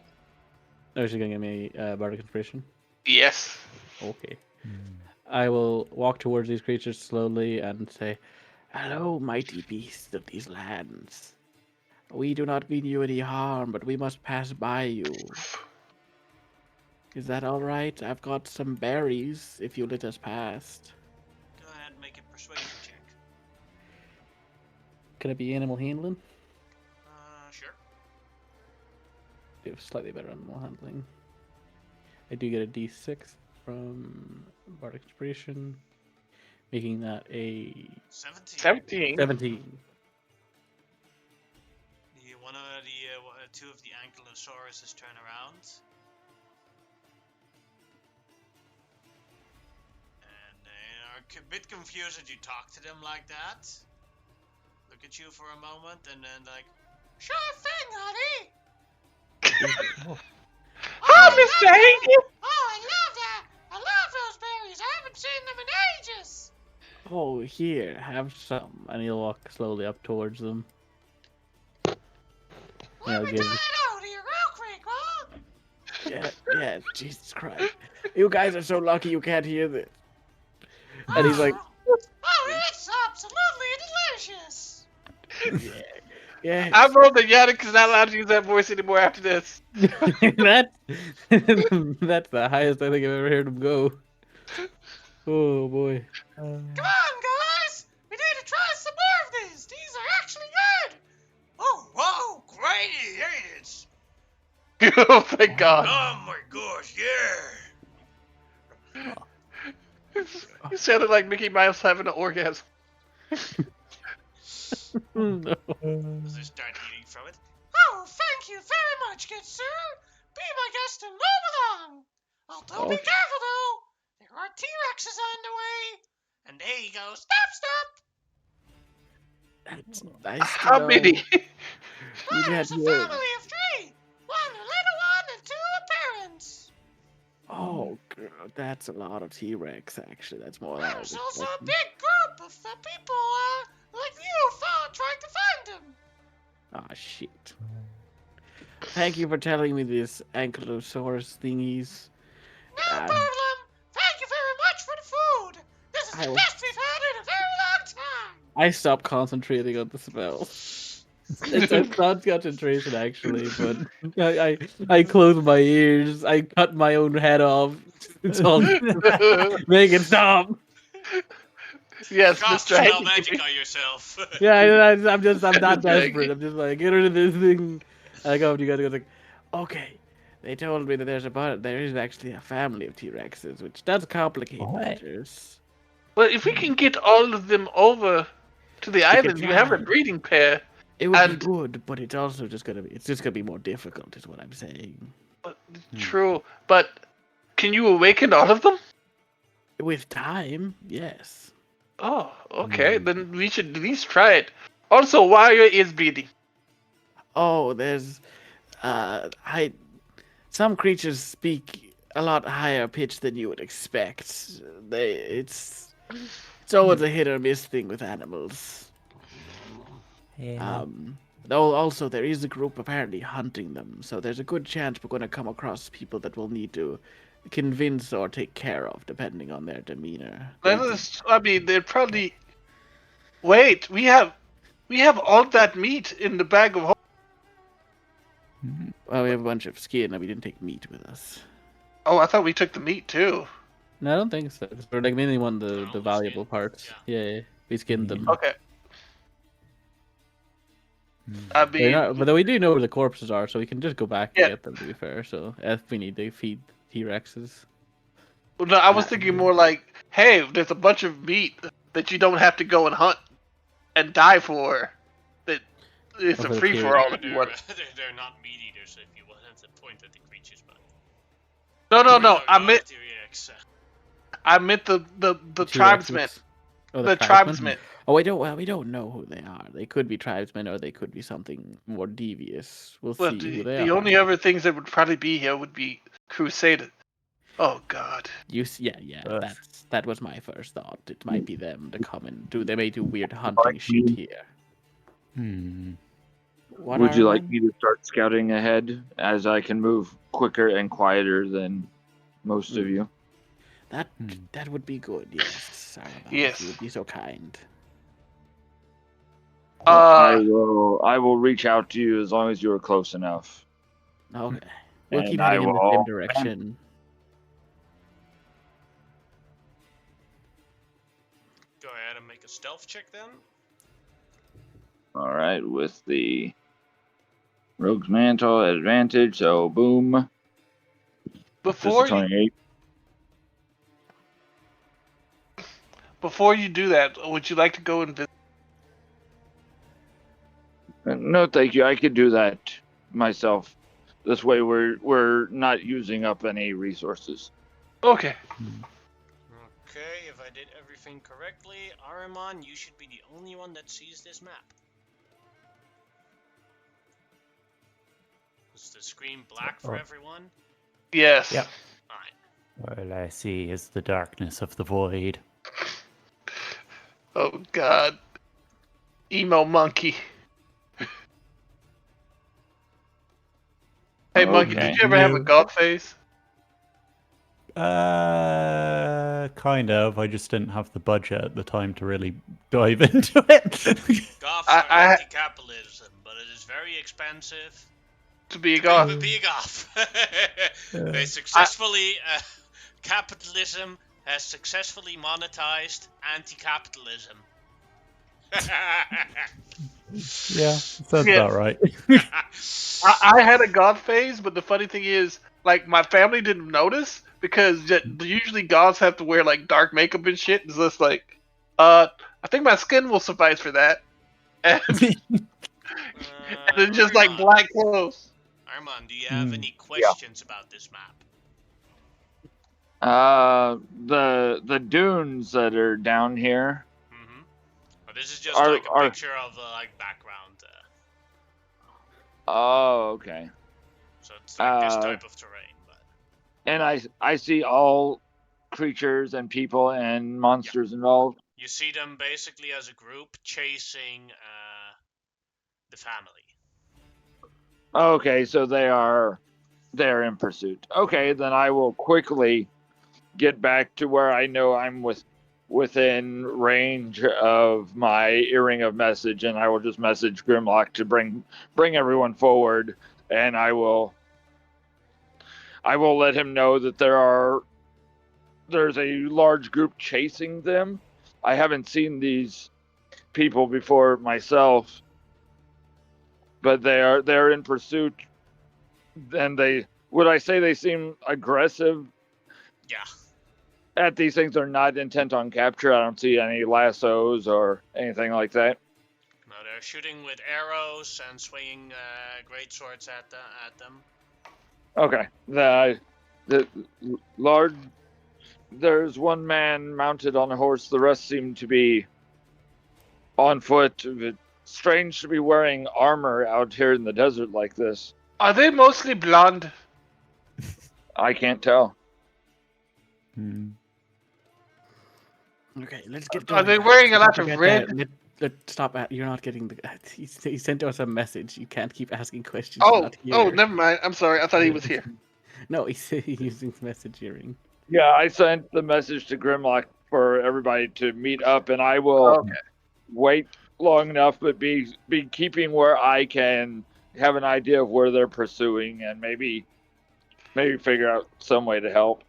Oh, she's gonna give me bardic inspiration. Yes. Okay. I will walk towards these creatures slowly and say, "Hello, mighty beasts of these lands. We do not mean you any harm, but we must pass by you. Is that all right? I've got some berries if you let us pass." Go ahead and make a persuasion check. Can it be animal handling? Sure. Do slightly better animal handling. I do get a d6 from bardic inspiration, making that a 17. 17. 17. One of the two of the Ankylosauruses turn around. And they are a bit confused that you talk to them like that. Look at you for a moment and then like, sure thing, honey. Hi, Mr. Hanky. Oh, I love that. I love those berries. I haven't seen them in ages. Oh, here, have some. And he'll walk slowly up towards them. Let me tell it out to you real quick, huh? Yeah, Jesus Christ. You guys are so lucky you can't hear this. And he's like, oh, it's absolutely delicious. yeah. I wrote that Yannick is not allowed to use that voice anymore after this. That's the highest I think I've ever heard him go. Oh boy. Come on, guys. We need to try some more of these. These are actually good. Oh, wow, great idiots. Oh, thank God. Oh my gosh, yeah. You sounded like Mickey Mouse having an orgasm. No. As they start eating from it. Oh, thank you very much, good sir. Be my guest and move along. Although be careful, though. There are T-Rexes on the way. And there you go. Stop. That's nice to How know. many? There's a family of three. One who Oh, that's a lot of T-Rex. Actually, that's more than I was There's also a expecting. big group of people like you trying to find them. Ah, shit. Thank you for telling me this Ankylosaurus thingies. No Uh, problem. Thank you very much for the food. This is I the will- best we've had in a very long time. I stopped concentrating on the spell. I stopped concentration actually, but I closed my ears. I cut my own head off. It's all make it stop. Yes, Cast Mr. spell Hanky. magic on yourself. Yeah, I'm not Mr. desperate. Hanky. I'm just like, get rid of this thing. And I go up to you guys and go like, okay. They told me that there is actually a family of T-Rexes, which does complicate What? matters. Well, if we can get all of them over to the could island, you have a try. breeding pair. It would be And good, but it's also just gonna be more difficult, is what I'm saying. true, but can you awaken all of them? With time, yes. Oh, okay. Then we should at least try it. Also, why are your ears bleeding? Oh, there's I some creatures speak a lot higher pitch than you would expect. It's always a hit or miss thing with animals. Yeah. Though also there is a group apparently hunting them, so there's a good chance we're going to come across people that we'll need to convince or take care of, depending on their demeanor. I mean, they're probably. Wait, we have all that meat in the bag of. Well, we have a bunch of skin, and we didn't take meat with us. Oh, I thought we took the meat too. No, I don't think so. We're like mainly one the No, we valuable skinned, parts. yeah. Yeah, we skinned them. Okay. I They're mean, not, but we do know where the corpses are, so we can just go back and Yeah. get them. To be fair, so if we need to feed T-Rexes, well, no, I was thinking more like, hey, there's a bunch of meat that you don't have to go and hunt and die for. That it's Oh, a for the free for all if you they're, want. they're not meat eaters if you wanted to point at the creatures, but No. I meant T-Rex. the tribesmen. T-Rexes. Oh, The tribesmen. Oh, we don't know who they are. They could be tribesmen, or they could be something more devious. We'll Well, see who they the are. only other things that would probably be here would be crusaders. Oh God. Ugh. That was my first thought. It might be them to come and do. They may do weird hunting shit here. What Would you like Iron me to start scouting ahead, as I can move quicker and quieter than most of you? That would be good. Yes, Saruman, Yes. if you would be so kind. I will reach out to you as long as you are close enough. Okay, we'll And keep I heading in the will- same direction. Go ahead and make a stealth check then. All right, with the Rogue's Mantle at advantage, so boom. This Before is you, 28. before you do that, would you like to go and visit? No, thank you. I could do that myself. This way, we're not using up any resources. Okay. Okay, if I did everything correctly, Ahriman, you should be the only one that sees this map. Is the screen black for Oh. everyone? Yes. Yep. Alright. All I see is the darkness of the void. Oh God. Emo monkey. Hey monkey, Okay. did you ever have a god face? Kind of. I just didn't have the budget at the time to really dive into it. Goths I- are I- anti-capitalism, but it is very expensive To be a to god? be a goth. They successfully, capitalism has successfully monetized anti-capitalism. Yeah, sounds Yeah. about right. I had a god phase, but the funny thing is, like, my family didn't notice because usually gods have to wear like dark makeup and shit. It's just like, I think my skin will suffice for that, and, and then just like Ahriman, black clothes. Ahriman, do you have Hmm. any questions about this map? The dunes that are down here. Mm-hmm. Oh, this is just Are- like a are- picture of like background. Oh, okay. So it's like this Uh, type of terrain. But And I see all creatures and people and monsters involved. You see them basically as a group chasing the family. Okay, so they're in pursuit. Okay, then I will quickly get back to where I know I'm within range of my earring of message, and I will just message Grimlock to bring everyone forward, and I will let him know that there's a large group chasing them. I haven't seen these people before myself, but they're in pursuit, and would I say they seem aggressive Yeah. at these things? Are not intent on capture. I don't see any lassos or anything like that. No, they're shooting with arrows and swinging great swords at them. Okay. The large. There's one man mounted on a horse. The rest seem to be on foot. It's strange to be wearing armor out here in the desert like this. Are they mostly blonde? I can't tell. Okay, let's get Are going. they guys. wearing a Don't lot of forget red? that- stop. You're not getting the. He sent us a message. You can't keep asking questions. Oh, Not here. oh, never mind. I'm sorry. I thought he was here. No, he's using messaging. Yeah, I sent the message to Grimlock for everybody to meet up, and I will Okay. wait long enough, but be keeping where I can have an idea of where they're pursuing, and maybe figure out some way to help.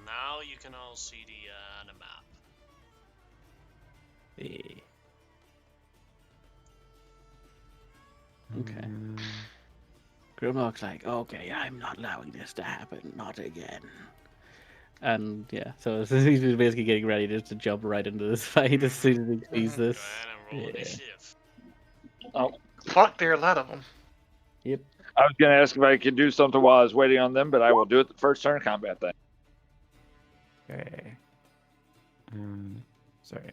Now you can all see the map. Okay. Grimlock's like, okay, I'm not allowing this to happen, not again. And yeah, so he's basically getting ready just to jump right into this fight as soon as he sees Go this. ahead and roll initiative. Oh, Fuck, there are a lot of them. Yep. I was going to ask if I could do something while I was waiting on them, but I will do it the first turn of combat then. Okay. Sorry.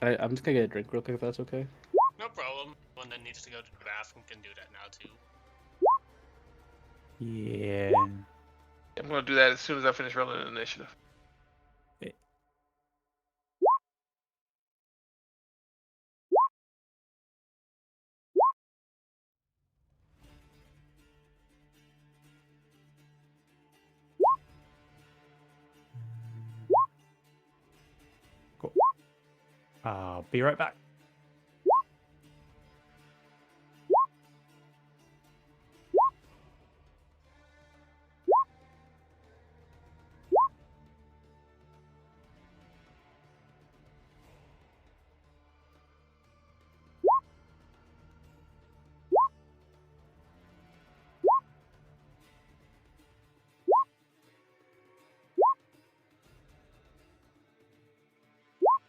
I'm just gonna get a drink real quick if that's okay. No problem. One that needs to go to the bathroom can do that now too. Yeah. I'm gonna do that as soon as I finish rolling the initiative. Cool. I'll be right back.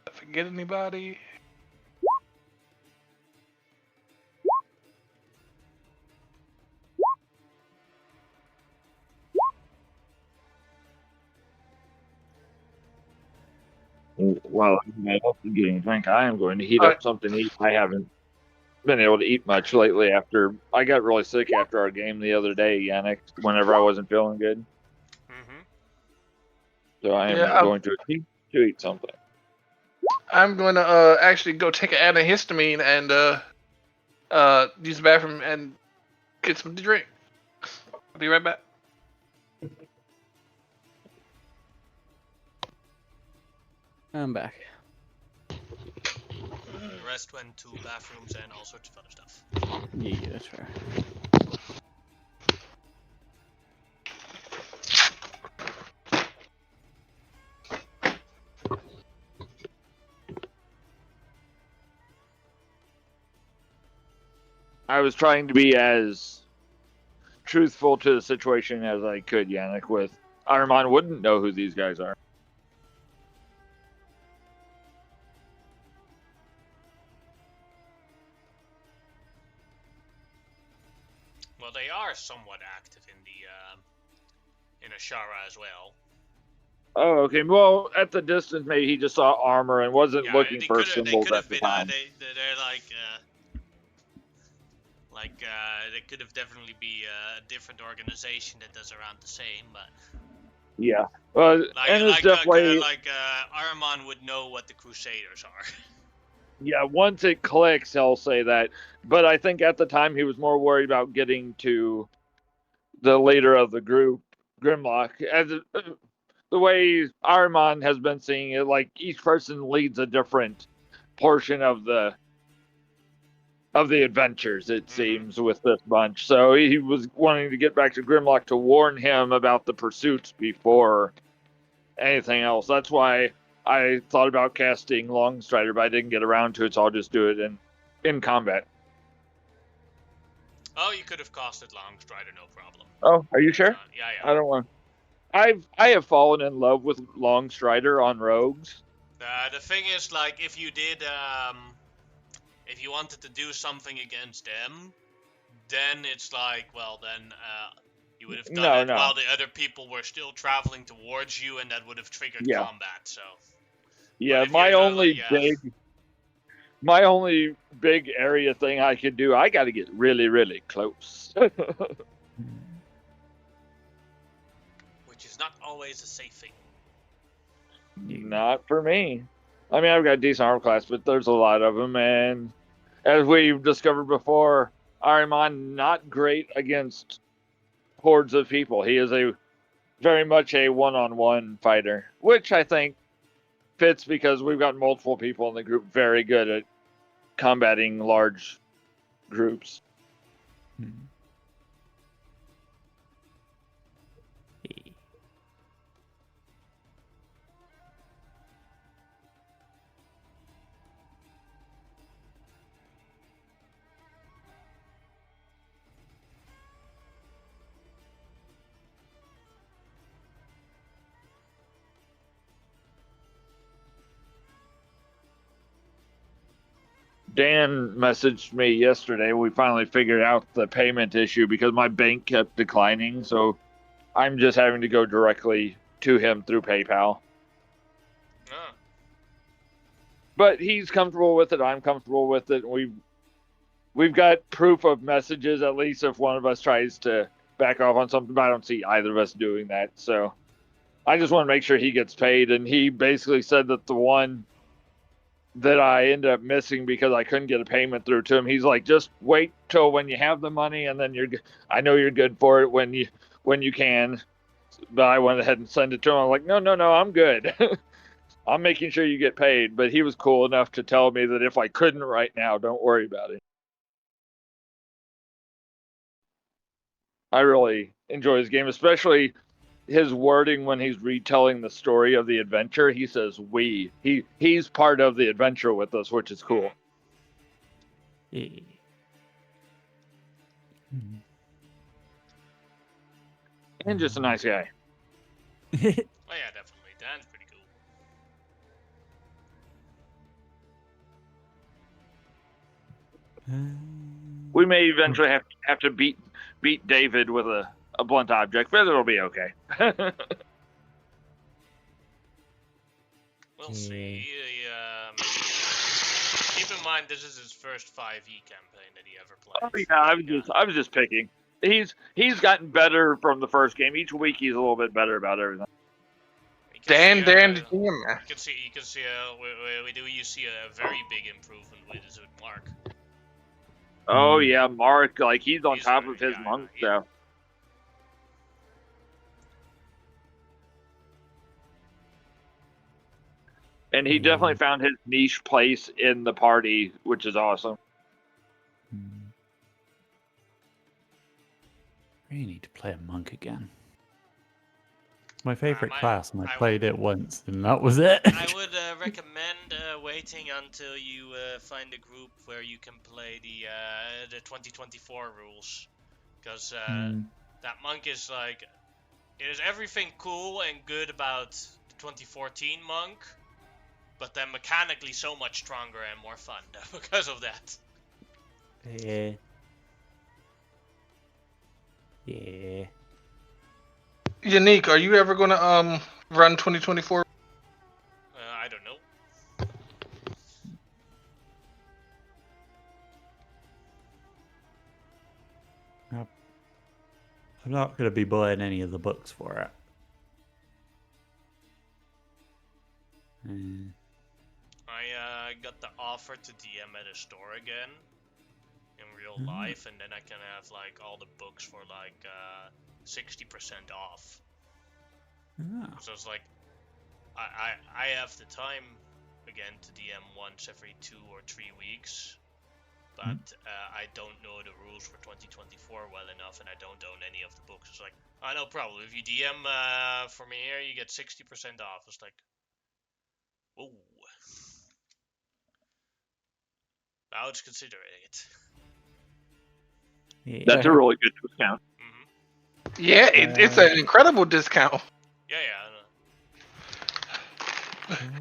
Did I forget anybody? While I'm getting a drink, I am going to heat All up something to eat. I haven't been able to eat much lately after I got really sick after our game the other day, Yannick, whenever I wasn't feeling good. Mm-hmm. So I am Yeah, going to eat something. I'm gonna actually go take an antihistamine and use the bathroom and get some to drink. I'll be right back. I'm back. The rest went to bathrooms and all sorts of other stuff. Yeah, that's fair. I was trying to be as truthful to the situation as I could, Yannick, with Armand wouldn't know who these guys are. Well, they are somewhat active in the in Asherah as well. Oh, okay. Well, at the distance, maybe he just saw armor and wasn't Yeah, looking they for could symbols at have the been time. they're they could have definitely be a different organization that does around the same, but Yeah. And it's definitely, Ahriman would know what the Crusaders are. yeah, once it clicks, he'll say that. But I think at the time he was more worried about getting to the leader of the group, Grimlock. As the way Ahriman has been seeing it, like each person leads a different portion of the adventures, it seems, with this bunch. So he was wanting to get back to Grimlock to warn him about the pursuits before anything else. That's why I thought about casting Longstrider, but I didn't get around to it, so I'll just do it in combat. Oh, you could have costed Longstrider, no problem. Oh, are you sure? Yeah. I don't want. I have fallen in love with Longstrider on rogues. The thing is, like, if you did, if you wanted to do something against them, then it's like, well, then you would have done it while the other people were still traveling towards you, and that would have triggered combat. So yeah, my only big area thing I could do, I got to get really, really close. Which is not always a safe thing. Not for me. I mean, I've got a decent armor class, but there's a lot of them, and as we've discovered before, Ahriman not great against hordes of people. He is very much a one-on-one fighter, which I think fits because we've got multiple people in the group very good at combating large groups. Dan messaged me yesterday. We finally figured out the payment issue because my bank kept declining, so I'm just having to go directly to him through PayPal. Oh. But he's comfortable with it. I'm comfortable with it. We've got proof of messages, at least if one of us tries to back off on something. But I don't see either of us doing that. So I just want to make sure he gets paid. And he basically said that the one that I ended up missing because I couldn't get a payment through to him, he's like, just wait till when you have the money, and then I know you're good for it when you can. But I went ahead and sent it to him. I'm like, no, I'm good. I'm making sure you get paid. But he was cool enough to tell me that if I couldn't right now, don't worry about it. I really enjoy his game, especially his wording when he's retelling the story of the adventure. He says we. He's part of the adventure with us, which is cool. Yeah. And just a nice guy. Oh yeah, definitely. Dan's pretty cool. We may eventually have to beat David with a blunt object, but it'll be okay. We'll see. Keep in mind, this is his first 5e campaign that he ever played. Oh yeah, I was just picking. He's gotten better from the first game. Each week he's a little bit better about everything. Dan, the GM. You can see. You see a very big improvement with Mark. Oh yeah, Mark, like he's on top of his monk stuff. And he definitely found his niche place in the party, which is awesome. I really need to play a monk again. My favorite class, and I played it once, and that was it. I would recommend waiting until you find a group where you can play the 2024 rules, because that monk is like, it is everything cool and good about the 2014 monk, but then mechanically so much stronger and more fun because of that. Yeah. Yeah. Unique, are you ever gonna run 2024? I don't know. I'm not going to be buying any of the books for it. I got the offer to DM at a store again in real life, and then I can have like all the books for like 60% off. So it's like I have the time again to DM once every 2 or 3 weeks, but I don't know the rules for 2024 well enough, and I don't own any of the books. It's like, no problem. If you DM for me here, you get 60% off. It's like, whoa. Now it's considering it. Yeah. That's a really good discount. Yeah, it's an incredible discount. Yeah,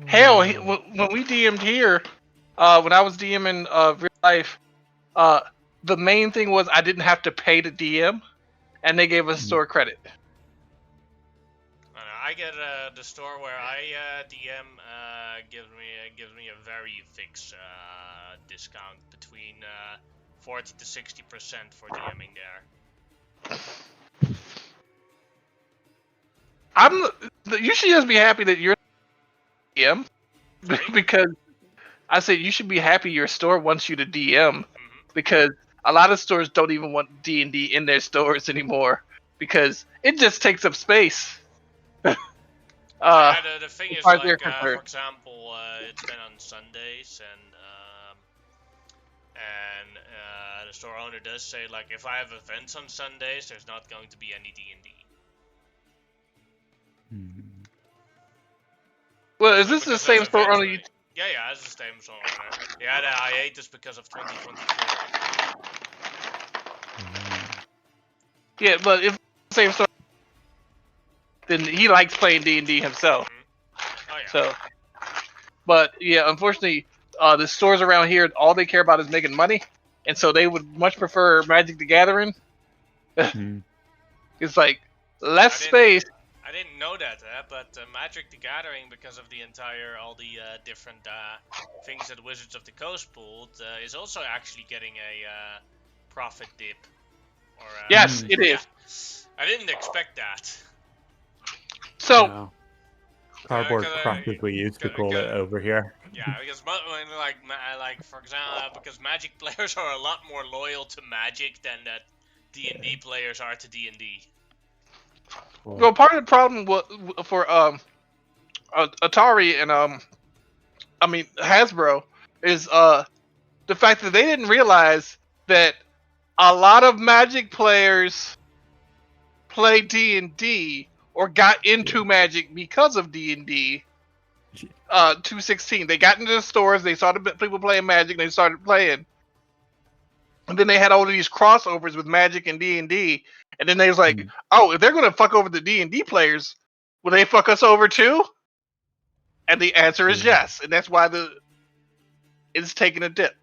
Hell, when we DM'd here, when I was DMing real life, the main thing was I didn't have to pay to DM, and they gave us store credit. I get the store where I DM gives me a very fixed discount between 40 to 60% for DMing there. You should just be happy that you're DM, Sorry? because I said you should be happy your store wants you to DM, Mm-hmm. because a lot of stores don't even want D&D in their stores anymore because it just takes up space. Yeah, the thing as is, far as like, they're for concerned. example, it's been on Sundays, and the store owner does say, like, if I have events on Sundays, there's not going to be any D&D. Well, is this the Because same there's store events owner? where- Yeah, it's the same store owner. Yeah, the hiatus because of 2024. Yeah, but if it's the same store, then he likes playing D&D himself. Oh yeah. So, but yeah, unfortunately, the stores around here, all they care about is making money, and so they would much prefer Magic the Gathering. It's like less space. I didn't know that, but Magic the Gathering, because of all the different things that Wizards of the Coast pulled, is also actually getting a profit dip. Or, Yes, it is. Yeah. I didn't expect that. So, cardboard crack, as we used to call it over here. Yeah, because like for example, because Magic players are a lot more loyal to Magic than that D&D players are to D&D. well, part of the problem for Atari and Hasbro is the fact that they didn't realize that a lot of Magic players play D&D or got into Magic because of D&D. 216. They got into the stores, they saw the people playing Magic, and they started playing. And then they had all of these crossovers with Magic and D&D, and then they was like, "Oh, if they're gonna fuck over the D&D players, will they fuck us over too?" And the answer is yes, and that's why it's taking a dip.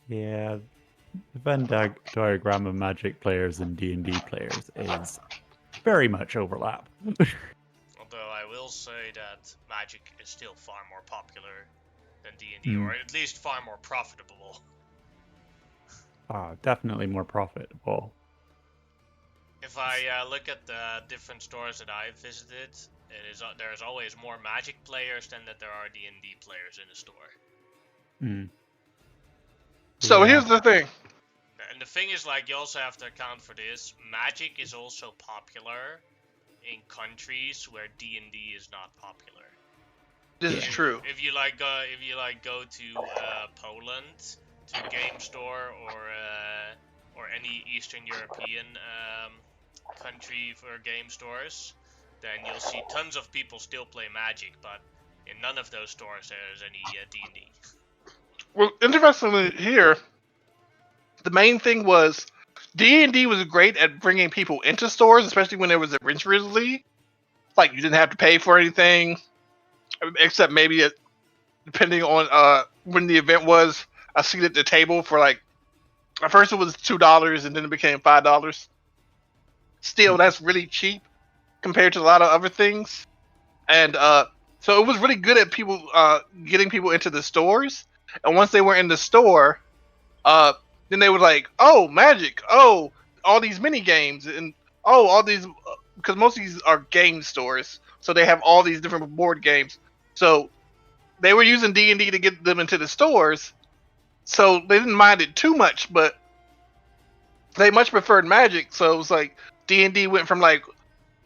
Yeah. The Venn diagram of Magic players and D&D players is very much overlap. Although I will say that Magic is still far more popular than D&D, or at least far more profitable. Definitely more profitable. If I look at the different stores that I've visited, there's always more Magic players than that there are D&D players in the store. So here's the thing. And the thing is, like, you also have to account for this. Magic is also popular in countries where D&D is not popular. This is true. If you go to Poland, to a game store, or any Eastern European country for game stores, then you'll see tons of people still play Magic, but in none of those stores there's any D&D. Well, interestingly here, the main thing was D&D was great at bringing people into stores, especially when there was Adventurers League. Like, you didn't have to pay for anything, except maybe depending on when the event was, a seat at the table for like, at first it was $2 and then it became $5. Still, that's really cheap compared to a lot of other things, and so it was really good at people getting people into the stores. And once they were in the store, then they were like, "Oh, Magic! Oh, all these mini games and oh, all these because most of these are game stores, so they have all these different board games. So they were using D&D to get them into the stores, so they didn't mind it too much, but they much preferred Magic. So it was like D&D went from like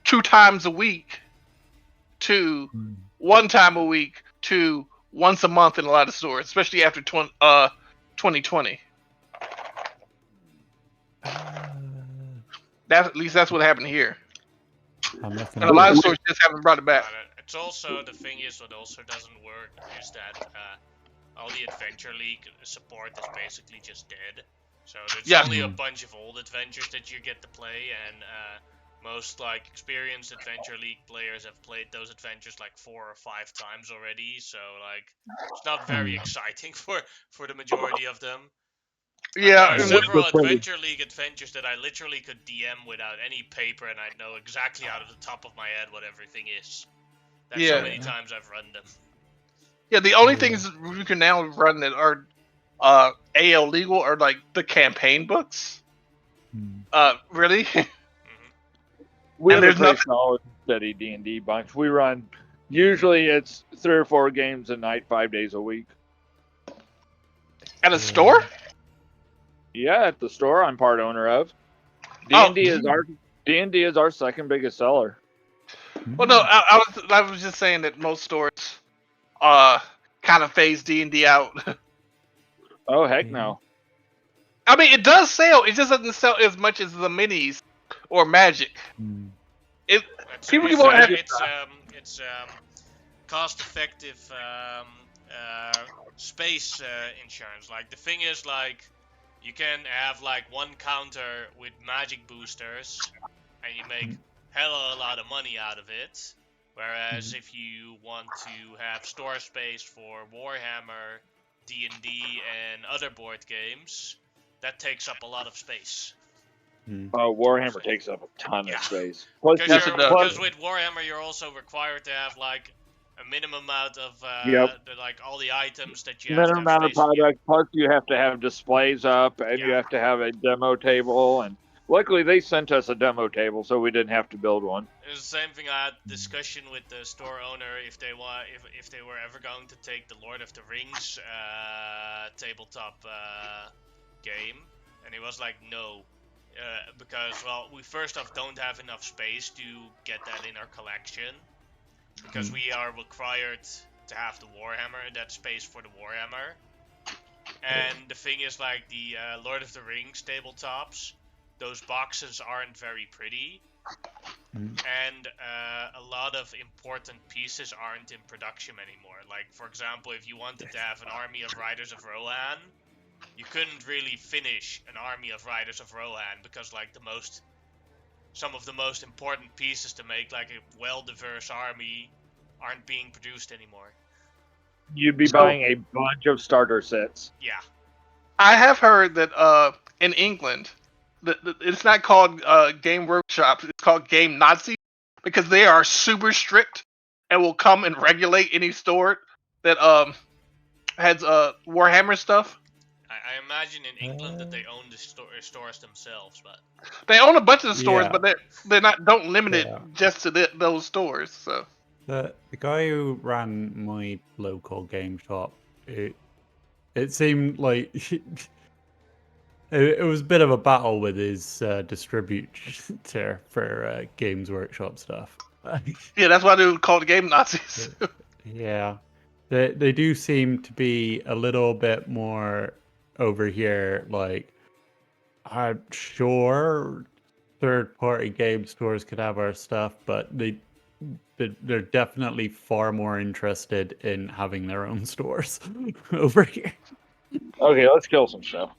2 times a week to 1 time a week to once a month in a lot of stores, especially after 2020. At least that's what happened here. I'm looking And a at lot of it. stores just haven't brought it back. It's also, the thing is, what also doesn't work is that all the Adventure League support is basically just dead. So there's only a bunch of old adventures that you get to play, and most like experienced Adventure League players have played those adventures like 4 or 5 times already. So like it's not very exciting for the majority of them. Like, there are several Adventure League adventures that I literally could DM without any paper, and I know exactly out of the top of my head what everything is. That's how many times I've run them. Yeah, the only things you can now run that are AL legal are like the campaign books. Really? We And have a there's pretty solid, steady D&D bunch. We run, usually it's 3 or 4 games a night, 5 days a week. At a store? Yeah, at the store I'm part owner of. D&D is our second biggest seller. Well, no, I was just saying that most stores kind of phase D&D out. Oh, heck no. I mean, it does sell. It just doesn't sell as much as the minis or Magic. People keep on asking. It's cost-effective space insurance. Like, the thing is, like, you can have like one counter with Magic boosters, and you make hella a lot of money out of it. Whereas if you want to have store space for Warhammer, D&D, and other board games, that takes up a lot of space. Warhammer takes up a ton of space. Because with Warhammer, you're also required to have like a minimum amount of like all the items that you have to have minimum amount of space. products. Plus, you have to have displays up, and you have to have a demo table. And luckily, they sent us a demo table, so we didn't have to build one. It was the same thing. I had discussion with the store owner if they were ever going to take the Lord of the Rings tabletop game, and he was like, no. Because, well, we first off don't have enough space to get that in our collection. Because we are required to have the Warhammer in that space for the Warhammer. And the thing is, like, the Lord of the Rings tabletops, those boxes aren't very pretty. And a lot of important pieces aren't in production anymore. Like, for example, if you wanted to have an army of Riders of Rohan, you couldn't really finish an army of Riders of Rohan because, like, some of the most important pieces to make, like, a well-diverse army aren't being produced anymore. You'd be buying a bunch of starter sets. Yeah. I have heard that in England, it's not called Game Workshop, it's called Game Nazi, because they are super strict and will come and regulate any store that has Warhammer stuff. I imagine in England that they own the stores themselves, but they own a bunch of stores, but they're not don't limit it just to those stores. So the guy who ran my local game shop, it seemed like it was a bit of a battle with his distributor for Games Workshop stuff. Yeah, that's why they're called Game Nazis. Yeah, they do seem to be a little bit more over here. Like, I'm sure third-party game stores could have our stuff, but they're definitely far more interested in having their own stores over here. Okay, let's kill some stuff.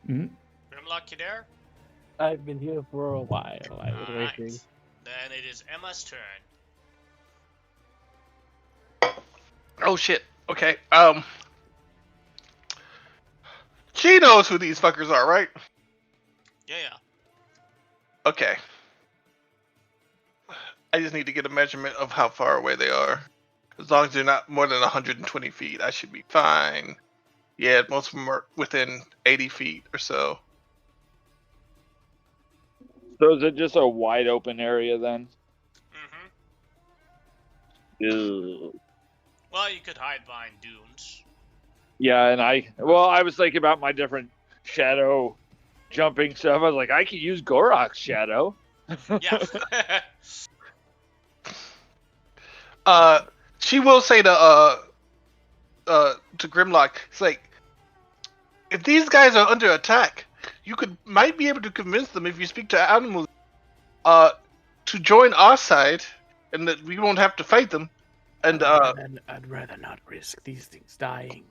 Grimlock, you there? I've been here for a while. I was waiting. Then it is Emma's turn. Oh shit. Okay. She knows who these fuckers are, right? Yeah. Okay. I just need to get a measurement of how far away they are. As long as they're not more than 120 feet, I should be fine. Yeah, most of them are within 80 feet or so. So is it just a wide open area then? Mm-hmm. Ew. Well, you could hide behind dunes. Yeah, and I was thinking about my different shadow jumping stuff. I was like, I could use Gorok's shadow. Yeah. She will say to Grimlock, it's like, if these guys are under attack, you might be able to convince them if you speak to animals, to join our side, and that we won't have to fight them. And I'd rather not risk these things dying.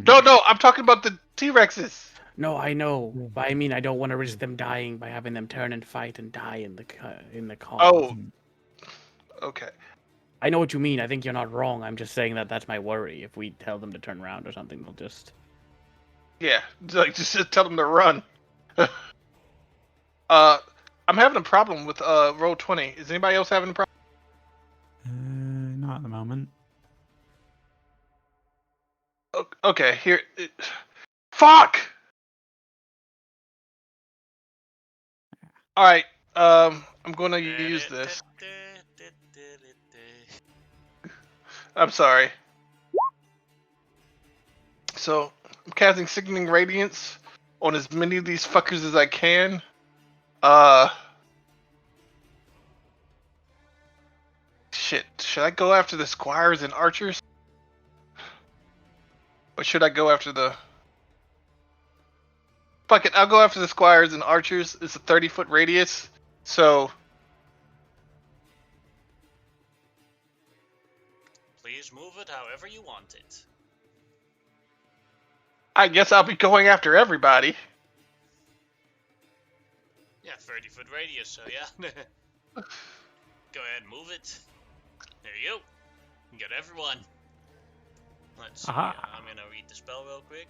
no, I'm talking about the T-Rexes. No, I know, but I mean I don't want to risk them dying by having them turn and fight and die in the cause. Oh, okay. I know what you mean. I think you're not wrong. I'm just saying that that's my worry. If we tell them to turn around or something, they'll just... Yeah, like just tell them to run. I'm having a problem with roll 20. Is anybody else having a problem? Not at the moment. Okay, here. Fuck! All right. I'm gonna use this. I'm sorry. So I'm casting Sickening Radiance on as many of these fuckers as I can. Shit. Should I go after the squires and archers? Or should I go after the... Fuck it, I'll go after the squires and archers. It's a 30-foot radius, so... Please move it however you want it. I guess I'll be going after everybody. Yeah, 30-foot radius, so yeah. Go ahead, move it. There you go. You got everyone. Let's see. Aha. I'm gonna read the spell real quick.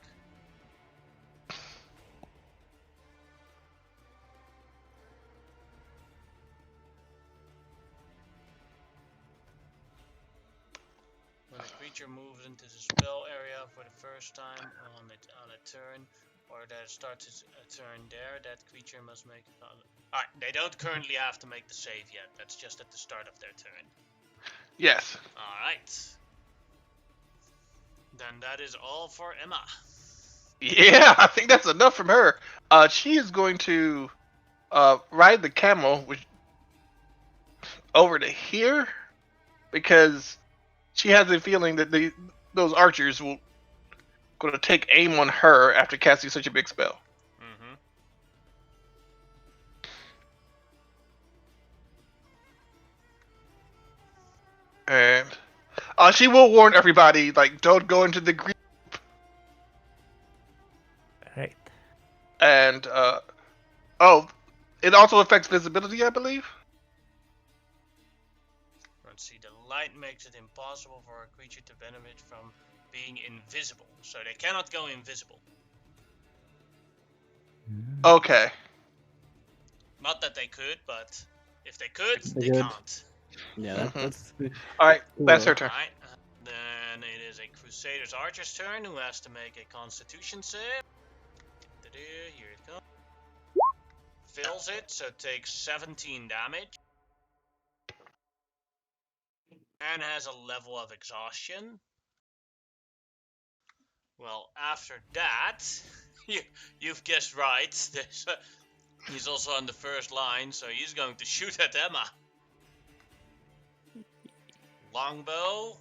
When a creature moves into the spell area for the first time on a turn, or that starts a turn there, that creature must make a... Alright, they don't currently have to make the save yet. That's just at the start of their turn. Yes. Alright. Then that is all for Emma. Yeah, I think that's enough from her. She is going to ride the camel over to here, because she has a feeling that those archers will going to take aim on her after casting such a big spell. Mm-hmm. And she will warn everybody, like, don't go into the green. Right. And it also affects visibility, I believe. Let's see, the light makes it impossible for a creature to benefit from being invisible. So they cannot go invisible. Okay. Not that they could, but if they could, They they could. can't. Yeah, that's All right, Cool. that's her turn. Alright, then it is a Crusader's Archer's turn, who has to make a Constitution save. Here it comes. Fills it, so it takes 17 damage. And has a level of exhaustion. Well, after that, you've guessed right. He's also on the first line, so he's going to shoot at Emma. Longbow.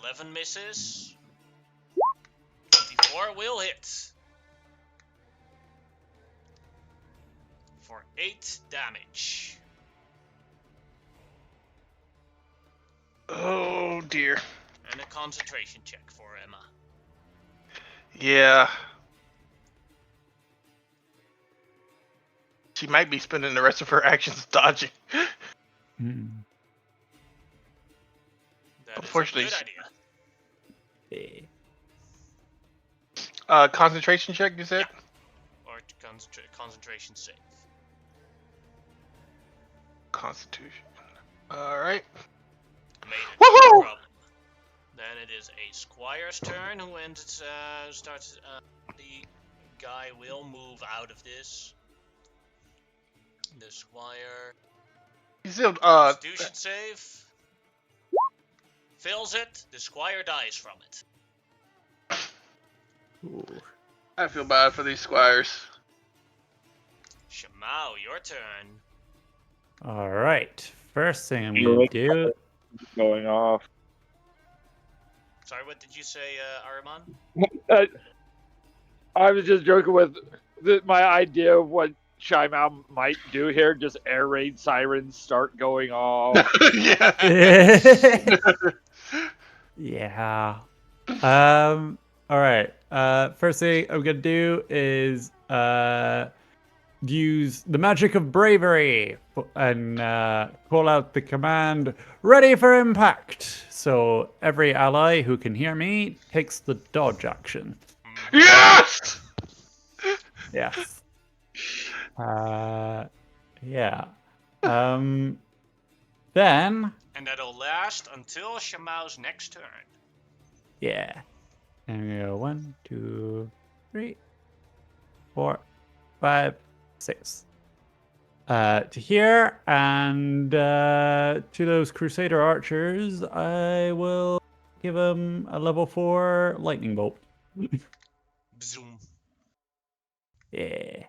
11 misses. 24 will hit. For 8 damage. Oh dear. And a concentration check for Emma. Yeah. She might be spending the rest of her actions dodging. Hmm. That Unfortunately, is a good idea. Concentration check, you said? Or concentration save. Constitution. All right. Made it no Woohoo! problem. Then it is a squire's turn, who starts. The guy will move out of this. The squire. He's still Constitution save. Fails it. The squire dies from it. Ooh. I feel bad for these squires. Shamao, your turn. All right. First thing I'm gonna do. Going off. Sorry, what did you say, Araman? I was just joking with my idea of what Shymal might do here. Just air raid sirens start going off. Yeah. Yeah. All right. First thing I'm gonna do is use the magic of bravery and call out the command "Ready for impact." So every ally who can hear me takes the dodge action. Yes. Yes. Yeah. Then. And that'll last until Shamao's next turn. Yeah. And we go 1, 2, 3, 4, 5, 6. To here, and to those Crusader archers, I will give them a level 4 lightning bolt. Zoom. Yeah.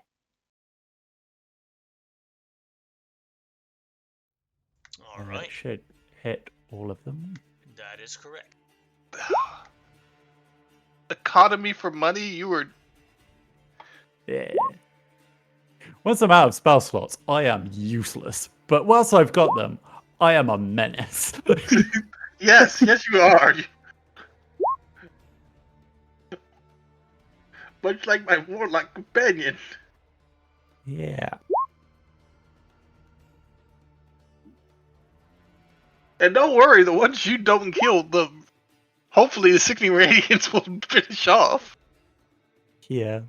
All right. That should hit all of them. That is correct. Economy for money. You were. Yeah. Once I'm out of spell slots, I am useless. But whilst I've got them, I am a menace. Yes, you are. Much like my warlock companion. Yeah. And don't worry, the ones you don't kill, hopefully the Sickening Radiance will finish off. Yeah.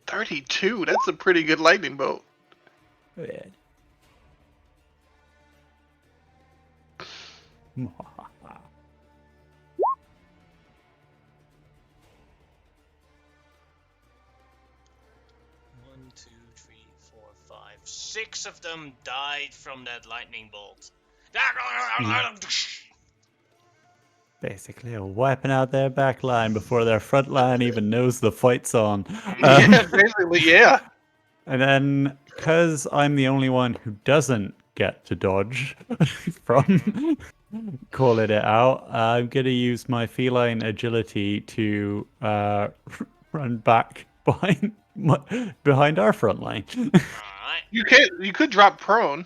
32. That's a pretty good lightning bolt. Yeah. One, two, three, four, five, 6 of them died from that lightning bolt. Basically, wiping out their back line before their front line even knows the fight's on. Yeah, basically, yeah. And then, because I'm the only one who doesn't get to dodge from calling it out, I'm going to use my feline agility to run back behind our front line. Alright. You could drop prone.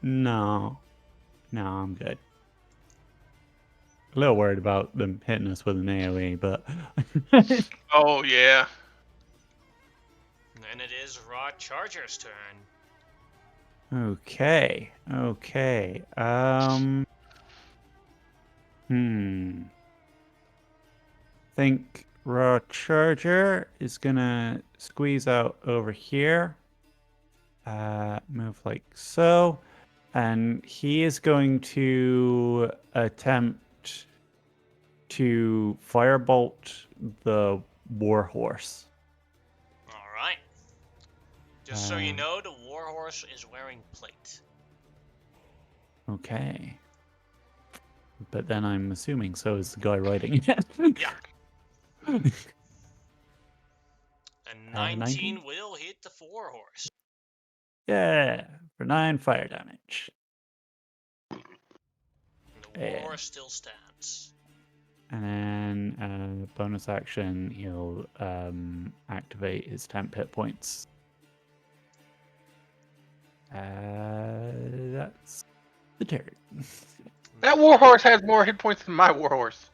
No. No, I'm good. A little worried about them hitting us with an AoE, but... Oh, yeah. And it is Raw Charger's turn. Okay. Think Raw Charger is gonna squeeze out over here. Move like so. And he is going to attempt to firebolt the Warhorse. Alright. Just so you know, the Warhorse is wearing plate. Okay. But then I'm assuming so is the guy riding it. Yeah. And 19 will hit the Warhorse. Yeah, for 9 fire damage. And the Warhorse still stands. And then bonus action, he'll activate his temp hit points. That's the turn. That warhorse has more hit points than my warhorse.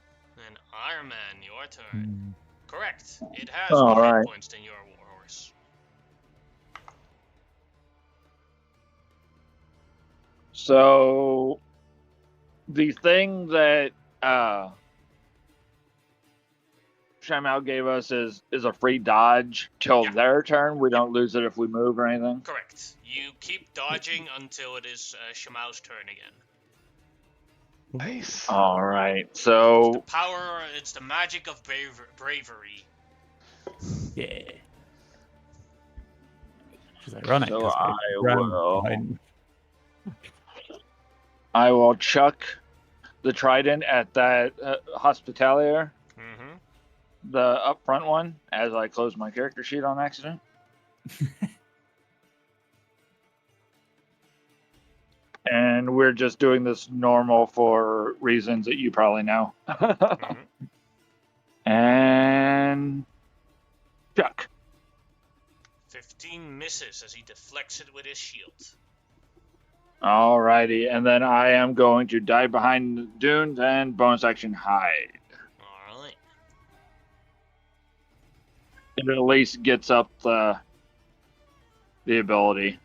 And Iron Man, your turn. Correct. It has All more right. hit points than your Warhorse. So the thing that Shamao gave us is a free dodge till Yeah. their turn. We don't lose it if we move or anything. Correct. You keep dodging until it is Shamao's turn again. Nice. All right. It's the So power, it's the magic of bravery. Yeah. Which is ironic So because I I ran will- behind. I will chuck the trident at that hospitalier, Mm-hmm. the up front one, as I close my character sheet on accident. And we're just doing this normal for reasons that you probably know. Mm-hmm. And chuck. 15 misses as he deflects it with his shield. Alrighty, and then I am going to dive behind the dunes and bonus action hide. Alright. It at least gets up the ability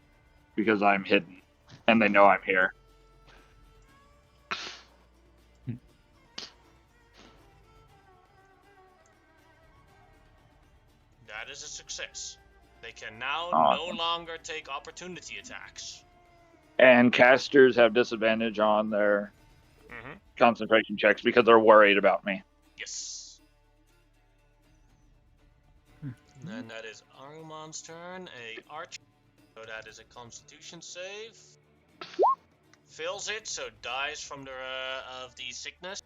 because I'm hidden and they know I'm here. That is a success. They can now Awesome. no longer take opportunity attacks. And casters have disadvantage on their Mm-hmm. concentration checks because they're worried about me. Yes. Then that is Arumon's turn. A archer. So that is a Constitution save. Fails it, so dies from the of the sickness.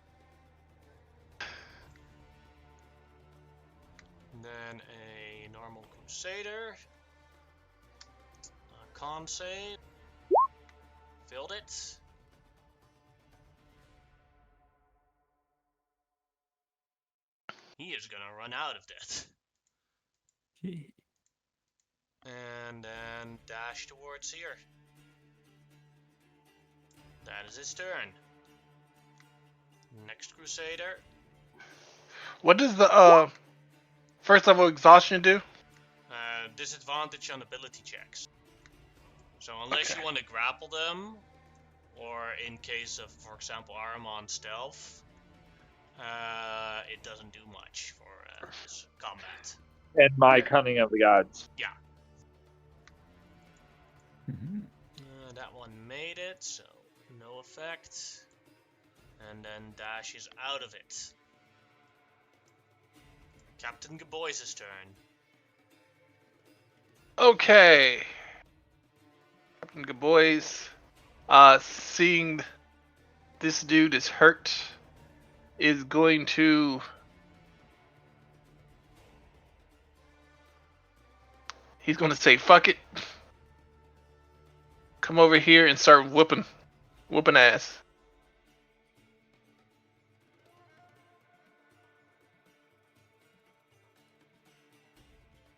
Then a normal Crusader. A con save. Failed it. He is gonna run out of that. And then dash towards here. That is his turn. Next Crusader. What does the first level exhaustion do? Disadvantage on ability checks. So unless Okay. you want to grapple them, or in case of, for example, Aramon stealth, it doesn't do much for this combat. And my cunning of the gods. Yeah. Mhm. That one made it, so no effect. And then dashes out of it. Captain Gaboy's turn. Okay. Good boys. Seeing this dude is hurt, is going to he's going to say fuck it. Come over here and start whooping ass.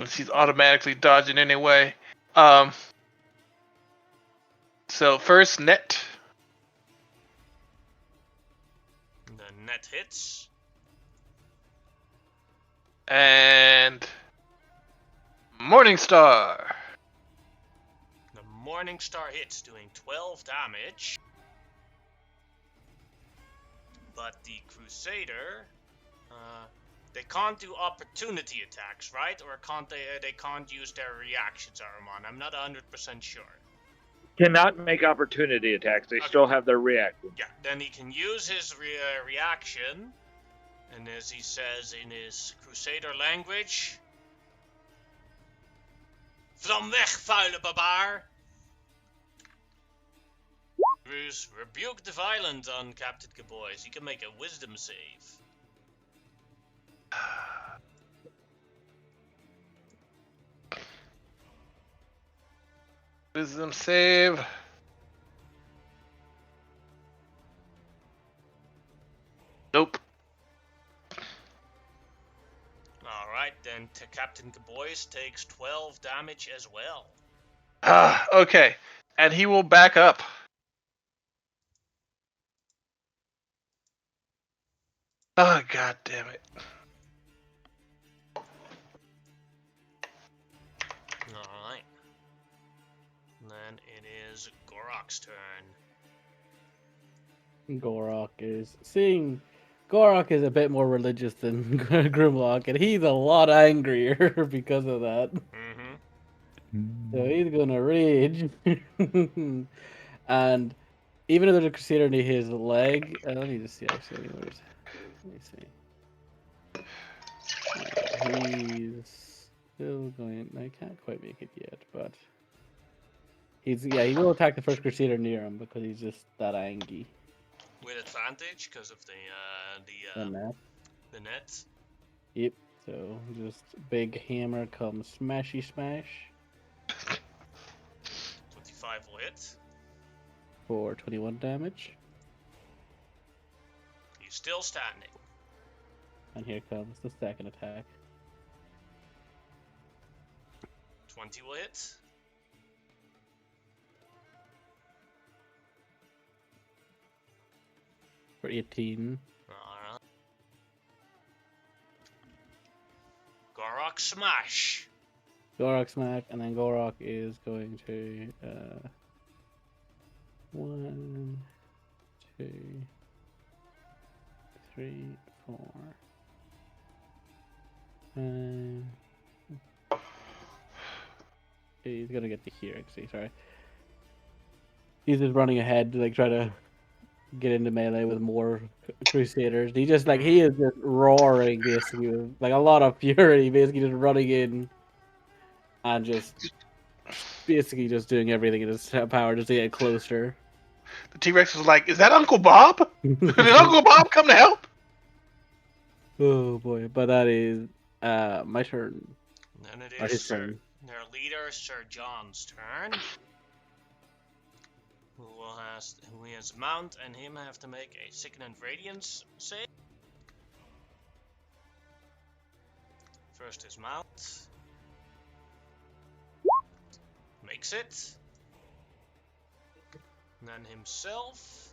She's automatically dodging anyway. So first net. The net hits. And Morningstar. The Morningstar hits, doing 12 damage. But the Crusader, they can't do opportunity attacks, right? Or can't they can't use their reactions, Aramon. I'm not 100% sure. Cannot make opportunity attacks. They Okay. still have their reaction. Yeah, then he can use his reaction. And as he says in his Crusader language, "From weg, vuile barbaar!" Bruce, rebuke the violent on Captain Gaboys. He can make a wisdom save. Wisdom save. Nope. Alright, then Captain Gaboys takes 12 damage as well. Okay. And he will back up. Oh, god damn it. Alright. Then it is Gorok's turn. Gorok is seeing Gorok is a bit more religious than Grimlock, and he's a lot angrier because of that. So he's gonna rage. And even if there's a Crusader near his leg, let me just see actually. Let me see. He's still going. I can't quite make it yet, but he will attack the first Crusader near him because he's just that angry. With advantage because of The net. the net. Yep. So just big hammer comes smashy smash 25 will hit. for 21 damage, He's still standing. and here comes the second attack. 20 will hit. For 18. Alright. Gorok smash. Gorok smash, and then Gorok is going to 1, 2, 3, 4, 5. He's gonna get to here actually, sorry. He's just running ahead to like try to get into melee with more Crusaders. He is just roaring basically with like a lot of fury, basically just running in and just basically just doing everything in his power just to get closer. The T-Rex was like, "Is that Uncle Bob? Did Uncle Bob come to help?" Oh boy, but that is my turn. Then it Or is his turn. their leader, Sir John's turn. Who he has mount, and him have to make a Sickened Radiance save. First his mount. Makes it. And then himself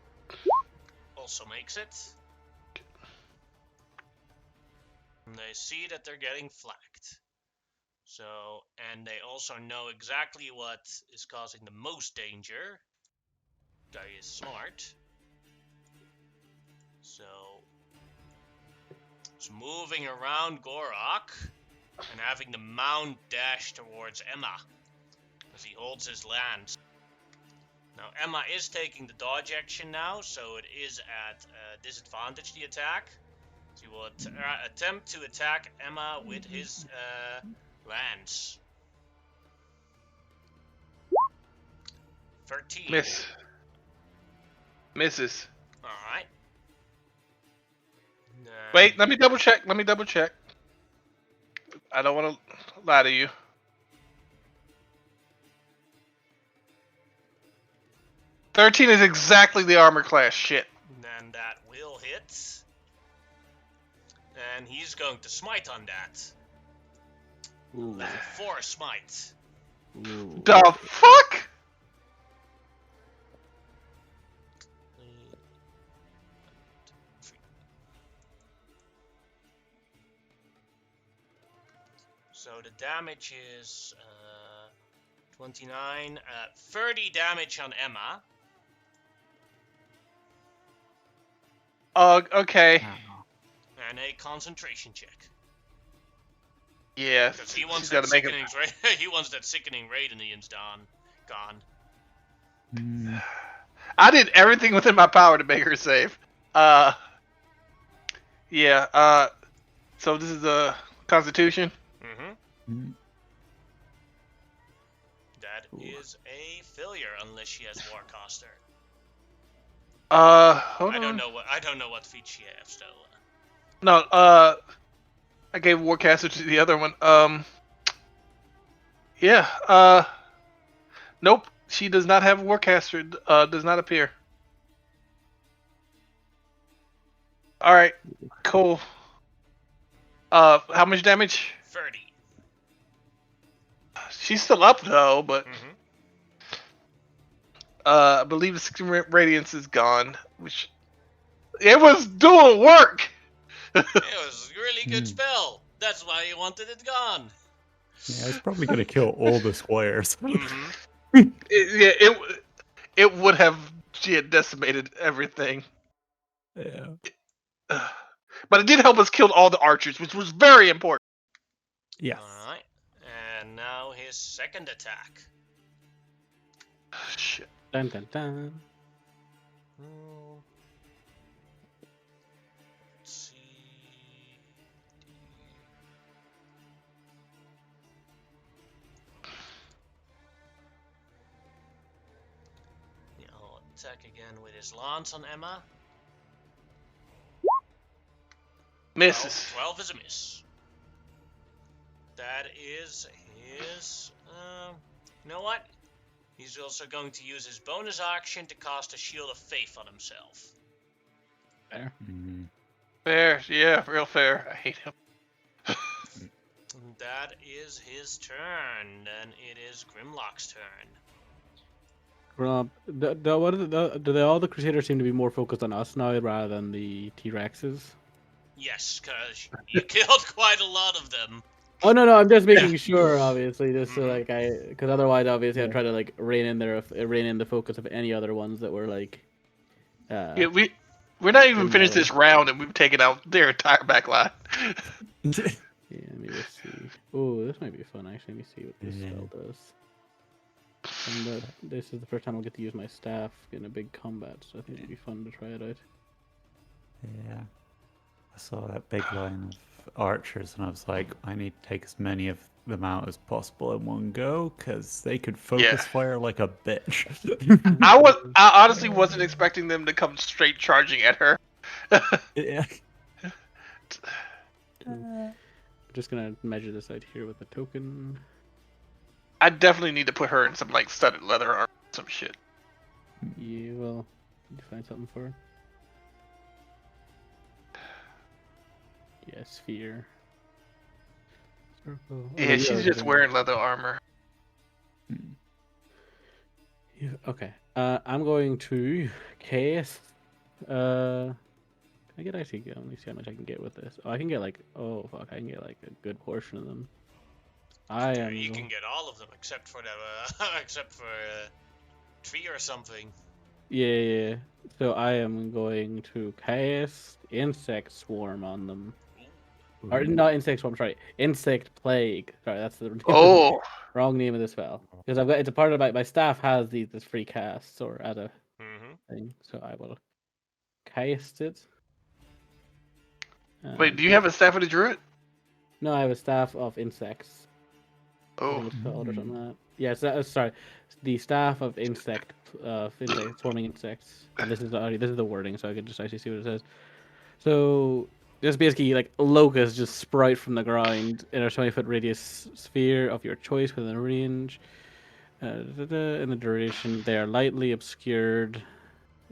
also makes it. And they see that they're getting flanked. So, and they also know exactly what is causing the most danger. Guy is smart. So, it's moving around Gorok and having the mount dash towards Emma as he holds his lance. Now, Emma is taking the dodge action now, so it is at disadvantage, the attack. So he will attempt to attack Emma with his lance. 13. Miss. Misses. Alright. Wait, let me double check. I don't want to lie to you. "13 is exactly the armor class shit." Then that will hit. And he's going to smite on that. Ooh. Level 4 smite. Ooh. The fuck? So the damage is 29, 30 damage on Emma. Okay. And a concentration check. Yeah. Because he wants she's that gotta make it. sickening he wants that sickening radiance gone. I did everything within my power to make her safe. Yeah. So this is a Constitution. Mm-hmm. That is a failure unless she has Warcaster. Hold I on. don't know what feat she has though. No. I gave Warcaster to the other one. Yeah. Nope. She does not have Warcaster. Does not appear. All right. Cool. How much damage? 30. She's still up though, but Mm-hmm. I believe the 16 radiance is gone, which it was doing work. It was a really good spell. That's why you wanted it gone. Yeah, it's probably gonna kill all the squares. Mm-hmm. It would have. She had decimated everything. Yeah. But it did help us kill all the archers, which was very important. Yes. Alright. And now his second attack. Shit. Dun dun dun. Hmm. Let's see. Yeah, I'll attack again with his lance on Emma. Misses. 12 is a miss. That is his. You know what? He's also going to use his bonus action to cast a Shield of Faith on himself. There. Mm. Fair, yeah, real fair. I hate him. That is his turn. Then it is Grimlock's turn. Rob, do all the Crusaders seem to be more focused on us now rather than the T-Rexes? Yes, because you killed quite a lot of them. Oh no, I'm just making sure, obviously, just so Mhm. because otherwise, obviously, I'd Yeah. try to like rein in the focus of any other ones that were like. Yeah, we're not even in finished my way. this round, and we've taken out their entire back line. Yeah, let me just see. Oh, this might be fun. Actually, let me see what this Yeah. spell does. And this is the first time I'll get to use my staff in a big combat, so I think it'd be fun to try it out. Yeah. I saw that big line of archers and I was like, I need to take as many of them out as possible in one go because they could focus Yeah. fire like a bitch. I honestly wasn't expecting them to come straight charging at her. Yeah. I'm just gonna measure this out here with the token. I definitely need to put her in some like studded leather or some shit. You will need to find something for her. Yeah, sphere. Circle. Oh, Yeah, no, you she's already just did. wearing leather armor. Okay. I'm going to cast. Can I get actually? Let me see how much I can get with this. Oh, I can get like. Oh fuck! I can get like a good portion of them. You can get all of them except for the except for tree or something. Yeah. So I am going to cast Insect Swarm on them. Or not Insect Swarm, sorry. Insect Plague. Sorry, that's the Oh, wrong name of the spell. Because I've got it's a part of my staff has this free cast or as a thing. So I will cast it. wait, do you have a staff of the druid? No, I have a staff of insects. I Oh, think it's called or something like that. Yeah, sorry. The staff of swarming insects. And this is the wording, so I can just actually see what it says. So just basically like locusts just sprout from the ground in a 20-foot radius sphere of your choice within a range. In the duration, they are lightly obscured.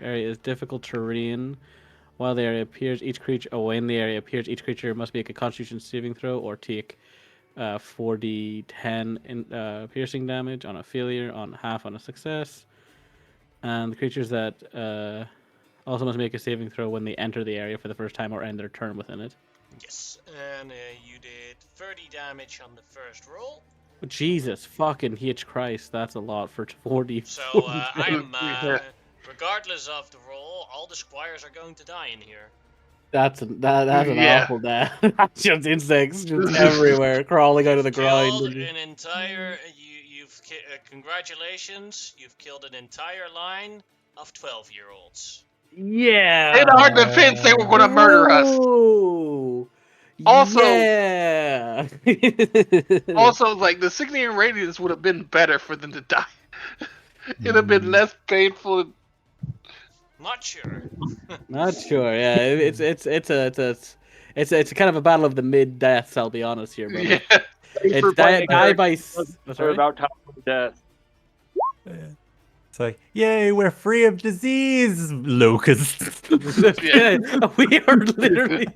Area is difficult terrain. While the area appears, each creature must make a Constitution saving throw or take 4d10 in piercing damage on a failure, on half on a success. And the creatures that also must make a saving throw when they enter the area for the first time or end their turn within it. Yes, and you did 30 damage on the first roll. Jesus fucking H Christ, that's a lot for 40. So 40 I'm Yeah. regardless of the roll, all the squires are going to die in here. That's an Yeah. awful death. Just insects just everywhere, crawling out of the ground. Killed an entire. Congratulations, you've killed an entire line of 12-year-olds. Yeah. in our defense, they were going to murder us. Ooh. Also- Yeah. Also, like the 16-year radius would have been better for them to die. It'd have been less painful. Not sure. Not sure. Yeah, it's kind of a battle of the mid deaths. I'll be honest here, brother. Yeah. It's die by. We're Sorry. about time for death. It's like, yay, we're free of disease, locusts. Yeah, we are literally.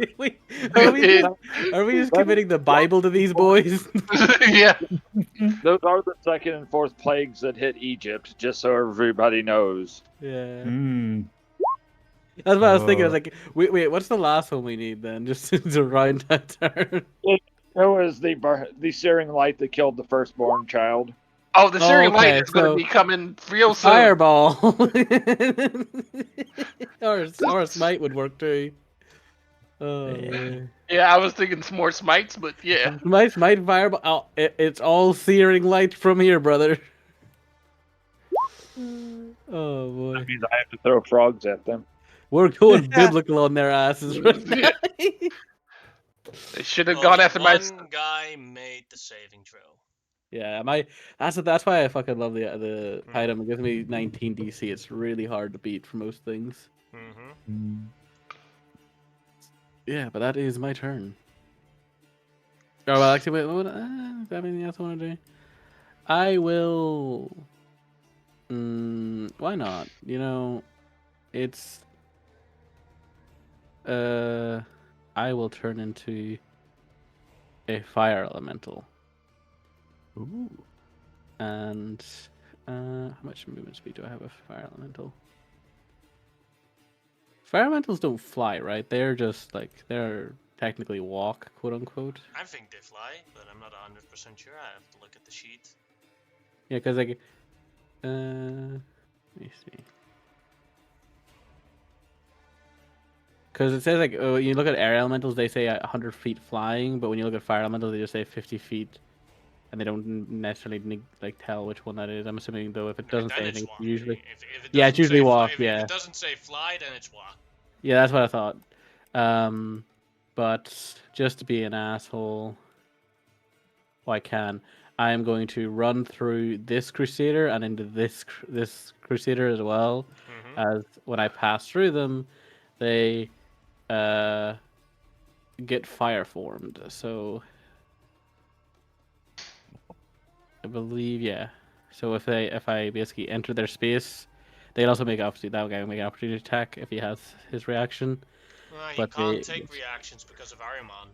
Are we just committing the Bible to these boys? Yeah. Those are the second and fourth plagues that hit Egypt, just so everybody knows. Yeah. Hmm. That's what I was thinking. I was Oh. like, wait, what's the last one we need then? Just to round that turn. It was the searing light that killed the firstborn child. Oh, the Syrian Okay, light is going so- to be coming real soon. Fireball. or a smite would work too. Oh, Yeah, I was thinking some more smites, but yeah. my fireball. Oh, it's all searing light from here, brother. Oh boy, That means I have to throw frogs at them. we're going biblical on their asses right now. They should have Only gone after my. one guy made the saving throw. Yeah, that's why I fucking love the Hmm. item. It gives me 19 DC. It's really hard to beat for most things. Mm-hmm. Yeah, but that is my turn. Oh well, actually, wait. Do I have anything else I want to do? I will. Why not? You know, it's. I will turn into a fire elemental. Ooh. And how much movement speed do I have with fire elemental? Fire elementals don't fly, right? They're just like they're technically walk, quote unquote. I think they fly, but I'm not 100% sure. I have to look at the sheet. Yeah, because like, let me see. Because it says like, oh, you look at air elementals, they say 100 feet flying, but when you look at fire elementals, they just say 50 feet, and they don't necessarily like tell which one that is. I'm assuming though, if it doesn't Then say it's anything, walk. usually. If it Yeah, doesn't it's usually say walk. if Yeah, it doesn't say fly, then it's walk. yeah, that's what I thought. But just to be an asshole, I can. I am going to run through this Crusader and into this Crusader as well. Mm-hmm. As when I pass through them, they get fire formed. So I believe, yeah. So if I basically enter their space, they can also make opportunity. That guy will make an opportunity attack if he has his reaction. Well, he But can't they. take reactions because of Ahriman.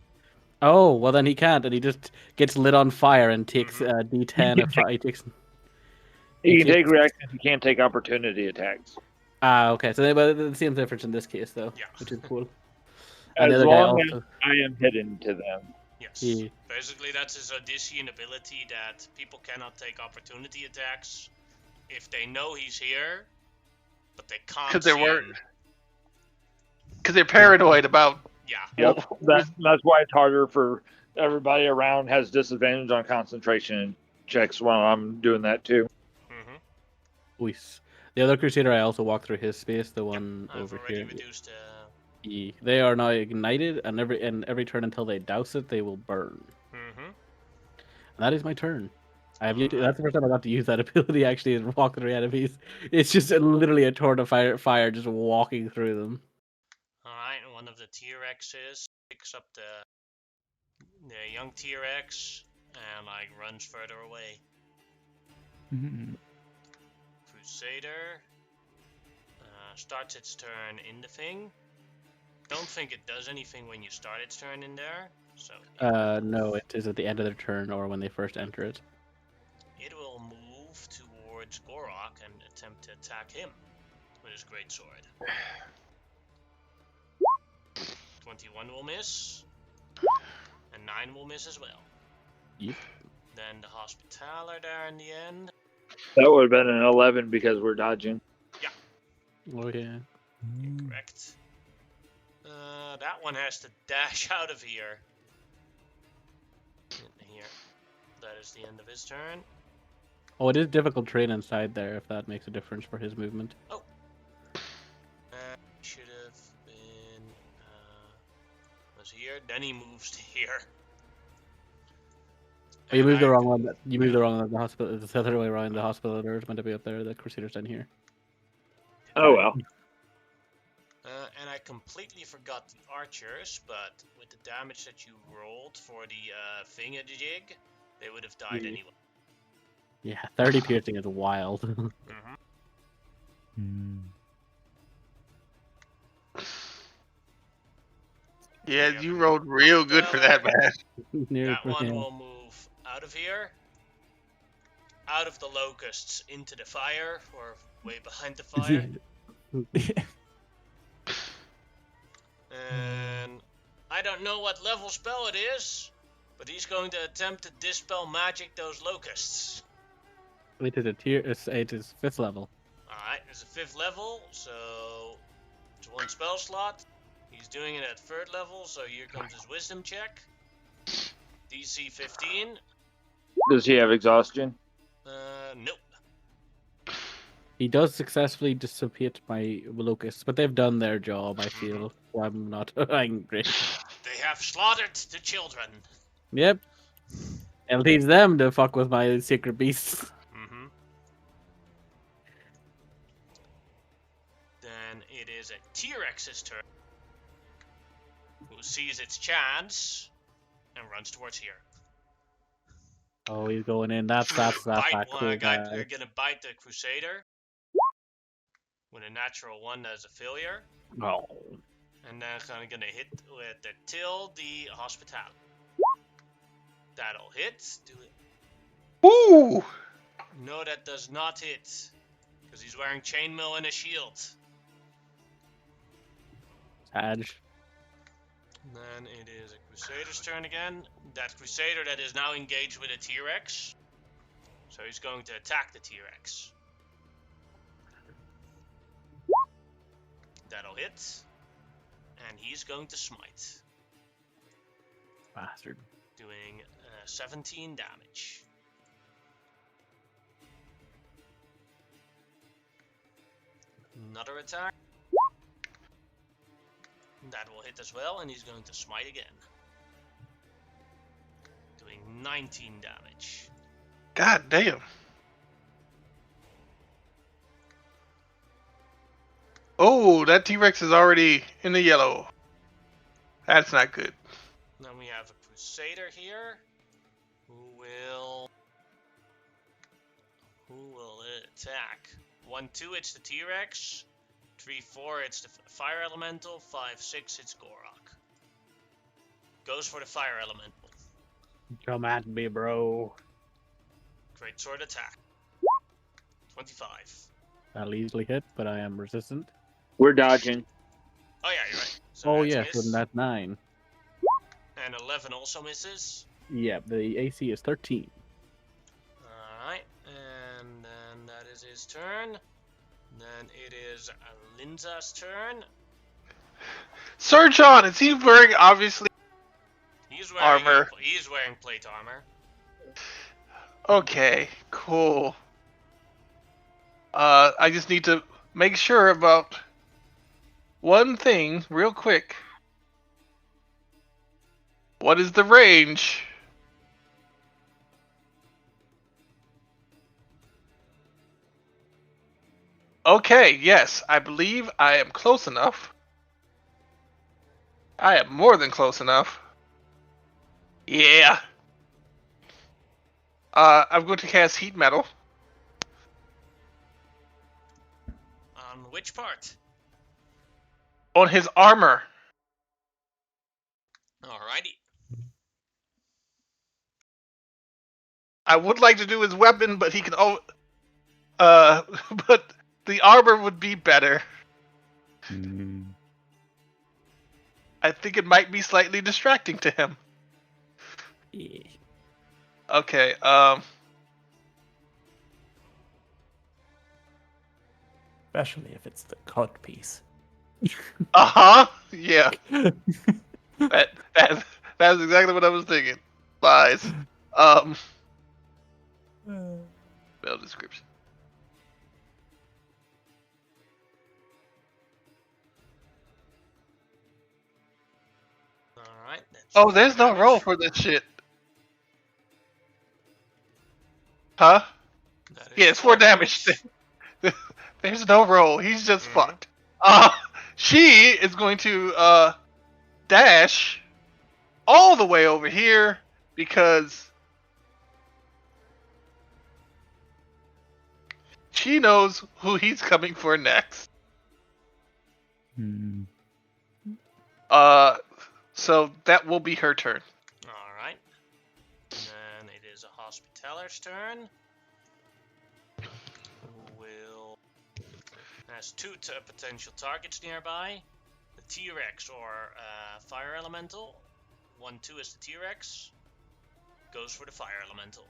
Oh well, then he can't, and he just gets lit on fire and takes Mhm. D10 of fire. He takes. He can take takes- reactions. He can't take opportunity attacks. Okay. So but the same difference in this case, though, Yeah. which is cool. And the As other guy long as also. I am hidden to them. Yes. Yeah. Basically, that's his Odyssean ability that people cannot take opportunity attacks if they know he's here, but they can't Because they see weren't. him. Because they're paranoid about. Yeah. Yep. Well, That's why it's harder for everybody around has disadvantage on concentration checks while I'm doing that too. Mm-hmm. Ois. The other Crusader, I also walked through his space. The one I've over already here. reduced. They are now ignited, and every turn until they douse it, they will burn. Mm-hmm. That is my turn. I have Alright. that's the first time I got to use that ability actually, is walk through enemies. It's just literally a torrent of fire just walking through them. Alright, and one of the T-Rexes picks up the young T-Rex and like runs further away. Mhm. Crusader starts its turn in the thing. Don't think it does anything when you start its turn in there. So No, it is at the end of their turn or when they first enter it. it will move towards Gorok and attempt to attack him with his greatsword. 21 will miss, and 9 will miss as well. Yep. Then the Hospitaller there in the end. That would have been an 11 because we're dodging. Oh yeah. Correct. That one has to dash out of here. Here. That is the end of his turn. Oh, it is difficult terrain inside there if that makes a difference for his movement. Should have been was here. Then he moves to here. Oh, you And moved the I- wrong one. You moved the wrong one. The hospital. It's the other way around. The hospital is meant to be up there. The Crusader's down here. Oh well. And I completely forgot the archers, but with the damage that you rolled for the thingamajig, they would have died Yeah. anyway. Yeah, 30 piercing is wild. Mm-hmm. Mm. yeah, you rolled real good for that, man. Near That one yeah. will move out of here, out of the locusts into the fire, or way behind the fire. And I don't know what level spell it is, but he's going to attempt to dispel magic those locusts. It is a tier. It is 5th level. Alright, it's a 5th level, so it's 1 spell slot. He's doing it at 3rd level, so here comes his wisdom check. DC 15. Does he have exhaustion? Nope. He does successfully dissipate my locusts, but they've done their job, I feel. So I'm not angry. They have slaughtered the children. Yep. It'll teach them to fuck with my secret beasts. Mm-hmm. Then it is a T-Rex's turn, who sees its chance and runs towards here. Oh, he's going in. That's bite that one. cool guy. They're gonna bite the Crusader with a natural 1 as a failure, Oh. and then gonna hit with the Till the Hospitality. That'll hit. Do it. Woo! No, that does not hit, because he's wearing chainmail and a shield. Sag. Then it is a Crusader's turn again. That Crusader that is now engaged with a T-Rex. So he's going to attack the T-Rex. That'll hit. And he's going to smite. Bastard. Doing 17 damage. Another attack. That will hit as well, and he's going to smite again. Doing 19 damage. God damn. Oh, that T-Rex is already in the yellow. That's not good. Then we have a Crusader here, who will attack. 1-2, it's the T-Rex. 3-4, it's the Fire Elemental. 5-6, it's Gorok. Goes for the Fire Elemental. Come at me, bro. Great sword attack. 25. That'll easily hit, but I am resistant. We're dodging. Oh yeah, you're right. So Oh, that's a yes, miss. then that's 9. And 11 also misses. Yeah, the AC is 13. Alright, and then that is his turn. Then it is Linza's turn. Sir John, is he wearing obviously He's wearing armor? He's wearing plate armor. Okay, cool. I just need to make sure about one thing real quick. What is the range? Okay, yes, I believe I am close enough. I am more than close enough. Yeah. I'm going to cast Heat Metal. On which part? On his armor. Alrighty. I would like to do his weapon, but he can but the armor would be better. I think it might be slightly distracting to him. Yeah. Okay, Especially if it's the cut piece. yeah. That's exactly what I was thinking. Lies. Spell description. Alright. Oh, there's no roll for this shit. Huh? Yeah, it's 4 damage. There's no roll. He's just fucked. She is going to dash all the way over here because she knows who he's coming for next. So that will be her turn. Alright. And then it is a Hospitaler's turn. Who will... has 2 potential targets nearby. The T-Rex or Fire Elemental. 1-2 is the T-Rex. Goes for the Fire Elemental.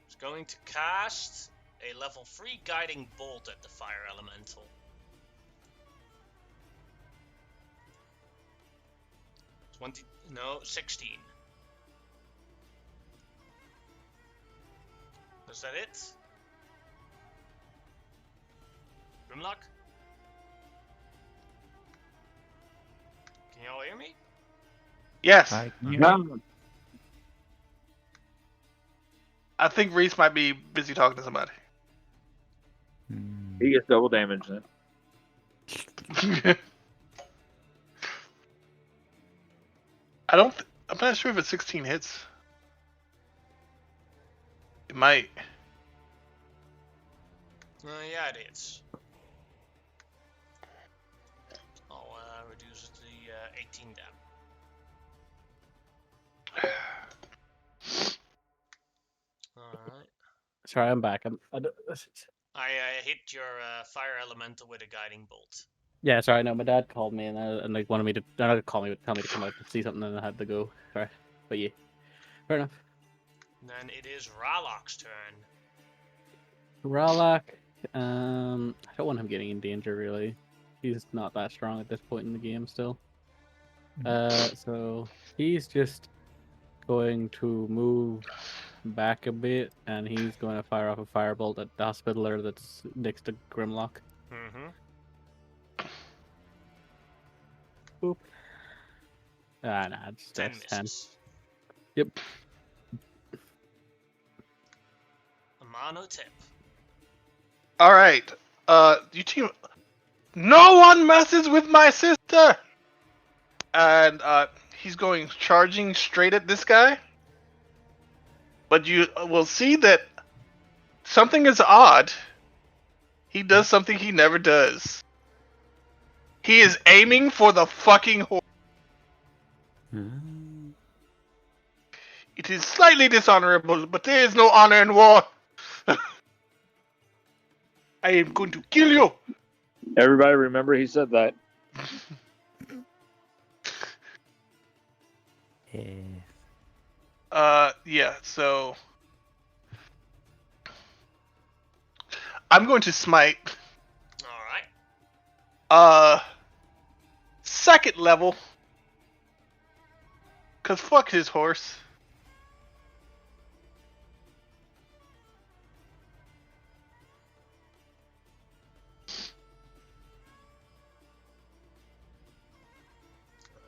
It's going to cast a level 3 guiding bolt at the fire elemental. No, 16. Is that it? Grimlock? Can you all hear me? Yes. I can hear Yeah. you. I think Reese might be busy talking to somebody. Hmm. He gets double damage then. I'm not sure if it's 16 hits. It might. Yeah, it is. I'll reduce it to 18 dam. Alright. Sorry, I'm back. I hit your fire elemental with a guiding bolt. Yeah, sorry. No, my dad called me and like wanted me to not call me, but tell me to come out to see something, and I had to go. Sorry, but yeah, fair enough. Then it is Ralok's turn. Ralak, I don't want him getting in danger really. He's not that strong at this point in the game still. So he's just going to move back a bit, and he's going to fire off a firebolt at the hospitaler that's next to Grimlock. Mm-hmm. Boop. Nah, it's 10 10. misses. Yep. A mono tip. All right. You team. No one messes with my sister. And he's going charging straight at this guy. But you will see that something is odd. He does something he never does. He is aiming for the fucking horse. Ah. It is slightly dishonorable, but there is no honor in war. I am going to kill you. Everybody remember he said that. Yeah, so I'm going to smite. Alright. Second level. Cause fuck his horse.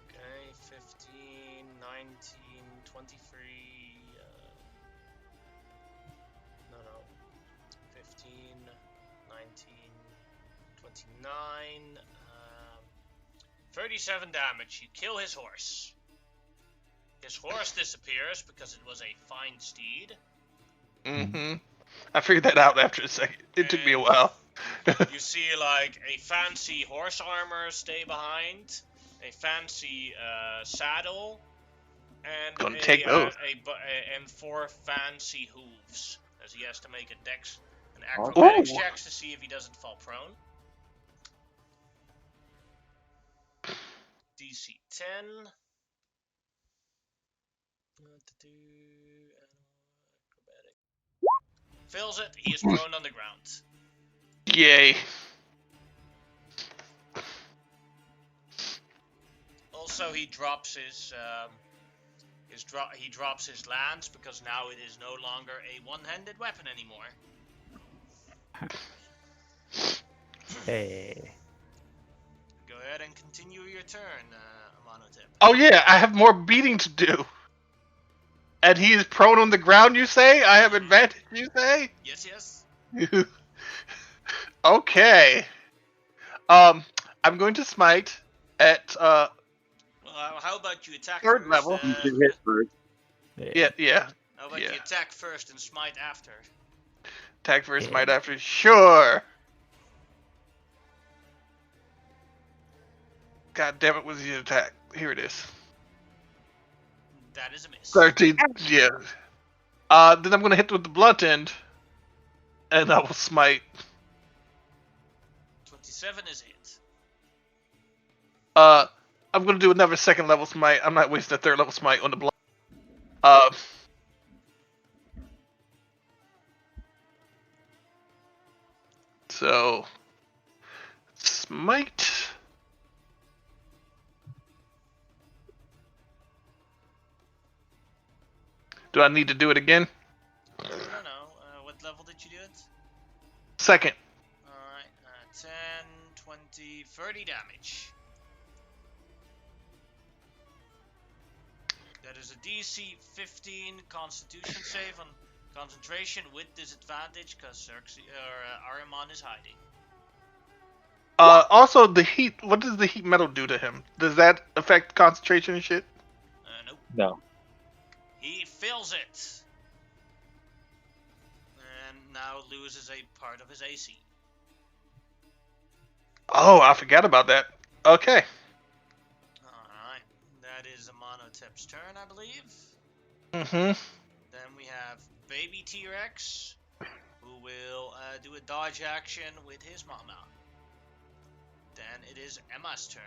Okay, 15, 19, 23. No. 15, 19, 29. 37 damage. You kill his horse. His horse disappears because it was a fine steed. Mm-hmm. I figured that out after a second. It took me a while. You see, like, a fancy horse armor stay behind, a fancy saddle, and Gonna take those. and 4 fancy hooves, as he has to make an Oh. acrobatics checks to see if he doesn't fall prone. DC 10. Acrobatic. Fills it. He is prone on the ground. Yay. Also, he drops his lance because now it is no longer a one-handed weapon anymore. Hey. Go ahead and continue your turn, Monotip. Oh yeah, I have more beating to do. And he is prone on the ground, you say? I have advantage, you say? Yes. Okay. I'm going to smite at Well, how about you attack third first? level. You should hit first. Yeah. How about you attack first and smite after? Attack first, smite after. Sure. God damn it, was the attack? Here it is. That is a miss. 13. Yeah. Then I'm gonna hit with the blunt end, and I will smite. 27 is it. I'm gonna do another second level smite. I'm not wasting a third level smite on the blunt. So, smite. Do I need to do it again? No. What level did you do it? Second. Alright, 10, 20, 30 damage. That is a DC 15 Constitution save on concentration with disadvantage because Arimon is hiding. Also, the heat. What does the heat metal do to him? Does that affect concentration and shit? Nope. No. He fills it. And now loses a part of his AC. Oh, I forgot about that. Okay. Alright. That is Amonotep's turn, I believe. Mm-hmm. Then we have Baby T-Rex, who will do a dodge action with his mama. Then it is Emma's turn.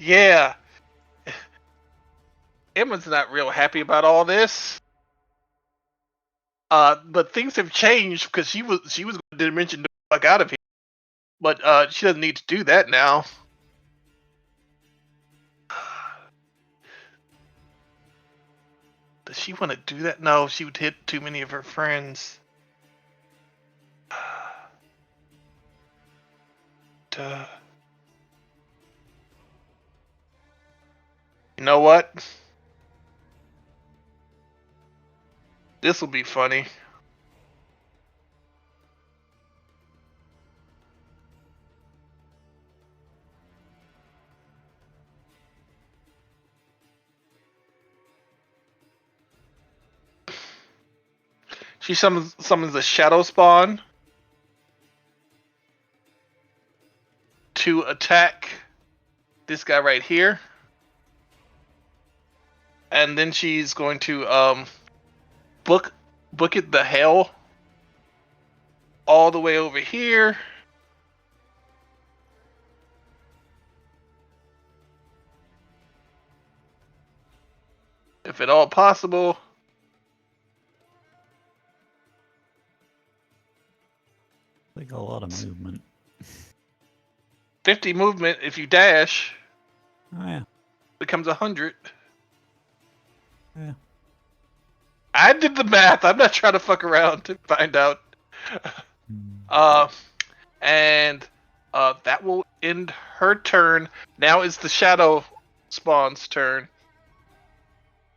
Yeah. Emma's not real happy about all this. But things have changed because she was going to dimension the fuck out of here. But she doesn't need to do that now. Does she want to do that? No, she would hit too many of her friends. Duh. You know what? This will be funny. She summons a shadow spawn to attack this guy right here. And then she's going to book it the hell all the way over here. If at all possible. Like a lot of movement. 50 movement if you dash. Oh yeah. Becomes 100. Yeah. I did the math. I'm not trying to fuck around to find out. And that will end her turn. Now is the shadow spawn's turn.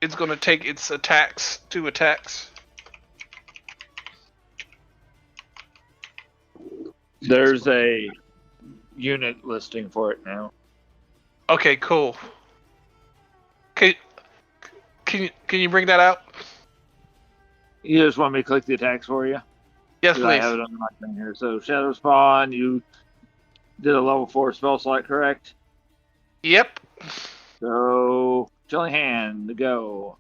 It's going to take its attacks. 2 attacks. There's a unit listing for it now. Okay, cool. Can you bring that out? You just want me to click the attacks for you? Yes, 'Cause I please. have it on my thing here. So Shadow Spawn, you did a level 4 spell slot, correct? Yep. So Chilling Hand, go.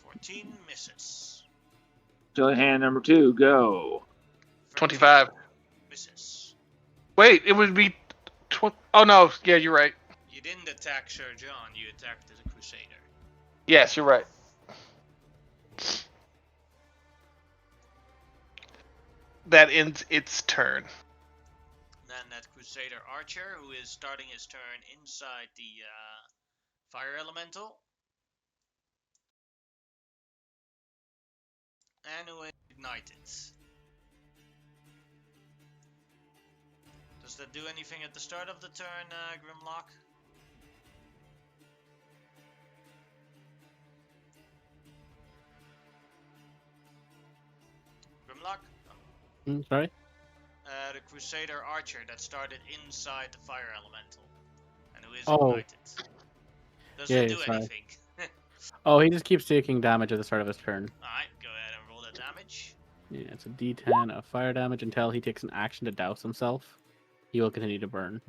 14 misses. Chilling Hand number 2, go. 25. Misses. Wait, it would be... Oh, no. Yeah, you're right. You didn't attack Sir John, you attacked the Crusader. Yes, you're right. That ends its turn. Then that Crusader Archer, who is starting his turn inside the Fire Elemental. And who is ignited. Does that do anything at the start of the turn, Grimlock? Grimlock? Sorry? The Crusader Archer that started inside the Fire Elemental. And who is Oh. ignited. Does Yeah, it do sorry. anything? Oh, he just keeps taking damage at the start of his turn. Alright, go ahead and roll that damage. Yeah, it's a D10 of fire damage until he takes an action to douse himself. He will continue to burn.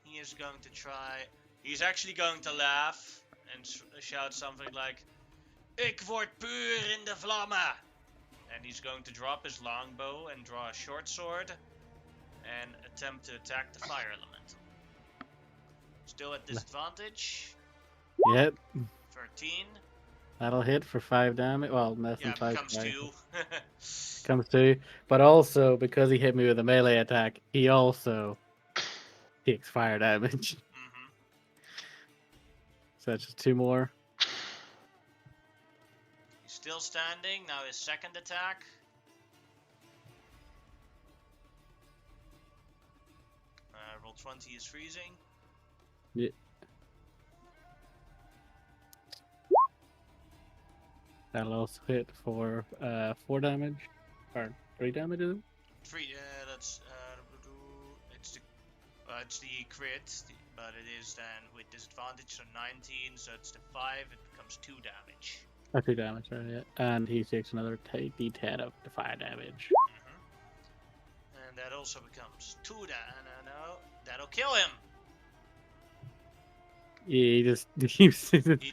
He is going to try... He's actually going to laugh and shout something like... Ik word puur in de vlammen! And he's going to drop his longbow and draw a short sword. And attempt to attack the fire elemental. Still at disadvantage. Yep. 13. That'll hit for 5 damage. Well, less Yeah, than it 5. becomes 2. Comes 2. But also, because he hit me with a melee attack, he also takes fire damage. Mm-hmm. So that's just 2 more. He's still standing. Now his second attack. Roll 20 is freezing. Yeah. That'll also hit for 4 damage. Or 3 damage, is it? 3. That's it's the crit, but it is then with disadvantage, so 19. So it's the 5. It becomes 2 damage. 2 damage, right? Yeah. And he takes another d10 of the fire damage. Mm-hmm. And that also becomes 2 damage. No, that'll kill him. He just he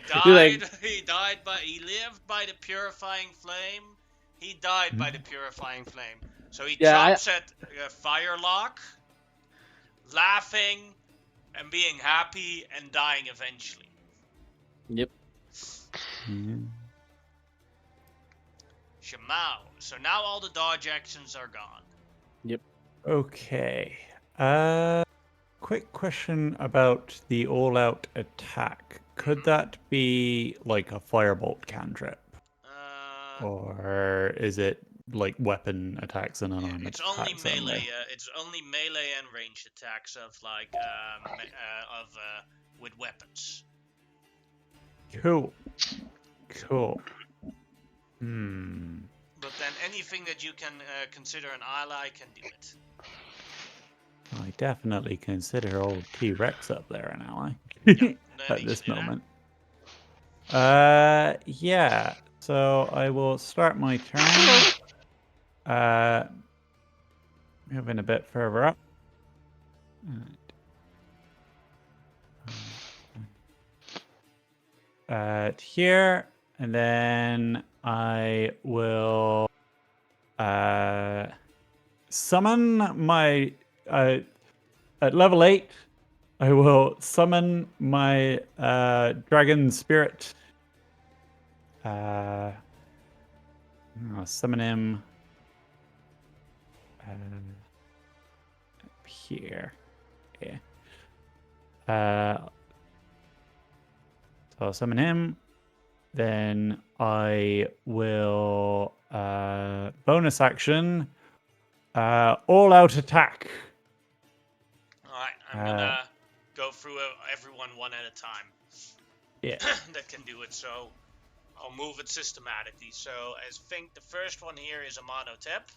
died. He lived by the purifying flame. He died by the purifying flame. So he jumps at Firelock, laughing and being happy and dying eventually. Yep. Shamao. So now all the dodge actions are gone. Yep. Okay. Quick question about the all-out attack. Could that be like a firebolt cantrip? Or is it like weapon attacks and unarmed It's only attacks melee. only? It's only melee and ranged attacks of like with weapons. Cool. But then anything that you can consider an ally can do it. I definitely consider old T-Rex up there an ally at this moment. Yeah. So I will start my turn. Moving a bit further up. Here, and then I will summon my at level 8. I will summon my dragon spirit. I'll summon him up here. Yeah. So I'll summon him. Then I will bonus action all out attack. Alright, I'm gonna go through everyone one at a time. Yeah. That can do it, so I'll move it systematically. So I think the first one here is a monotep.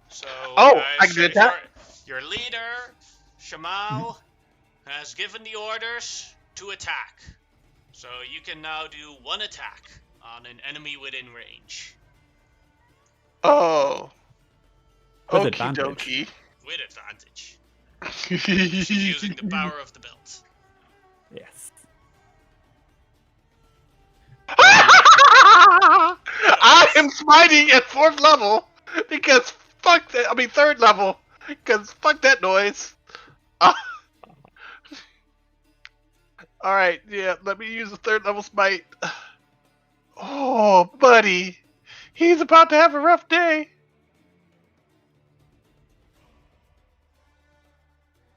So I can do that. Your leader, Shamao, has given the orders to attack. So you can now do 1 attack on an enemy within range. Oh. With Okie advantage. dokie. With advantage. She's using the power of the belt. Yes. I am smiting at 4th level because fuck that. I mean 3rd level because fuck that noise. All right, yeah. Let me use a 3rd level smite. Oh, buddy, he's about to have a rough day.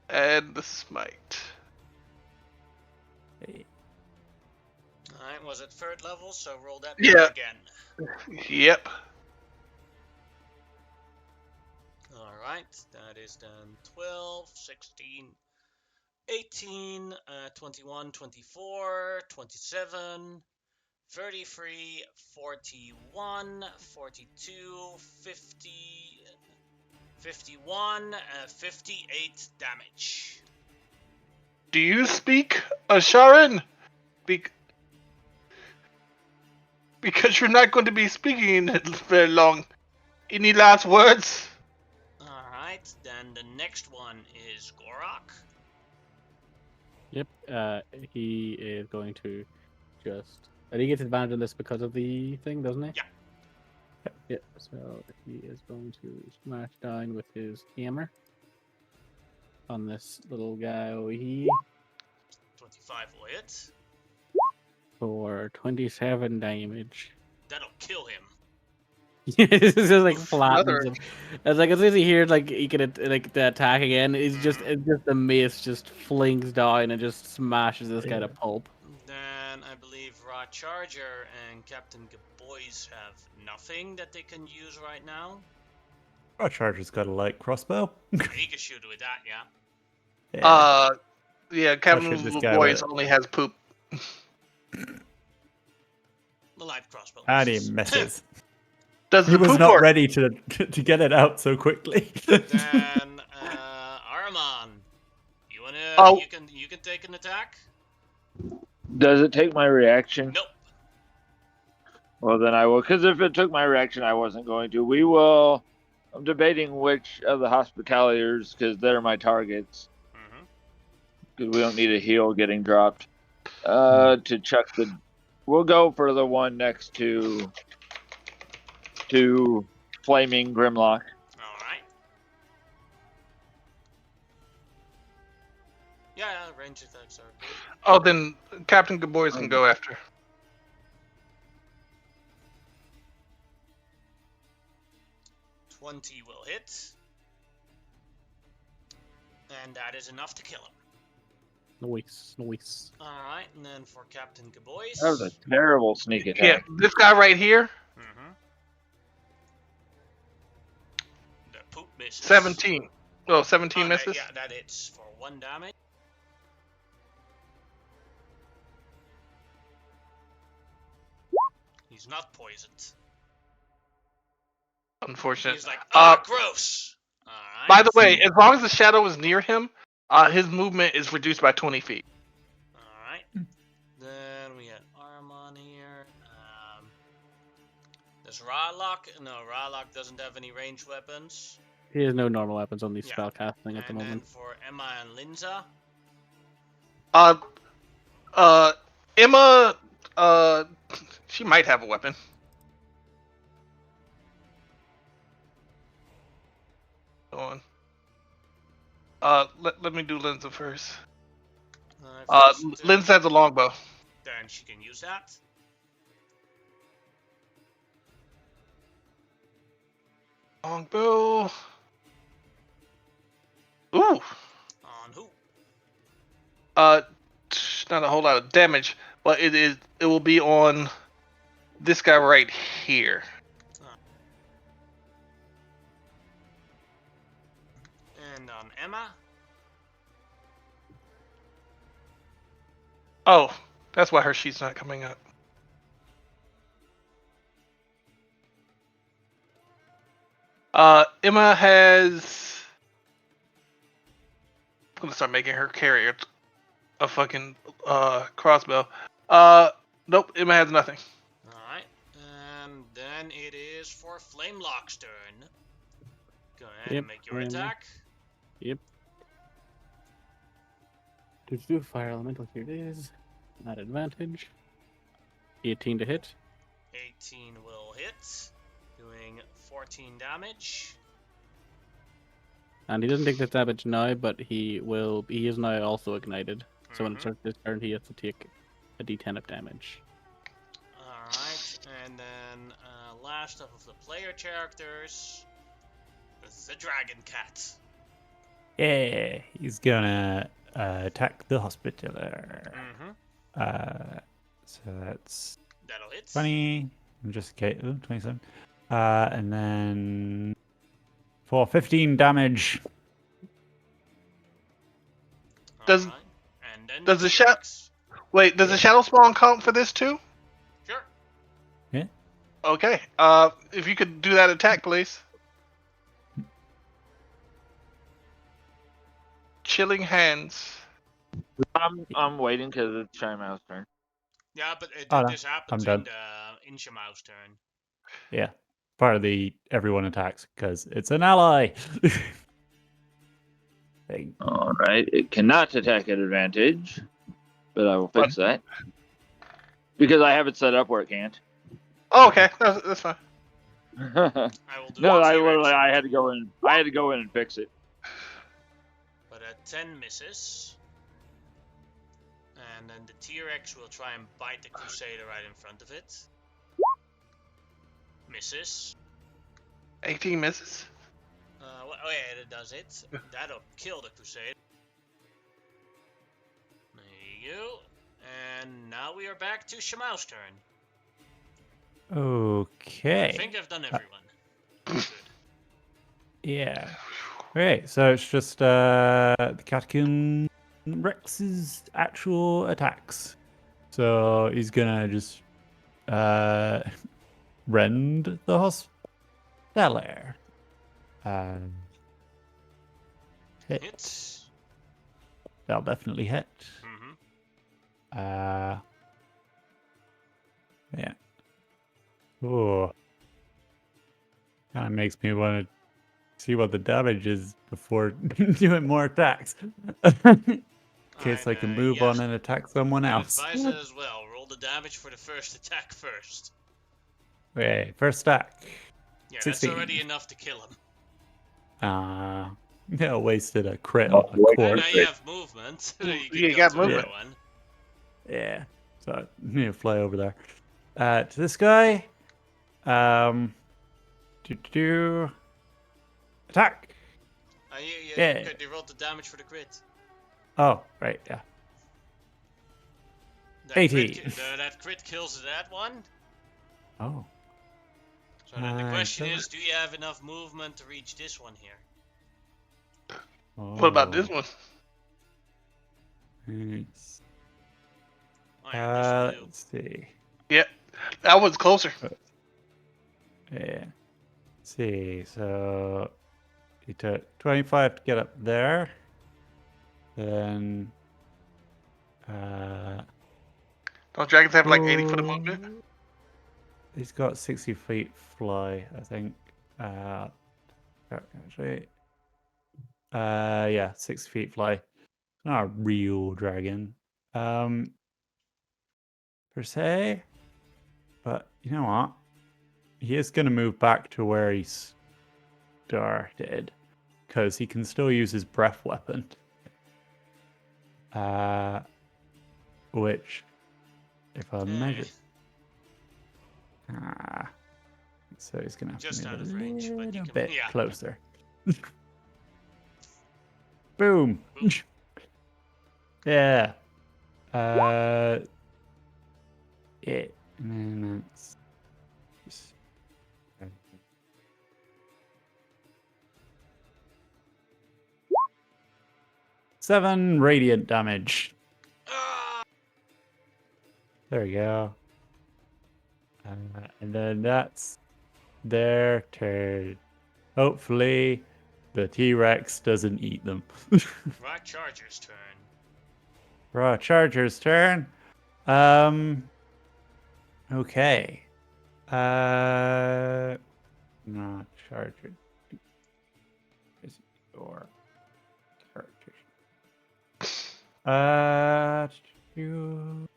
And the smite. Alright, was it 3rd level? So roll that Yeah. again. Yep. Alright, that is then 12, 16, 18, 21, 24, 27, 33, 41, 42, 50, 51, 58 damage. Do you speak Asharan? Because you're not going to be speaking very long. Any last words? Alright, then the next one is Gorok. Yep. He is going to just. And he gets advantage on this because of the thing, doesn't he? Yeah. Yep. So he is going to smash down with his hammer on this little guy over here. 25 will hit. For 27 damage. That'll kill him. This is just like Oof, flattens another- him. It's like as soon as he hears like he can like the attack again, it's just the mace just flings down and just smashes this guy to pulp. Then I believe Raw Charger and Captain Gaboys have nothing that they can use right now. Our charger's got a light crossbow. He can shoot with that, yeah. Yeah. Yeah, Captain shoot this Little guy Boys with it. only has poop. The light crossbow. And he misses. misses. Does He the was poop not work? ready to get it out so quickly. Then Araman, you wanna Oh. you can take an attack? Does it take my reaction? Nope. Well, then I will. Because if it took my reaction, I wasn't going to. We will. I'm debating which of the hospitaliers, because they're my targets. Because we don't need a heal getting dropped. To chuck the. We'll go for the one next to Flaming Grimlock. Alright. Yeah, range attacks are good. Oh, then Captain Good Boys can go after. $20 will hit. And that is enough to kill him. Noise. Alright, and then for Captain Gaboys. That was a terrible sneak Yeah, attack. this guy right here, The poop misses. 17. Oh, 17 Oh, misses? that hits for 1 damage. He's not poisoned. Unfortunate. He's like, Uh, gross. Alright. By the way, as long as the shadow is near him, his movement is reduced by 20 feet. Alright. Then we had Armon here. There's Ralok. No, Ralok doesn't have any ranged weapons. He has no normal weapons, only Yeah. spell casting at the And then moment. for Emma and Linza. Emma, she might have a weapon. Go on. Let me do Linza first. Linza has a longbow. Then she can use that. Longbow. Ooh. On who? Not a whole lot of damage, but it will be on this guy right here. And on Emma. Oh, that's why her sheet's not coming up. Emma has. I'm gonna start making her carry a fucking crossbow. Nope, Emma has nothing. Alright. And then it is for Flamelock's turn. Go ahead Yep, and make your Flame- attack. Yep. Do fire elemental, here it is. At advantage. 18 to hit. 18 will hit. Doing 14 damage. And he doesn't take the damage now, but he is now also ignited. So when it starts his turn, he has to take a d10 of damage. Alright. And then last of the player characters. The Dragon Cat. Yeah, he's gonna attack the hospitaler. So that's That'll hit. 20. I'm just okay. Ooh, 27. And then for 15 damage. Does- Alright. And then does the shot- Trex. Wait, does the shadow spawn count for this too? Sure. Okay. If you could do that attack, please. Chilling hands. I'm waiting because it's Shimao's turn. Yeah, but Oh, no, this happens I'm in Shimau's turn. Yeah, part of the everyone attacks because it's an ally. Thing. All right. It cannot attack at advantage, but I will fix that. Because I have it set up where it can't. Oh, okay. That's fine. No, I will do I T-Rex. literally I had to go in. I had to go in and fix it. But 10 misses. And then the T-Rex will try and bite the Crusader right in front of it. Misses. 18 misses. Oh yeah, that does it. That'll kill the Crusader. There you go. And now we are back to Shamau's turn. Okay. I think I've done everyone. Good. Yeah. Okay, so it's just the Catacomb Rex's actual attacks. So he's gonna just rend the Hosteller. Hit. Hits. That'll definitely hit. Mm-hmm. Yeah. Oh. Kind of makes me want to see what the damage is before doing more attacks. In case I can move on and attack someone I else. advise that as well. Roll the damage for the first attack first. Okay, first attack. Yeah, 16. that's already enough to kill him. Yeah, wasted a crit on a And corpse. now you have movement, so you can You go got to movement. another one. Yeah, so I need to fly over there. To this guy. Attack. Yeah. They rolled the damage for the crit. Oh, right, yeah. That 18. That crit kills that one. Oh. So then the question is, do you have enough movement to reach this one here? What about this one? It's, Oh yeah, this will do. let's see. Yeah, that was closer. Yeah. Let's see, so you took 25 to get up there. Then Don't dragons have like 80 foot of movement? he's got 60 feet fly, I think. Actually. Yeah, 6 feet fly. Not a real dragon. Per se. But you know what? He is gonna move back to where he started. Because he can still use his breath weapon. Which if I measure so he's gonna have Just to out move of a range, but you little can- bit yeah. closer. Boom. Boom. Yeah. And then that's 7 radiant damage. There we go. And then that's their turn. Hopefully, the T-Rex doesn't eat them. Rock Charger's turn. Raw Charger's turn. Okay. Not Charger. Is your Charger? You.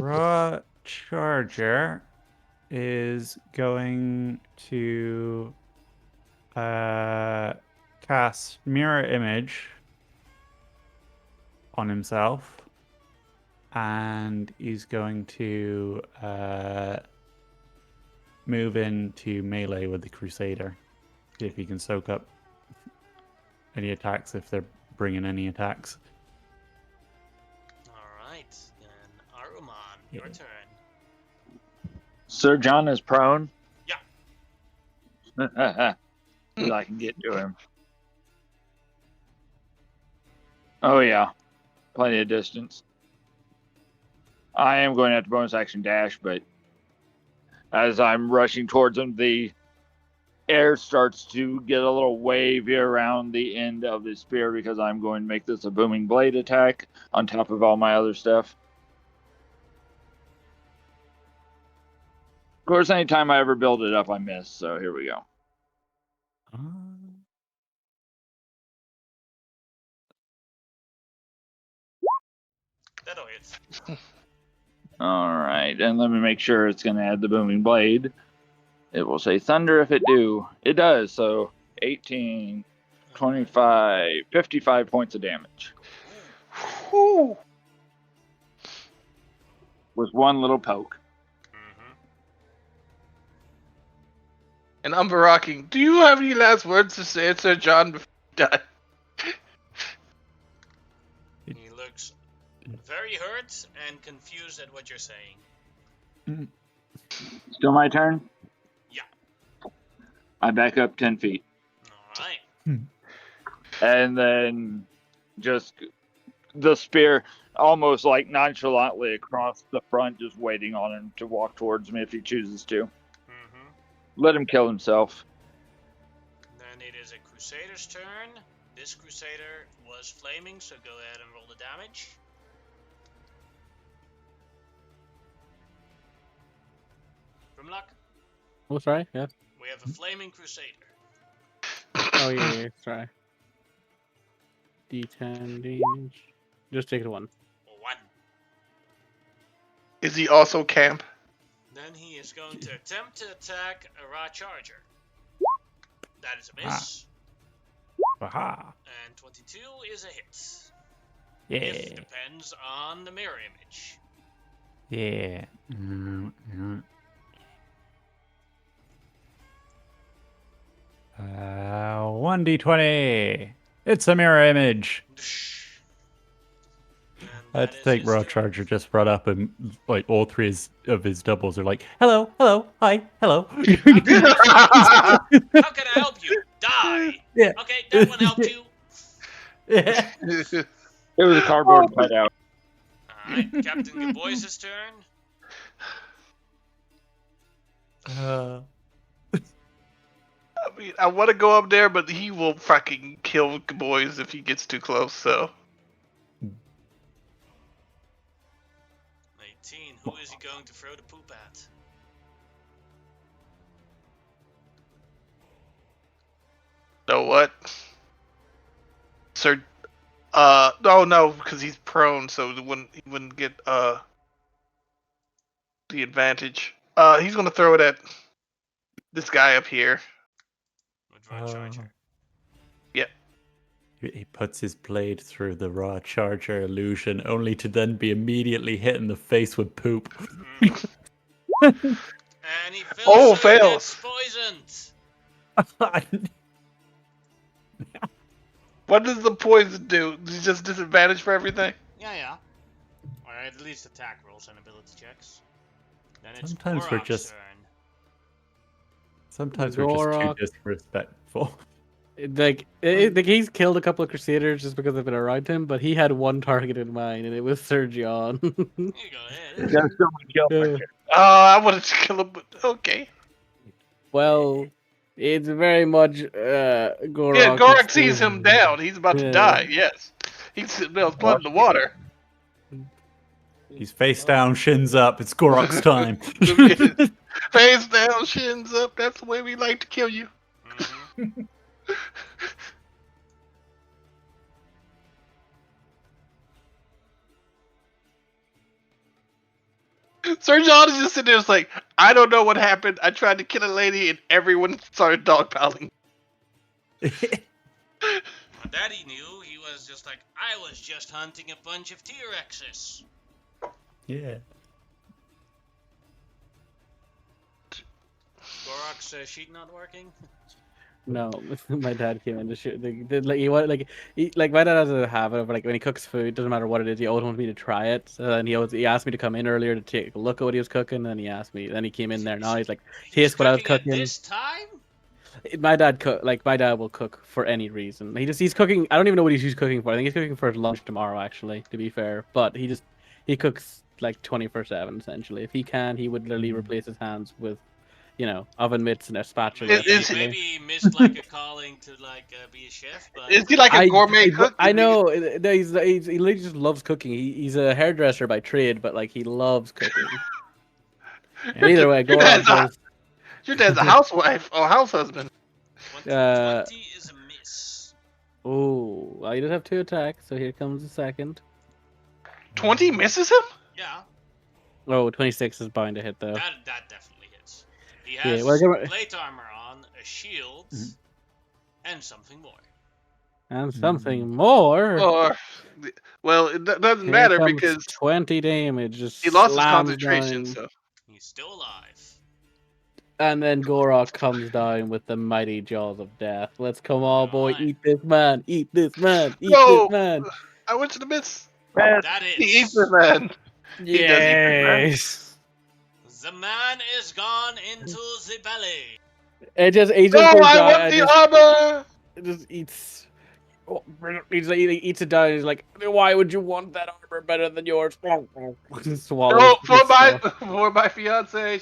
Raw Charger is going to cast Mirror Image on himself, and he's going to move into melee with the Crusader. See if he can soak up any attacks if they're bringing any attacks. Alright, then Aruman, your Yeah. turn. Sir John is prone. Yeah. See if I can get to him. Oh yeah, plenty of distance. I am going to have to bonus action dash, but as I'm rushing towards him, the air starts to get a little wavy around the end of the spear because I'm going to make this a booming blade attack on top of all my other stuff. Of course, anytime I ever build it up, I miss. So here we go. That'll hit. All right, and let me make sure it's going to add the booming blade. It will say thunder if it do. It does, so 18, 25, 55 points of damage. Whew. With one little poke. Mm-hmm. And I'm barocking. Do you have any last words to say, Sir John, before you die? He looks very hurt and confused at what you're saying. Still my turn? Yeah. I back up 10 feet. Alright. And then just the spear almost like nonchalantly across the front, just waiting on him to walk towards me if he chooses to. Mm-hmm. Let him kill himself. Then it is a Crusader's turn. This Crusader was flaming, so go ahead and roll the damage. Grimlock, Oh, sorry. Yeah. we have a flaming Crusader. Oh yeah. Sorry. D10 damage. Just take it 1. 1. Is he also camp? Then he is going to attempt to attack a raw charger. That is a miss. Aha. And 22 is a hit. Yeah. If depends on the mirror image. Yeah. 1d20. It's a mirror image. I had to think Raw Charger just brought up and like all three of his doubles are like, hello, hello, hi, hello. How can I help you? Die! Yeah. Okay, that one helped you. Yeah. It was a cardboard cutout. Alright, Captain Gaboy's turn. I mean, I want to go up there, but he will fucking kill boys if he gets too close, so. 18, who is he going to throw the poop at? Know what? Sir. No, because he's prone, so he wouldn't get the advantage. He's gonna throw it at this guy up here. With Raw Charger. Yep. He puts his blade through the Raw Charger illusion, only to then be immediately hit in the face with poop. And he fails, so fails. he gets poisoned. What does the poison do? Is it just disadvantage for everything? Yeah. Or at least attack rolls and ability checks. Then it's Sometimes we're Gorok's just- turn. Sometimes we're just Gorok. too disrespectful. He's killed a couple of Crusaders just because they've been around him, but he had one target in mind, and it was Sir John. You go ahead. That's someone kill Yeah. I wanted to kill him, but okay. Well, it's very much Gorok. Yeah, Gorak sees him down. He's about to Yeah. die. Yes, he's sitting there, blood in the water. He's face down, shins up. It's Gorok's time. Face down, shins up. That's the way we like to kill you. Mm-hmm. Sir John is just sitting there, just like, I don't know what happened. I tried to kill a lady, and everyone started dogpiling. But that he knew, he was just like, I was just hunting a bunch of T-Rexes. Yeah. Gorok's sheet not working? No, my dad came in to shoot. My dad has a habit of when he cooks food, doesn't matter what it is, he always wants me to try it. So then he asked me to come in earlier to take a look at what he was cooking. And then he asked me. Then he came in there. Now he's like, taste what I was cooking. At this time? My dad my dad will cook for any reason. He's cooking. I don't even know what he's cooking for. I think he's cooking for lunch tomorrow, actually. To be fair, but he cooks like 24/7 essentially. If he can, he would literally replace his hands with, oven mitts and a spatula. Maybe he missed like a calling to be a chef. But Is he like a gourmet cook? I know. He literally just loves cooking. He's a hairdresser by trade, but he loves cooking. Either way, Your dad's a housewife or house husband. 20 is a miss. Oh, well, he does have 2 attacks, so here comes the second. 20 misses him? Yeah. Oh, 26 is bound to hit though. That definitely hits. He Yeah, has well, give it- plate armor on, a shield, Mhm. and something more. And something more. Or, well, it doesn't Here matter comes because 20 damage. Just he lost his slams concentration. down. So He's still alive. And then Gorok comes down with the mighty jaws of death. Let's come on, boy. Alright. Eat this man. Eat this man. Eat this no, man. I went to the miss. That He eats is. the man. He does eat the man. Yes. The man is gone into the belly. He just No, comes I down want and the armor. just eats. He eats it down. He's like, why would you want that armor better than yours? Swallows. No, for his my stuff. fiance.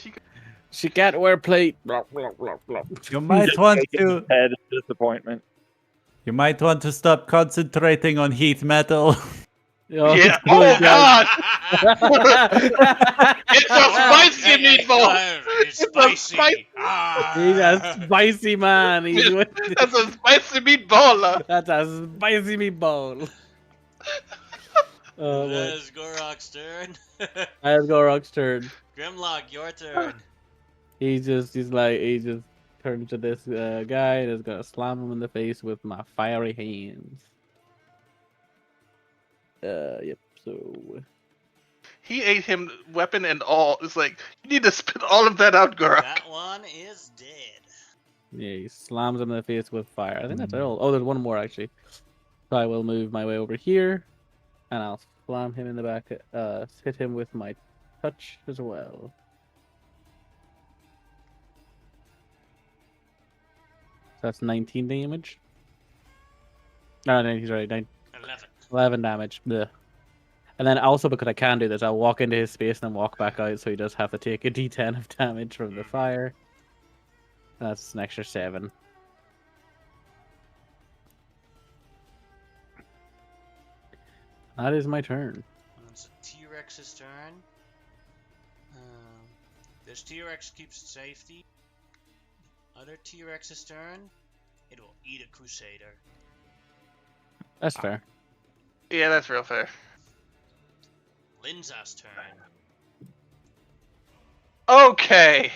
She can't wear plate. You might want to. Head of disappointment. You might want to stop concentrating on heat metal. Yeah. Oh God. It's a spicy meatball. It's It's a spicy. spicy. He's a spicy man. He's That's a spicy meatball. That's a spicy meatball. Oh, That boy. is Gorok's turn. That's Gorok's turn. Grimlock, your turn. He just turns to this guy and is gonna slam him in the face with my fiery hands. Yep. So He ate him, weapon and all. It's like you need to spit all of that out, Gura. That one is dead. yeah, he slams him in the face with fire. I think that's all. Oh, there's one more actually. So I will move my way over here, and I'll slam him in the back. Hit him with my touch as well. That's 19 damage. No, he's right. 11. 11 damage. Blech. And then also because I can do this, I'll walk into his space and then walk back out, so he does have to take a d10 of damage from the fire. That's an extra 7. That is my turn. It's T-Rex's turn. This T-Rex keeps its safety. Other T-Rex's turn. It will eat a Crusader. That's fair. Yeah, that's real fair. Linza's turn. Okay.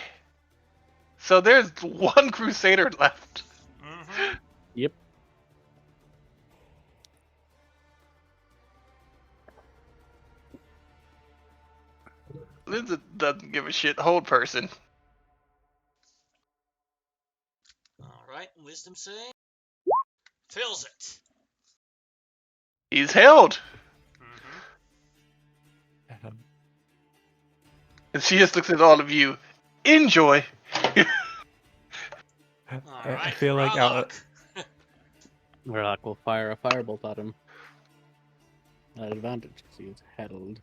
So there's one Crusader left. Mm-hmm. Yep. Lindsay doesn't give a shit. Hold person. Alright, wisdom save. Fills it. He's held. Mm-hmm. And she just looks at all of you. Enjoy. Alright, I feel like Ralok. Murloc will fire a firebolt at him. At advantage, because he is held.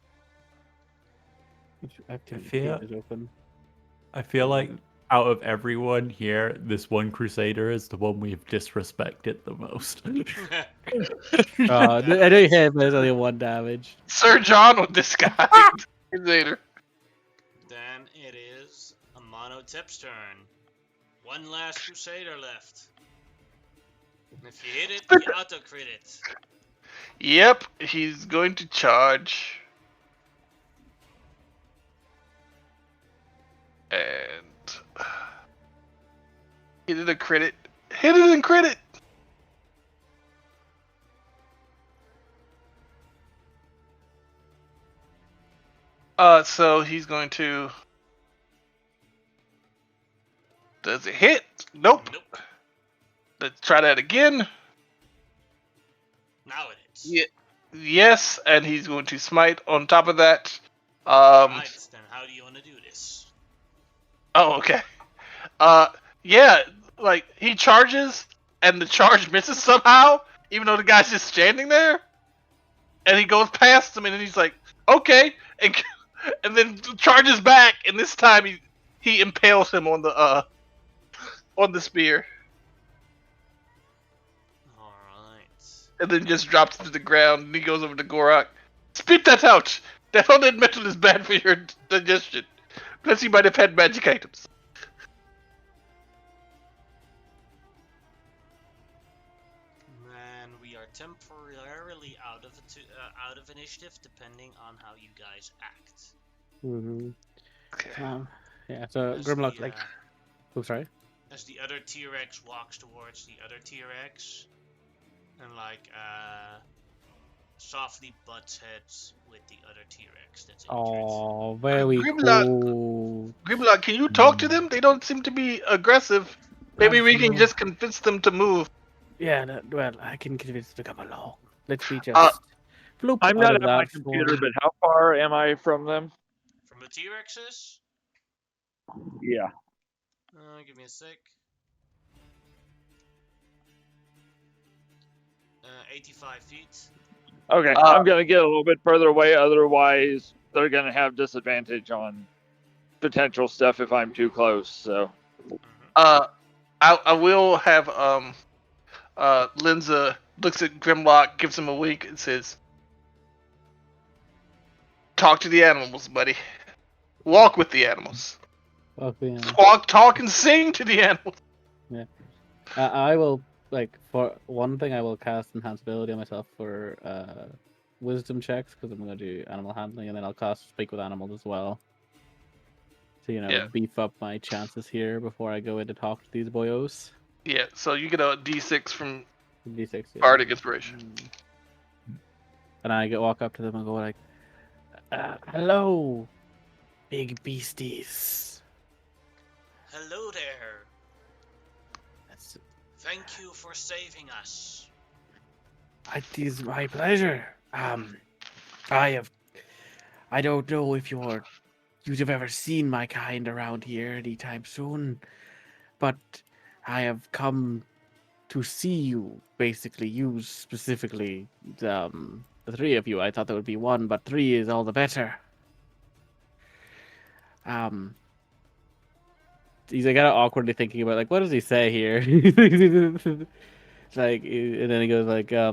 Which activity feel- page is open. I feel like out of everyone here, this one Crusader is the one we've disrespected the most. I know him, there's only 1 damage. Sir John with this guy. Crusader. Then it is a Monotip's turn. One last Crusader left. And if you hit it, you auto-crit it. Yep, he's going to charge. And hit it a crit. Hit it and crit it. So he's going to. Does it hit? Nope. Nope. Let's try that again. Now it hits. Yeah. Yes, and he's going to smite on top of that. Right, then how do you want to do this? Oh, okay. Yeah, like he charges and the charge misses somehow, even though the guy's just standing there. And he goes past him, and then he's like, "Okay," and then charges back, and this time he impales him on the spear, Alright. and then just drops to the ground. And he goes over to Gorak. Spit that out. That undead metal is bad for your digestion. Plus, you might have had magic items. And we are temporarily out of initiative, depending on how you guys act. Mm-hmm. Okay. Yeah. So As Grimlock, the like, oh, sorry. as the other T-Rex walks towards the other T-Rex, and like softly butts heads with the other T-Rex that's injured. Oh, very Grimlock, cool. Grimlock, can you talk to them? They don't seem to be aggressive. Maybe we can Absolutely. just convince them to move. Yeah. Well, I can convince them to come along. Let me Uh, just floop I'm out not of at my that computer, form. but how far am I from them? From the T-Rexes, Yeah. give me a sec. 85 feet. Okay, I'm gonna get a little bit further away. Otherwise, they're gonna have disadvantage on potential stuff if I'm too close. So I will have Linza looks at Grimlock, gives him a wink, and says, "Talk to the animals, buddy. Walk with the animals. Fuck yeah. Walk, talk, and sing to the animals." Yeah. I will like for one thing I will cast enhanceability on myself for wisdom checks because I'm gonna do animal handling and then I'll cast speak with animals as well. To Yeah, beef up my chances here before I go in to talk to these boyos. yeah. So you get a D6 from D6, yeah. Bardic Inspiration. And I walk up to them and go like, "Hello, big beasties. Hello there. That's Thank you for saving us. it is my pleasure. I don't know if you'd have ever seen my kind around here anytime soon, but I have come to see you. Basically, you specifically, the three of you. I thought there would be one, but three is all the better. Um, he's like kind of awkwardly thinking about like what does he say here? Like, and then he goes like, I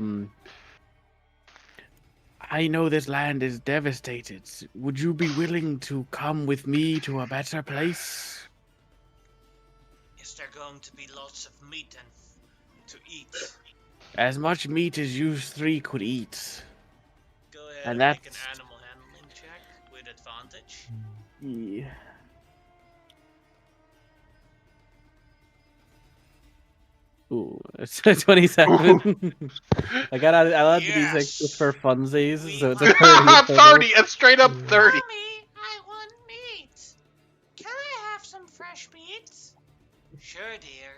know this land is devastated. Would you be willing to come with me to a better place? Is there going to be lots of meat and to eat? As much meat as you three could eat. Go ahead And and make an that's animal handling check with advantage. yeah. Ooh, it's 27. I love the D6 just for Yes. funsies, We so it's a want 30 in total. 30, a straight up 30. Mommy, I want meat. Can I have some fresh meat? Sure, dear.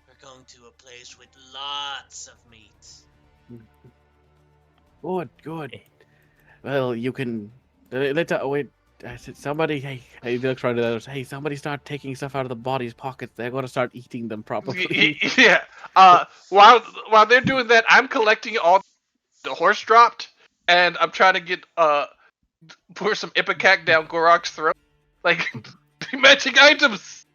We're going to a place with lots of meat. Good. Well, you can. Let's wait. I said, somebody, hey, he looks around to the others. Hey, somebody start taking stuff out of the body's pockets. They're going to start eating them probably. Yeah. While they're doing that, I'm collecting all the horse dropped, and I'm trying to get pour some ipecac down Gorok's throat, like magic items.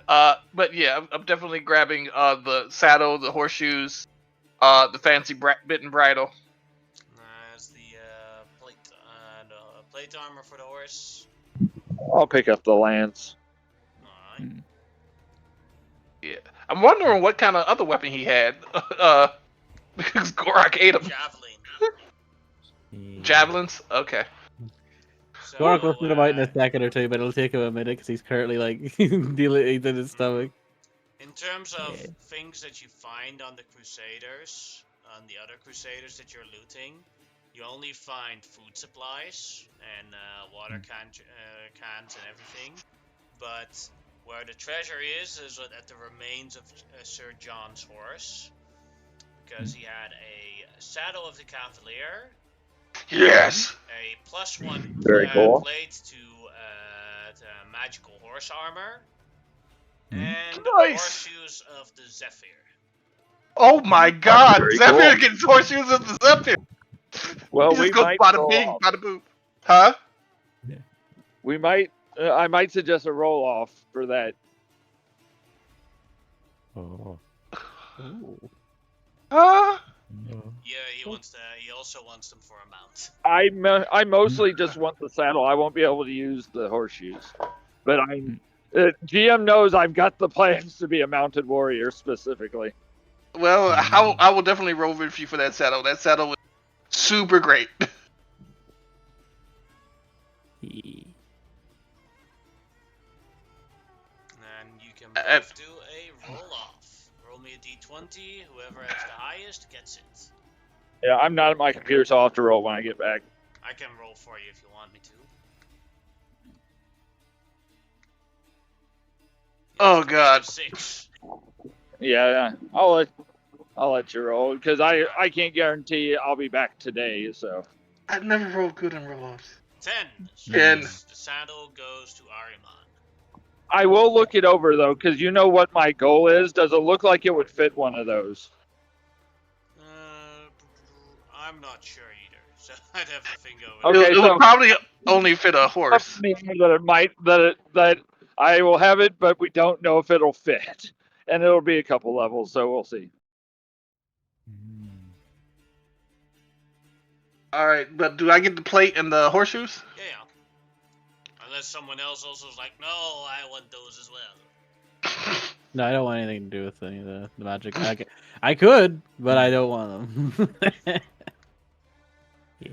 But yeah, I'm definitely grabbing the saddle, the horseshoes, the fancy bit and bridle. There's the plate armor for the horse. I'll pick up the lance. Alright. Yeah, I'm wondering what kind of other weapon he had. Because Gorok ate him. Javelin. Javelins. Okay. So, Gorak will put him out in a second or two, but it'll take him a minute because he's currently like dealing in his stomach. in terms of things that you find on the Crusaders, on the other Crusaders that you're looting, you only find food supplies and water cans and everything. But where the treasure is at the remains of Sir John's horse, because he had a saddle of the Cavalier, Yes. a +1 Very cool. plate to magical horse armor, and Nice. horseshoes of the Zephyr. Oh my God! Very Zephyr cool. gets horseshoes of the Zephyr. Well, He we just goes might bada roll bing, off. bada boop. Huh? We might. I might suggest a roll off for that. Oh. Huh? Yeah, he also wants them for a mount. I mostly just want the saddle. I won't be able to use the horseshoes, but GM knows I've got the plans to be a mounted warrior specifically. Well, I will definitely roll with you for that saddle. That saddle was super great. And you can Uh, both do a roll off. Roll me a d20. Whoever has the highest gets it. Yeah, I'm not at my computer, so I'll have to roll when I get back. I can roll for you if you want me to. Oh, It's a God. -6. Yeah, I'll let you roll because I can't guarantee I'll be back today. So I've never rolled good in roll-offs. 10. So 10. the saddle goes to Ariman. I will look it over though, because you know what my goal is. Does it look like it would fit one of those? I'm not sure either, so I'd have to think over Okay, It would probably only fit a horse. that it might that I will have it, but we don't know if it'll fit, and it'll be a couple levels, so we'll see. All right, but do I get the plate and the horseshoes? Yeah. Unless someone else also is like, no, I want those as well. No, I don't want anything to do with any of the magic. I could, but I don't want them.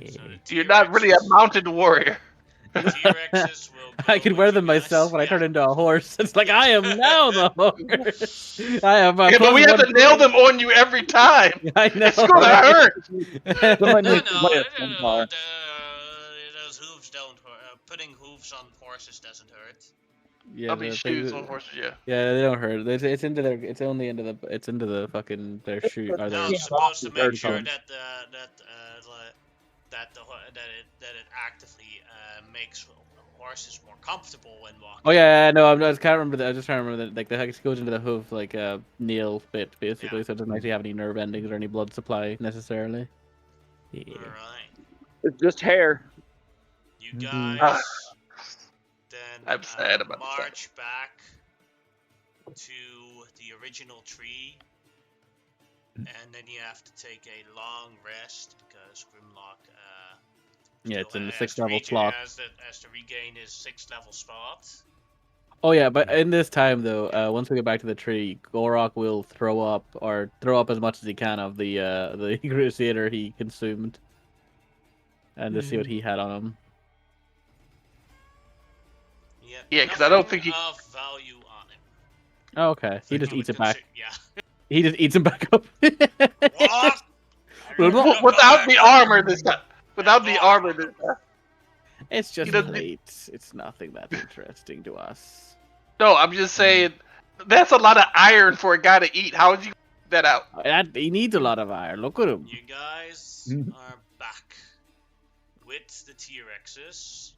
So the You're not really a T-Rexes- mounted warrior. The T-Rexes will go I can with wear you them guys. myself when I Yeah. turn into a horse. It's like I am now the horse. I have a Yeah, but we have to nail them on you every time. I know. It's gonna hurt. Somebody No, needs to play a sunflower. Those hooves don't hurt. Putting hooves on horses doesn't hurt. Yeah, I'll be the shoes thing- on horses, yeah. Yeah, they don't hurt. It's into their. It's only into the. It's into the fucking their shoe or No, their. it's supposed to make sure columns. that it actively makes horses more comfortable when walking. Oh yeah, no, I just can't remember that. I was just trying to remember that. Like the hex goes into the hoof like a nail bit, basically, Yeah. so it doesn't actually have any nerve endings or any blood supply necessarily. All right, It's just hair. you Mhm. guys then I'm sad about this march back to the original tree, and then you have to take a long rest because Grimlock. Yeah, it's in the has 6th to level reach- slot. Has to regain his 6th level spot. Oh yeah, but in this time though, once we get back to the tree, Gorok will throw up as much as he can of the Crusader he consumed, and to see what he had on him. Yeah, 'cause I don't nothing think he- of value on him. Oh, okay, he That just you eats would it back. Yeah. He just eats him back up. What? Without the armor this time. Without the armor this time. It's just doesn't- plates. It's nothing that interesting to us. No, I'm just saying that's a lot of iron for a guy to eat. How would you get that out? He needs a lot of iron. Look at him. You guys are back with the T-Rexes.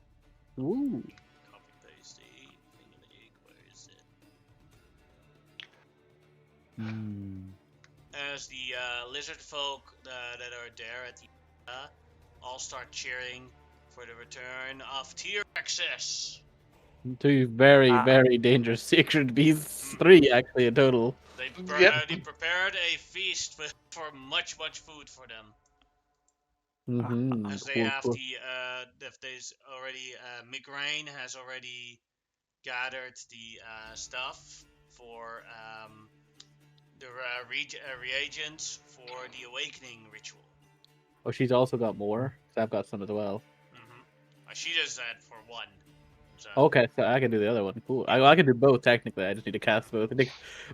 Ooh. Copy paste the thingamajig. Where is it? As the lizard folk that are there at the all start cheering for the return of T-Rexes. Two very, very dangerous sacred beasts. 3 actually in total. They Yep. prepared a feast for much food for them. Mm-hmm. As they have Migraine has already gathered the stuff for the reagents for the awakening ritual. Oh, she's also got more. 'Cause I've got some as well. She does that for one. So. Okay, so I can do the other one. Cool. I can do both technically. I just need to cast both. But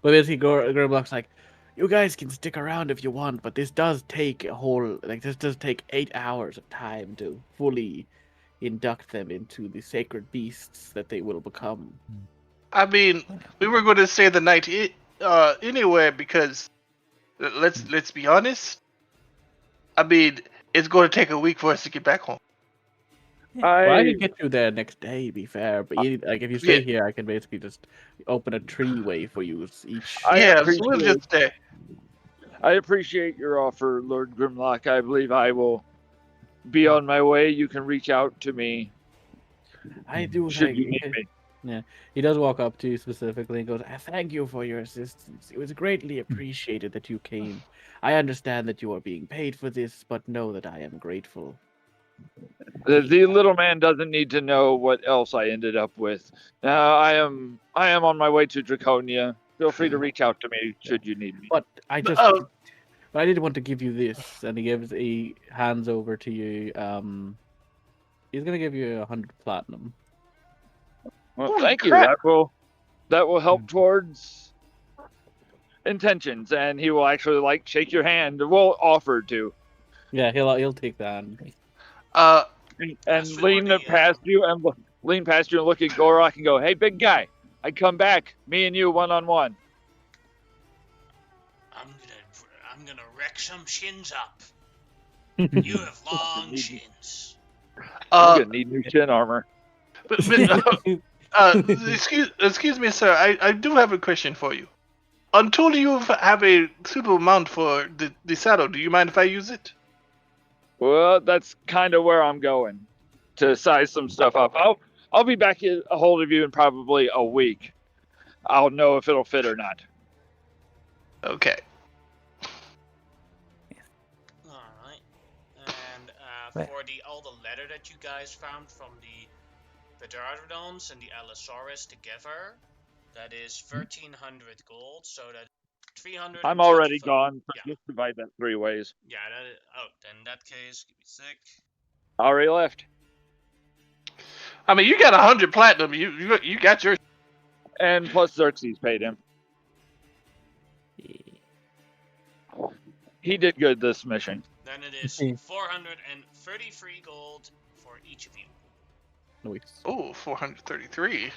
basically, Grimlock's like, you guys can stick around if you want, but this does take this does take 8 hours of time to fully induct them into the sacred beasts that they will become. I mean, we were going to say the night anyway because let's be honest. I mean, it's going to take a week for us to get back home. Well, I can get you there next day, to be fair. But if you stay here, I can basically just open a tree way for you each. Yeah, so we'll just stay. I appreciate your offer, Lord Grimlock. I believe I will be on my way. You can reach out to me. I do. Should you need me. Yeah, he does walk up to you specifically and goes, "I thank you for your assistance. It was greatly appreciated that you came. I understand that you are being paid for this, but know that I am grateful." The little man doesn't need to know what else I ended up with. I am on my way to Draconia. Feel free to reach out to me should you need me. But I did want to give you this, and he hands over to you He's gonna give you 100 platinum. Well, Holy thank you. crap. That will help towards intentions, and he will actually like shake your hand. Well, offer to, Yeah, he'll take that. Uh, and As for lean the, past you and lean past you and look at Gorok and go, "Hey, big guy, I'd come back. Me and you, 1-on-1." I'm gonna wreck some shins up. You have long Need- shins. I'm uh, gonna need new shin armor. but, excuse me, sir. I do have a question for you. Until you have a suitable mount for the saddle, do you mind if I use it? Well, that's kind of where I'm going to size some stuff up. I'll be back a hold of you in probably a week. I'll know if it'll fit or not. Okay. Alright. And Right. for all the letter that you guys found from the Pedardodons and the Allosaurus together, that is 1,300 gold, so that 300. I'm already gone. So just divide that 3 ways. Yeah, then in that case, give me a sec. Already left. I mean, you got 100 platinum. You got your. And plus Xerxes paid him. He did good this mission. Then it is 433 gold for each of you. Nice. Oh, 433.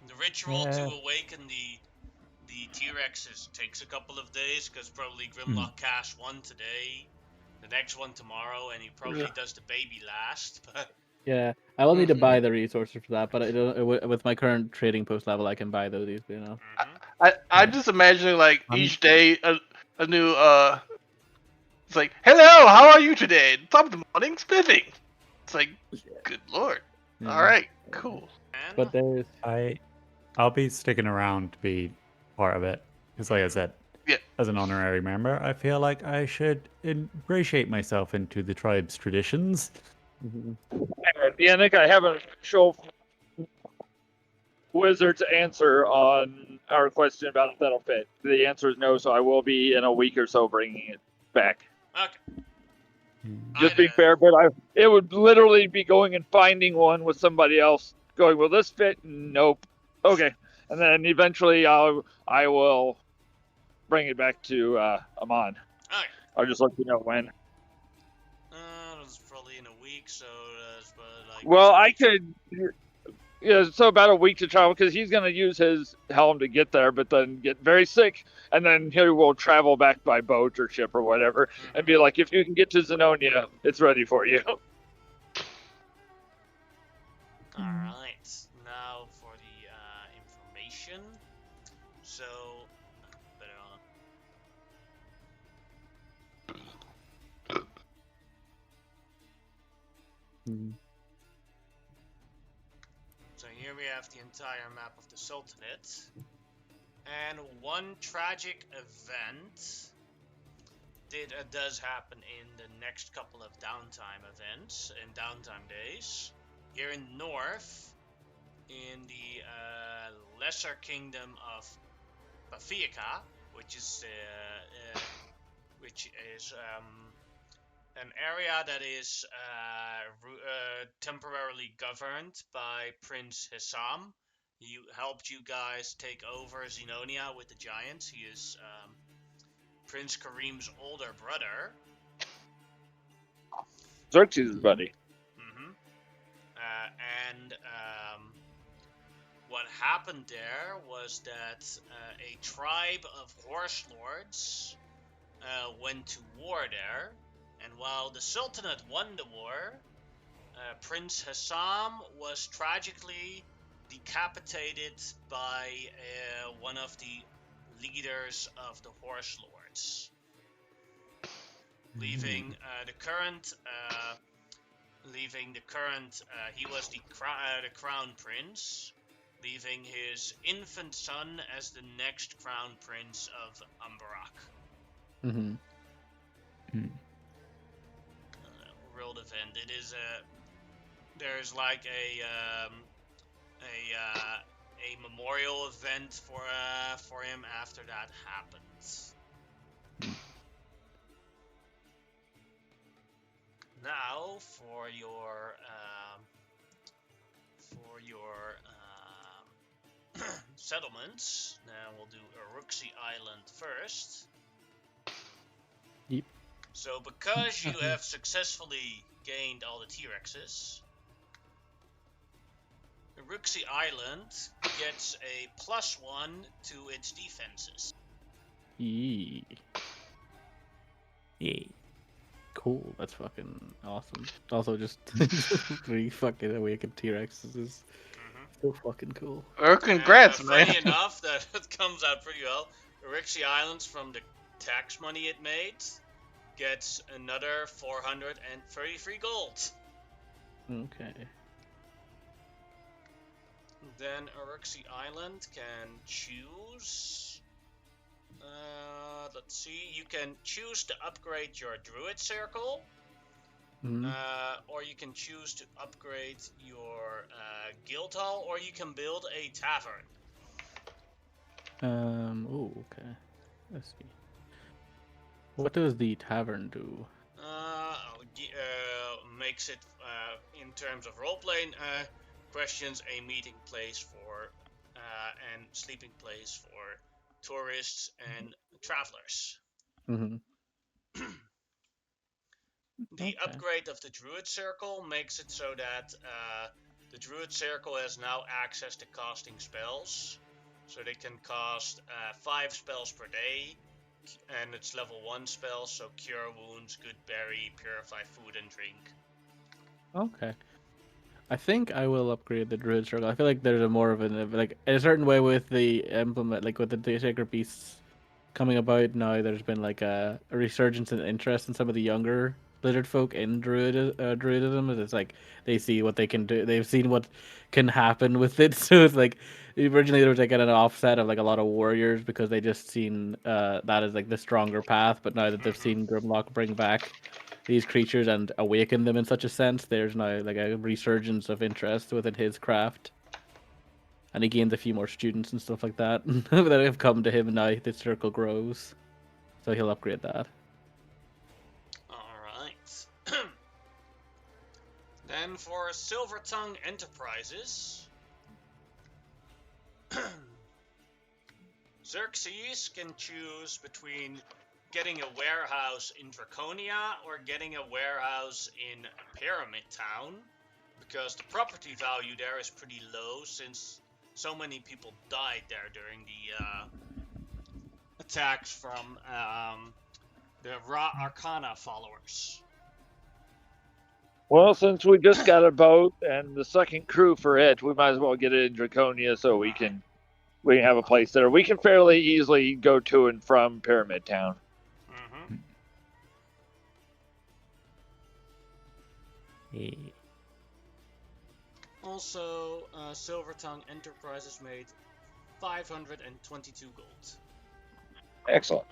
The ritual Yeah. to awaken the T-Rexes takes a couple of days, because probably Grimlock cast one today, the next one tomorrow, and he probably does the baby last. But Yeah, I will need to buy the resources for that, but with my current trading post level, I can buy those. You know. I'm just imagining like I'm- each day a new It's like, hello, how are you today? Top of the morning, spiffing. It's like, good lord. Yeah. All right, cool. and But there's I'll be sticking around to be part of it because, like I said, Yeah. as an honorary member, I feel like I should ingratiate myself into the tribe's traditions. Yeah, Nick, I have a show wizard's answer on our question about if that'll fit. The answer is no, so I will be in a week or so bringing it back. okay. Just be fair, but it would literally be going and finding one with somebody else, going, will this fit? Nope. Okay, and then eventually I will bring it back to Amon. Okay. I'll just let you know when. It's probably in a week, so that's like. Well, I could. Yeah, so about a week to travel because he's going to use his helm to get there, but then get very sick, and then he will travel back by boat or ship or whatever, and be like, if you can get to Zenonia, it's ready for you. Alright, now for the information. So, put it on. So here we have the entire map of the Sultanate. And one tragic event does happen in the next couple of downtime events, in downtime days. Here in the north, in the lesser kingdom of Pafiaka, which is an area that is temporarily governed by Prince Hissam. He helped you guys take over Zenonia with the giants. He is Prince Kareem's older brother. Xerxes' buddy. What happened there was that a tribe of horse lords went to war there, and while the Sultanate won the war, Prince Hassam was tragically decapitated by one of the leaders of the horse lords, leaving the current. He was the crown prince, leaving his infant son as the next crown prince of Umbarak. World event. It is there's like a memorial event for him after that happens. now for your settlements. Now we'll do Uruxi Island first. Yep. So because you have successfully gained all the T-Rexes, Uruxi Island gets a +1 to its defenses. Yee. Yeah. Cool. That's fucking awesome. Also, just really fucking awakened T-Rexes is so fucking cool. Congrats, and, man. Funny enough, that comes out pretty well. Uruxi Islands, from the tax money it made, gets another 433 gold. Okay. Then Uruxi Island can choose. Let's see. You can choose to upgrade your Druid Circle, Mhm. or you can choose to upgrade your Guild Hall, or you can build a tavern. Oh, okay. Let's see. What does the tavern do? Makes it, in terms of role-playing questions, a meeting place for and sleeping place for tourists and travelers. Mm-hmm. The upgrade of the Druid Circle makes it so that the Druid Circle has now access to casting spells. So they can cast 5 spells per day, and it's level 1 spells, so Cure Wounds, Good Berry, Purify Food and Drink. Okay. I think I will upgrade the Druid Circle. I feel like there's a more of an, like, in a certain way with the implement, like with the Sacred Beasts coming about now, there's been like a resurgence in interest in some of the younger lizard folk in druidism. It's like they see what they can do, they've seen what can happen with it. So it's like originally there was like an offset of like a lot of warriors because they just seen that as like the stronger path, but now that they've seen Grimlock bring back these creatures and awaken them in such a sense, there's now like a resurgence of interest within his craft. And he gains a few more students and stuff like that that have come to him, and now the circle grows. So he'll upgrade that. Alright. Then for Silver Tongue Enterprises, Xerxes can choose between getting a warehouse in Draconia or getting a warehouse in Pyramid Town, because the property value there is pretty low since so many people died there during the attacks from the Ra Arcana followers. Well, since we just got a boat and the second crew for it, we might as well get it in Draconia so we can have a place there. We can fairly easily go to and from Pyramid Town. Yeah. Also, Silver Tongue Enterprises made 522 gold. Excellent.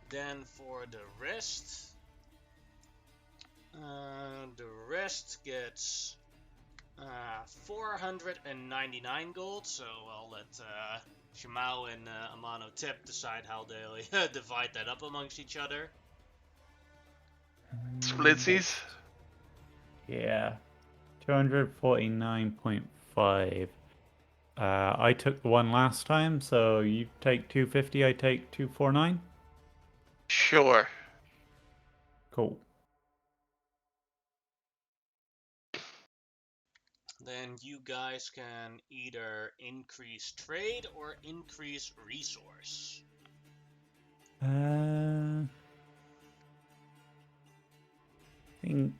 Then for the rest gets 499 gold. So I'll let Shimao and Amano Tip decide how they'll divide that up amongst each other. Splitsies. Yeah. 249.5. I took the one last time, so you take 250, I take 249. Sure. Cool. Then you guys can either increase trade or increase resource. I think.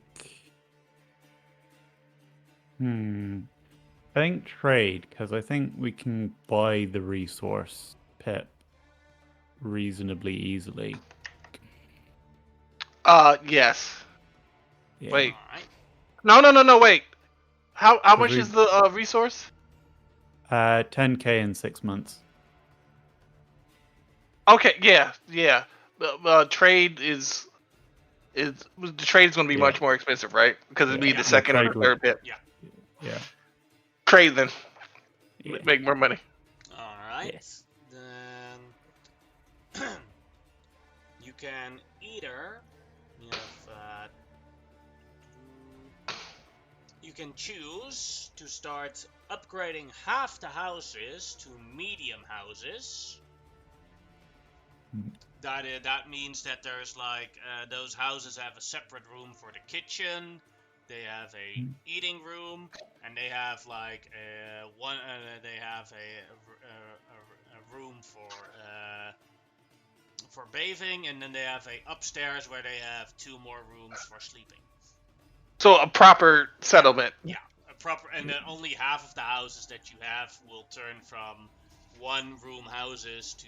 I think trade, because I think we can buy the resource pip reasonably easily. Yes. Yeah. Wait. Alright. No, wait. How much we- is the resource? 10k in 6 months. Okay, yeah. Trade is the trade is going to be Yeah. much more expensive, right? Because it'd be Yeah. the second or trade the would- third bit. Yeah. Trade then. Yeah. Make more money. Alright. Yes. Then can either you can choose to start upgrading half the houses to medium houses. That means that there's those houses have a separate room for the kitchen, they have a eating room, and they have they have a room for bathing, and then they have a upstairs where they have 2 more rooms for sleeping. So a proper settlement. Yeah, a proper, and then only half of the houses that you have will turn from 1-room houses to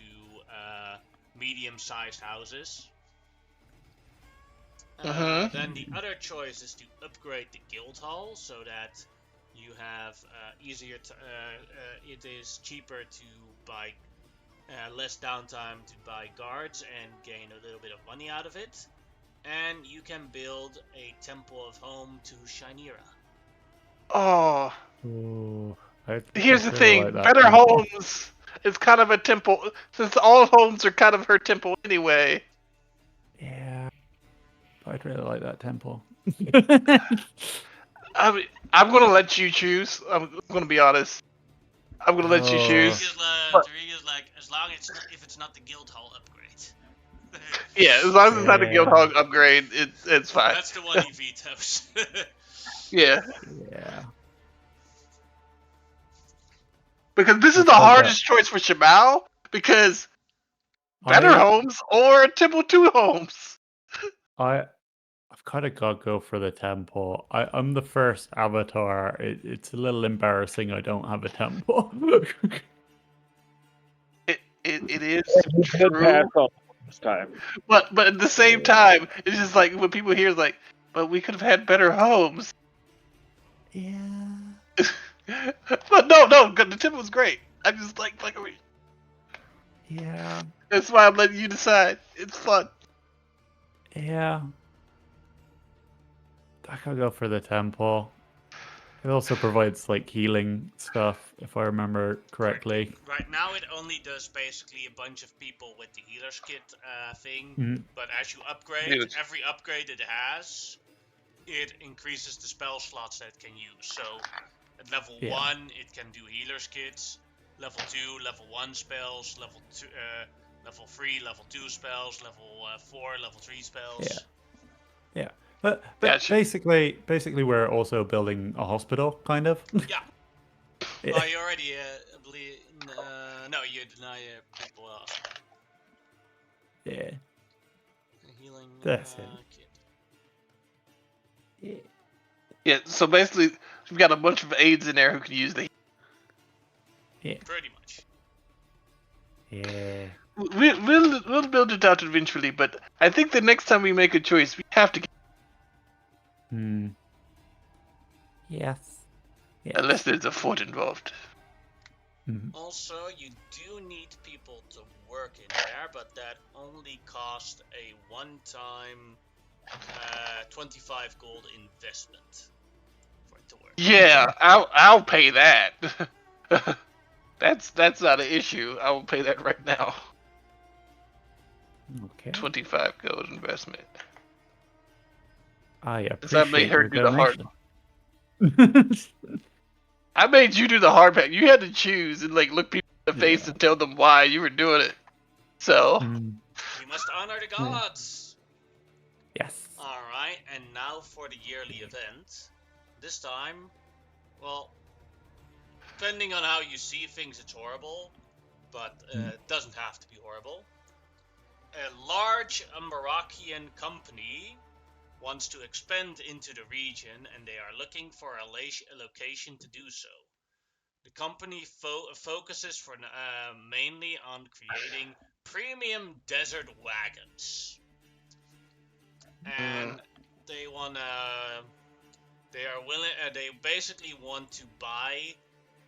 medium-sized houses. Then the other choice is to upgrade the guild hall so that you have it is cheaper to buy, less downtime to buy guards and gain a little bit of money out of it. And you can build a temple of home to Shinira. Oh. Ooh, Here's the really thing. like that Better temple. Homes is kind of a temple, since all homes are kind of her temple anyway. Yeah, I'd really like that temple. I mean, I'm gonna let you choose. I'm gonna be honest. I'm gonna let you choose. Tariga's like, as long as if it's not the guild hall upgrade. Yeah, as long as it's not a guild hall upgrade, it's fine. That's the one he vetoes. Yeah. Yeah. Because this is the hardest choice for Shamal, because Better Homes or Temple 2 Homes. I've kind of got to go for the temple. I'm the first avatar. It's a little embarrassing I don't have a temple. It is You did pass true. on this time. But at the same time, it's just like when people hear like, but we could have had better homes. Yeah. But no, the temple was great. I just like Yeah. That's why I'm letting you decide. It's fun. Yeah. I could go for the temple. It also provides like healing stuff, if I remember correctly. Right now, it only does basically a bunch of people with the healer's kit thing. But as you upgrade, every upgrade it has, it increases the spell slots that it can use. So at level 1, it can do healer's kits. Level 2, level 1 spells. Level 2, level 3, level 2 spells. Level 4, level 3 spells. Yeah. But basically we're also building a hospital, kind of. Yeah. Well, you already believe. No, you deny people else. Yeah. Healing. That's it. Kit. Yeah. So basically, we've got a bunch of aides in there who can use the. Yeah. Pretty much. Yeah. We'll build it out eventually, but I think the next time we make a choice, we have to. Yes. Unless there's a fort involved. Also, you do need people to work in there, but that only cost a one-time 25 gold investment for it to work. Yeah, I'll pay that. That's not an issue. I will pay that right now. Okay. 25 gold investment. I appreciate your donation. I made you do the hard part. You had to choose and like look people in the face and tell them why you were doing it. So we must honor the gods. Yes. All right, and now for the yearly event. This time, well, depending on how you see things, it's horrible, but it doesn't have to be horrible. A large Umbarakian company wants to expand into the region, and they are looking for a location to do so. The company focuses mainly on creating premium desert wagons, and they basically want to buy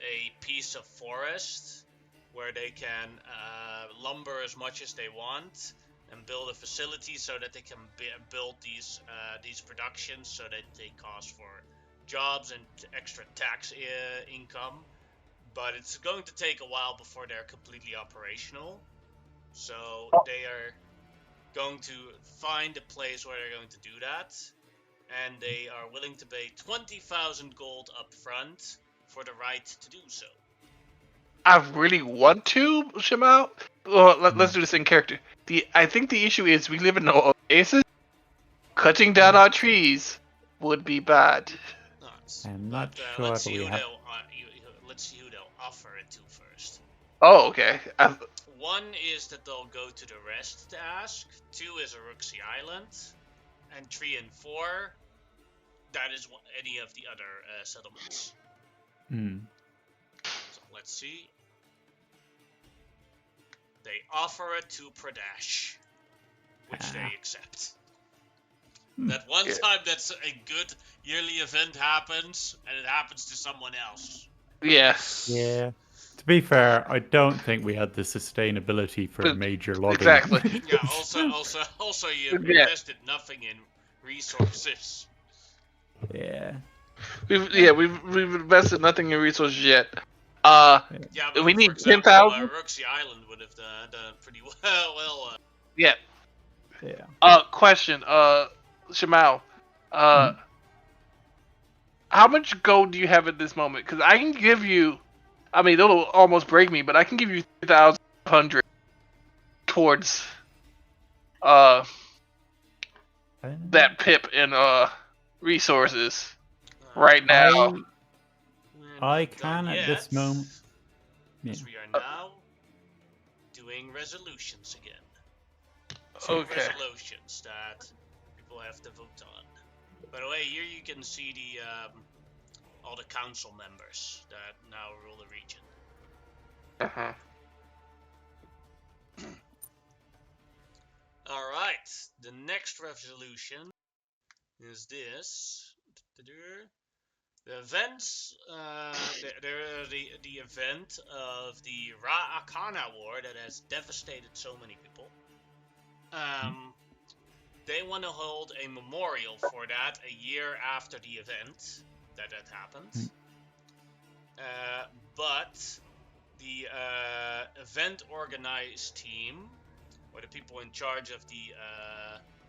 a piece of forest where they can lumber as much as they want and build a facility so that they can build these productions so that they cost for jobs and extra tax income. But it's going to take a while before they're completely operational. So going to find a place where they're going to do that, and they are willing to pay 20,000 gold up front for the right to do so. I really want to, Shimao. Well, let's Hmm. do this in character. I think the issue is we live in an oasis. Cutting down our trees would be bad. Nice. I'm But not sure let's see we who have. let's see who they'll offer it to first. Oh, okay. One is that they'll go to the rest to ask. 2 is Uruxi Island, and 3 and 4, that is any of the other settlements. Hmm. So let's see. They offer it to Pradesh, which they accept. That one Yeah. time that's a good yearly event happens, and it happens to someone else. Yeah. Yeah. To be fair, I don't think we had the sustainability for But- major logging. exactly. Yeah. Also, you Yeah. invested nothing in resources. Yeah. We've invested nothing in resources yet. Yeah, but we for need example, 10,000. Roxy Island would have done pretty well. Yeah. Yeah. Question. Shimao. Mhm. How much gold do you have at this moment? Because I can give you. I mean, it'll almost break me, but I can give you 3,100 towards that pip in resources right now. I can at this moment. Because we are now doing resolutions again. Two Okay. resolutions that people have to vote on. By the way, here you can see the all the council members that now rule the region. Uh-huh. All right, the next resolution is this. The events, the event of the Ra-Akana War that has devastated so many people. They want to hold a memorial for that a year after the event that happened. But the event organized team, or the people in charge of the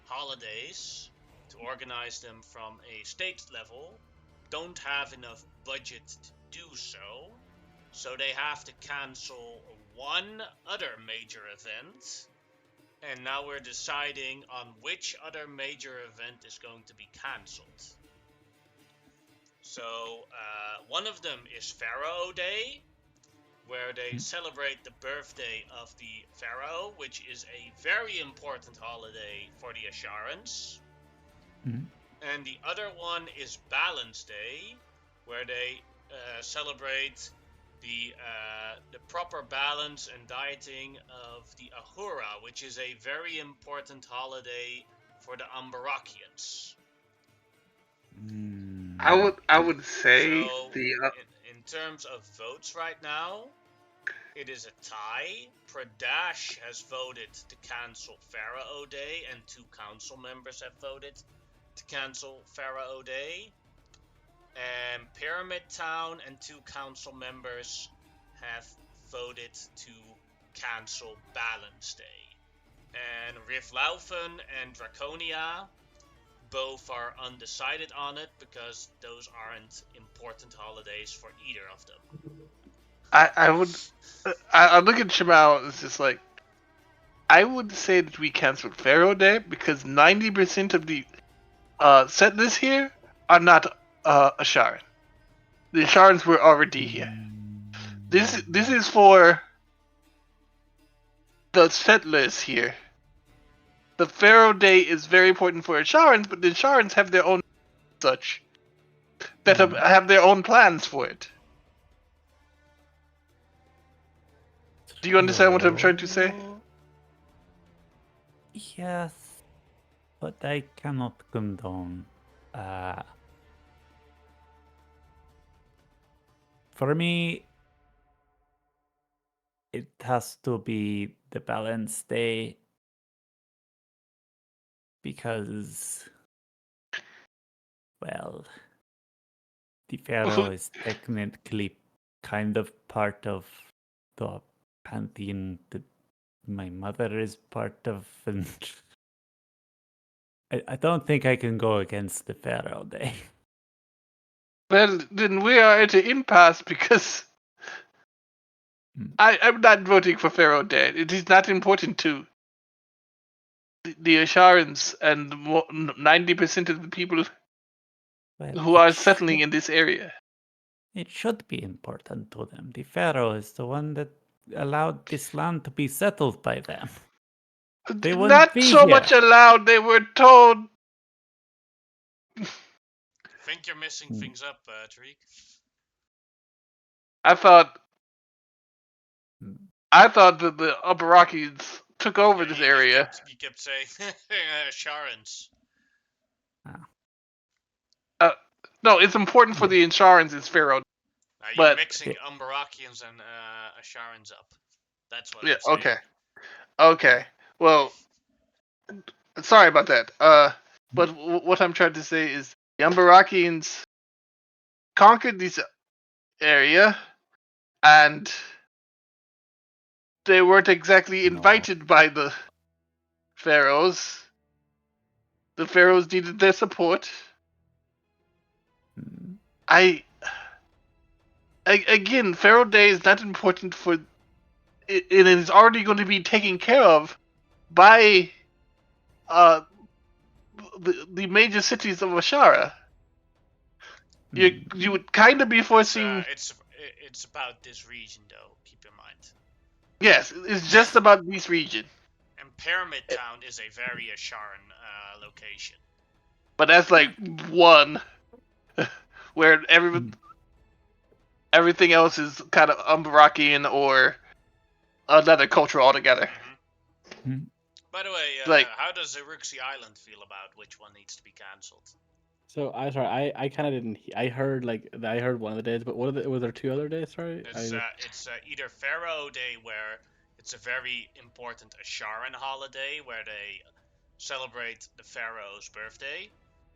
holidays, to organize them from a state level, don't have enough budget to do so. So they have to cancel one other major event. And now we're deciding on which other major event is going to be cancelled. So one of them is Pharaoh Day, where they celebrate the birthday of the Pharaoh, which is a very important holiday for the Asharans. And the other one is Balance Day, where they celebrate the proper balance and dieting of the Ahura, which is a very important holiday for the Ambarakians. I would say So, in terms of votes right now, it is a tie. Pradesh has voted to cancel Pharaoh Day, and 2 council members have voted to cancel Pharaoh Day. And Pyramid Town and 2 council members have voted to cancel Balance Day. And Riflaufen and Draconia both are undecided on it because those aren't important holidays for either of them. I would. I look at Shimao. It's just like I would say that we canceled Pharaoh Day because 90% of the settlers here are not Asharan. The Asharans were already here. This is for the settlers here. The Pharaoh Day is very important for Asharans, but the Asharans have their own such that have their own plans for it. Do you understand what I'm trying to say? Yes, but I cannot condone. For me, it has to be the balance day because, well, the Pharaoh is technically kind of part of the pantheon that my mother is part of, and I don't think I can go against the Pharaoh Day. Well, then we are at an impasse because Hmm. I'm not voting for Pharaoh Day. It is not important to the Asharans and 90% of the people Well, who are settling in this area. it should be important to them. The Pharaoh is the one that allowed this land to be settled by them. They wouldn't Not be so here. much allowed, they were told. Think you're missing things up, Tariq. I thought Hmm. that the Upper Rockies took over this area. You kept saying Sharans. No, it's important for Yeah. the insurance is Pharaoh. Now you're But mixing Yeah. Umbarakians and Asharans up. That's what yeah, I'm saying. okay. Well, sorry about that. But what I'm trying to say is the Umbarakians conquered this area, and they weren't exactly invited by the pharaohs. The pharaohs needed their support. Hmm. Again, Pharaoh Day is not important for. It is already going to be taken care of by the major cities of Ashara. You would kind of be forcing. It's about this region though. Keep in mind. Yes, it's just about this region. And Pyramid Town is a very Asharan location. But that's like one where everything else is kind of Umbarakian or another culture altogether. Hmm. By the way, Like- how does Iruxi Island feel about which one needs to be cancelled? So I sorry, I kind of didn't. I heard I heard one of the days, but was there 2 other days? Sorry, It's either Pharaoh Day, where it's a very important Asharan holiday where they celebrate the Pharaoh's birthday,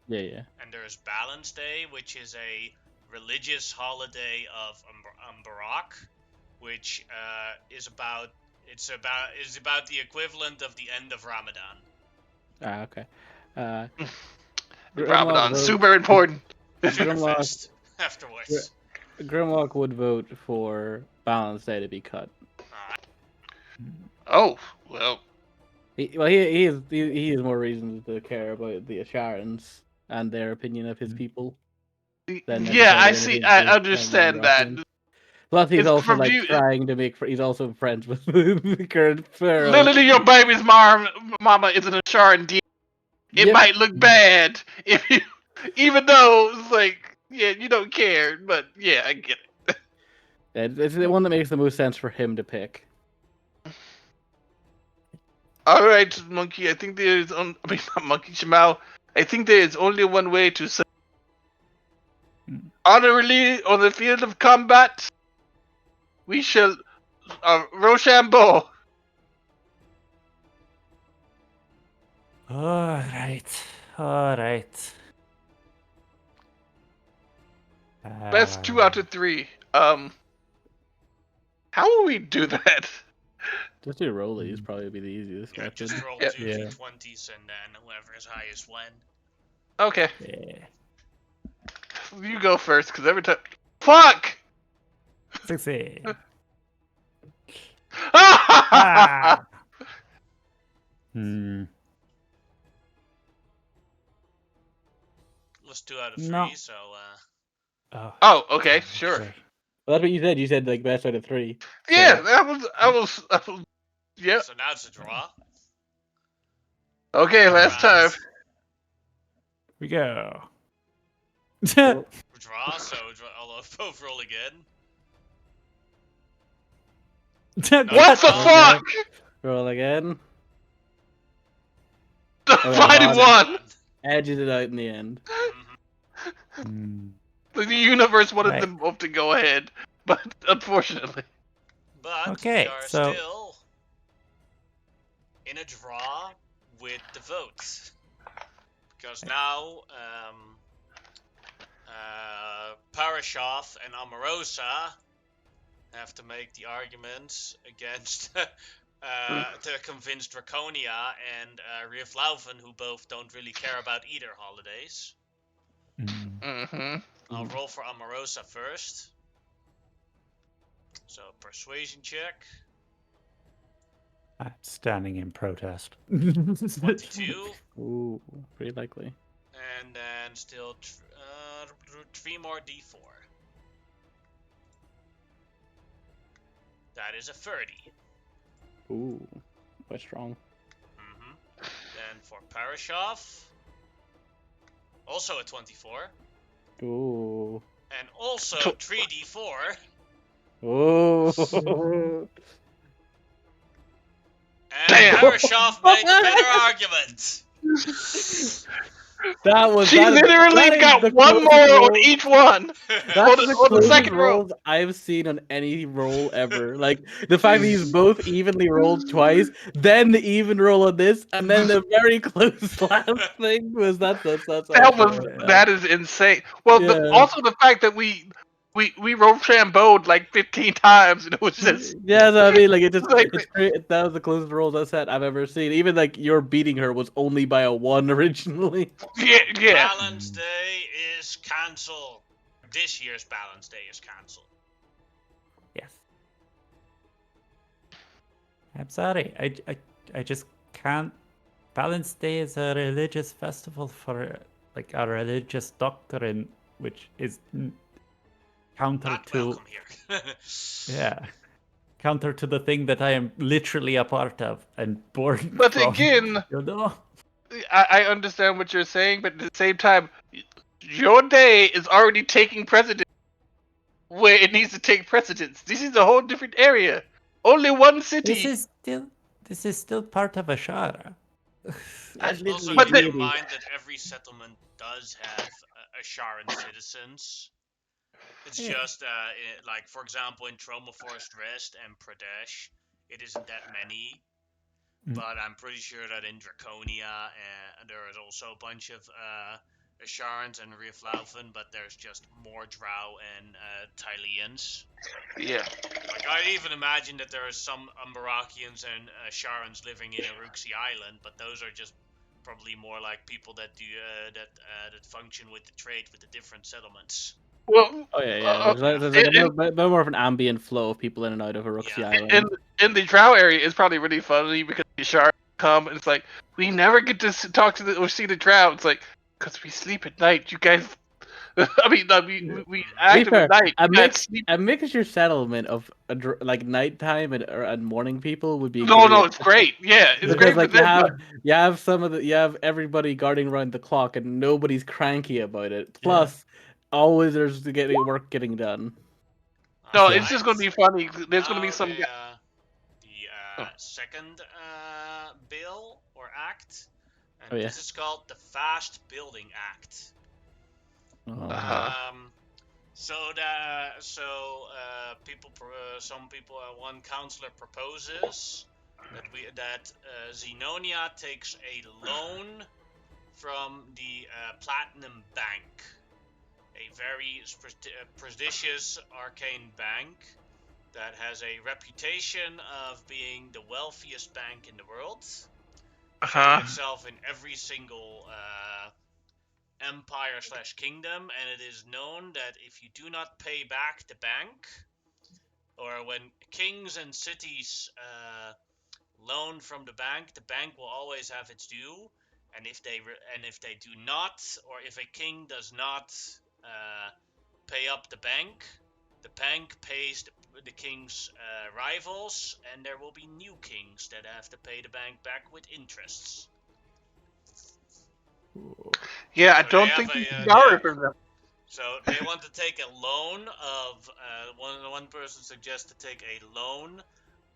yeah. and there's Balance Day, which is a religious holiday of Umbarak, which is about the equivalent of the end of Ramadan. Okay. Uh, Ramadan, super important. Sugarfest afterwards. Grimlock would vote for Balance Day to be cut. Oh well. He has more reasons to care about the Asharans and their opinion of his people. Than Yeah, I necessarily see. anything I to do with understand that. Rockland. Plus, he's It's also from like view- trying to make. He's also friends with the current pharaoh. Literally, your baby's mama is an Asharan deity. It Yep. might look bad if you, even though it's like, yeah, you don't care, but yeah, I get it. It's the one that makes the most sense for him to pick. All right, Monkey. I think there is on. I mean, not Monkey Shimao. I think there is only one way to honorably on the field of combat. We shall Rochambeau. All right. Best 2 out of 3. How will we do that? Just do rollies probably be the easiest Yeah, method. just roll Yeah. 2 d20s and then whoever is highest win. Okay, Yeah. you go first, because every time. Fuck! Succeed. Ah! Hmm. Let's 2 out of 3, No. so Oh, okay, sure. Well, that's what you said. You said like best out of 3. Yeah, So- I was. Yeah. so now it's a draw. Okay, last time. Rounds. We go. Well, Draw, so I'll both roll again. What the Okay. fuck? roll again. The Okay, fighting well, one. Edges it out in the end. Hmm. The universe wanted Right. them both to go ahead, but unfortunately. But Okay, we are so- still in a draw with the votes. Because now Parashov and Omarosa have to make the arguments against to convince Draconia and Rieflaufen, who both don't really care about either holidays. Mm. Mm-hmm. I'll roll for Amorosa first. So, persuasion check. I'm standing in protest. 22. Ooh, pretty likely. And then still 3 more d4. That is a 30. Ooh, quite strong. Then for Parashov, also a 24. Ooh. And also Tw- 3d4. Ooh. And Damn. Parashov made the better argument. She literally got one more on each one. That's on the the closest second roll. rolls I've seen on any roll ever. Like the fact that he's both evenly rolled twice, then the even roll on this, and then the very close last thing was that's That is insane. Well, also the fact that we Rochambeau'd like 15 times, and it was just yeah. So I mean, like it just like that was the closest rolls I said I've ever seen. Even like your beating her was only by a 1 originally. yeah. Balance Day is cancelled. This year's Balance Day is cancelled. Yes. I'm sorry. I just can't. Balance Day is a religious festival for like a religious doctrine, which is counter Not to welcome here. yeah, counter to the thing that I am literally a part of and born But from. again, You know? I understand what you're saying, but at the same time, your day is already taking precedence where it needs to take precedence. This is a whole different area. Only one city. This is still part of Ashara. Also, But keep the- in mind that every settlement does have Asharan citizens. It's Yeah. just, like, for example, in Troma Forest Rest and Pradesh, it isn't that many. Mm. But I'm pretty sure that in Draconia, there is also a bunch of Asharans and Rieflaufen, but there's just more Drow and Tylians. Yeah. Like, I'd even imagine that there are some Umbarakians and Asharans living in Aruxi Island, but those are just probably more like people that do that function with the trade with the different settlements. Well, Oh yeah. There's like a bit more of an ambient flow of people in and out of Aruxi Yeah. Island. in the Drow area, it's probably really funny because the sharks come and it's like we never get to talk to or see the Drow. It's like because we sleep at night. You guys, I mean, we active at night. a You guys sleep. mixture settlement of like nighttime and morning people would be No, great. it's great. Yeah, it's Because great. like for them. you have you have everybody guarding around the clock and nobody's cranky about it. Plus, always there's work getting done. No, Yeah. it's just gonna be funny. There's gonna be Now some the, guy. second bill or act, and Oh, yeah. this is called the Fast Building Act. Uh-huh. One counselor proposes that Xenonia takes a loan from the Platinum Bank, a very prestigious arcane bank that has a reputation of being the wealthiest bank in the world, showing itself in every single empire/kingdom, and it is known that if you do not pay back the bank, or when kings and cities loan from the bank will always have its due, and if they do not, or if a king does not pay up the bank pays the king's rivals, and there will be new kings that have to pay the bank back with interests. Yeah, I So don't think we can borrow from them. So they want to take a loan of one person suggests to take a loan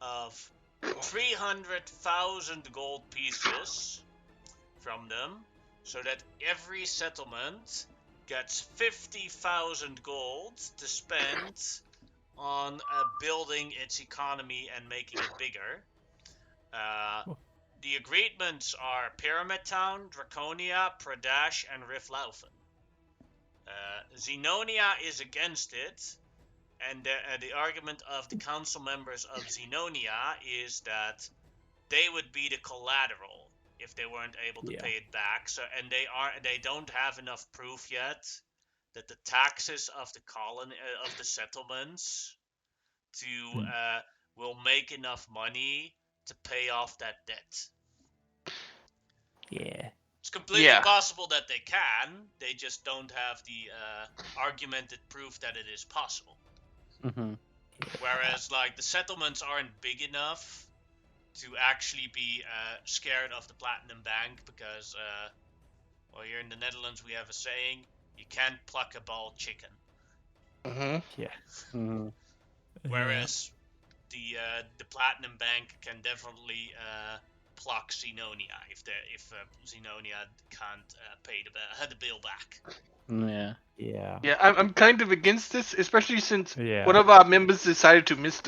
of 300,000 gold pieces from them, so that every settlement gets 50,000 gold to spend on building its economy and making it bigger. The agreements are Pyramid Town, Draconia, Pradesh, and Rieflaufen. Xenonia is against it, and the argument of the council members of Xenonia is that they would be the collateral if they weren't able to Yeah. pay it back. So and they don't have enough proof yet that the taxes of the colony of the settlements to will make enough money to pay off that debt. Yeah. It's completely Yeah. possible that they can. They just don't have the argumented proof that it is possible. Mm-hmm. Whereas, like, the settlements aren't big enough to actually be scared of the Platinum Bank because, well, here in the Netherlands we have a saying: you can't pluck a bald chicken. Mm-hmm. Yeah. Mm-hmm. Whereas the Platinum Bank can definitely pluck Xenonia if Xenonia can't pay the bill back. Yeah. Yeah. Yeah, I'm kind of against this, especially since Yeah. one of our members decided to miss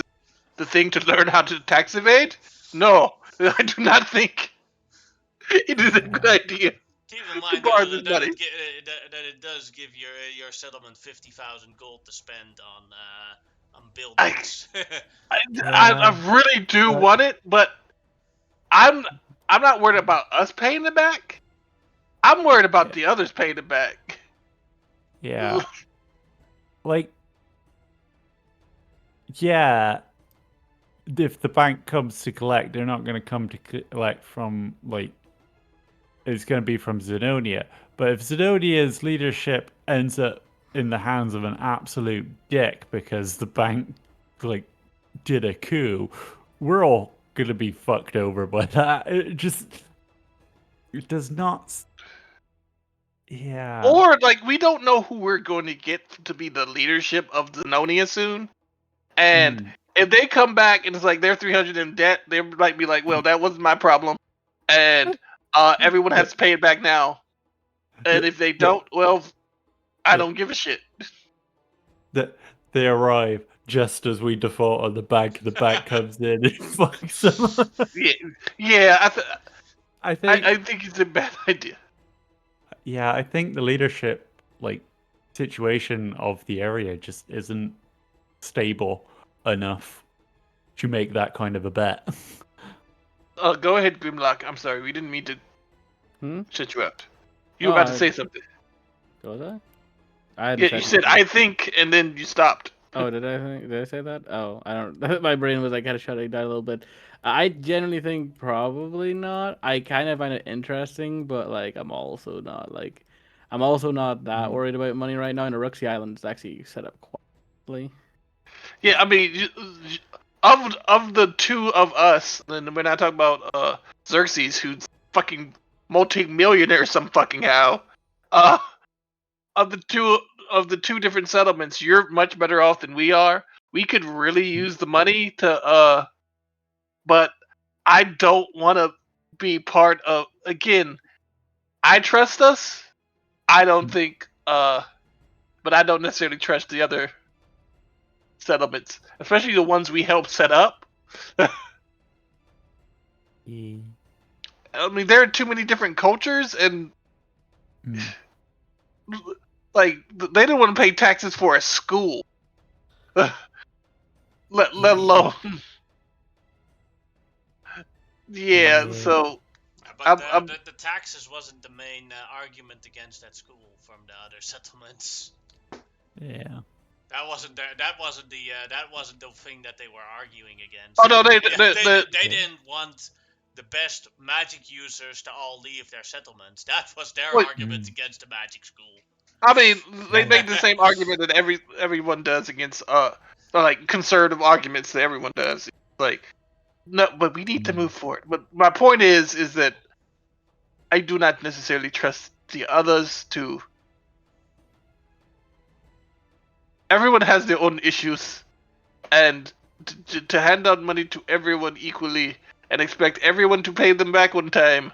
the thing to learn how to tax evade. No, I do not think it is a good idea Keep in to mind borrow though this that money. that it does give your settlement 50,000 gold to spend on I, buildings. I really do But- want it, but I'm I'm not worried about us paying it back. I'm worried about the others paying it back. Yeah. Like, yeah, if the bank comes to collect, they're not going to come to collect from, like, it's going to be from Zenonia. But if Zenonia's leadership ends up in the hands of an absolute dick because the bank, like, did a coup, we're all going to be fucked over by that. It does not. Yeah. Or like we don't know who we're going to get to be the leadership of Zenonia soon, and if they come back and it's like they're 300 in debt, they might be like, "Well, that wasn't my problem," and everyone has to pay it back now. And if they don't, well, I don't give a shit. That they arrive just as we default on the bank. The bank comes in and fucks them. Yeah, I think. I think it's a bad idea. Yeah, I think the leadership, like, situation of the area just isn't stable enough to make that kind of a bet. Go ahead, Grimlock. I'm sorry, we didn't mean to shut you up. You were Oh, about to say something. Was I? I hadn't Yeah, you said I think, and then you stopped. Oh, did I say that? Oh, I don't. My brain was like kind of shutting down a little bit. I generally think probably not. I kind of find it interesting, but like I'm also not that worried about money right now. And Uruxi Island is actually set up quietly. Yeah, I mean, of the two of us, and we're not talking about Xerxes, who's fucking multi-millionaire some fucking how. Of the two different settlements, you're much better off than we are. We could really use the money to but I don't want to be part of. Again, I trust us. I don't think but I don't necessarily trust the other settlements, especially the ones we helped set up. I mean, there are too many different cultures, and like they don't want to pay taxes for a school, let alone. Yeah, so But I'm the taxes wasn't the main argument against that school from the other settlements. Yeah. That wasn't the thing that they were arguing against. Oh no, they didn't want the best magic users to all leave their settlements. That was their Wait. argument against the magic school. I mean, they make the same argument that everyone does against like conservative arguments that everyone does. Like, no, but we need to move forward. But my point is that I do not necessarily trust the others to. Everyone has their own issues, and to hand out money to everyone equally and expect everyone to pay them back on time.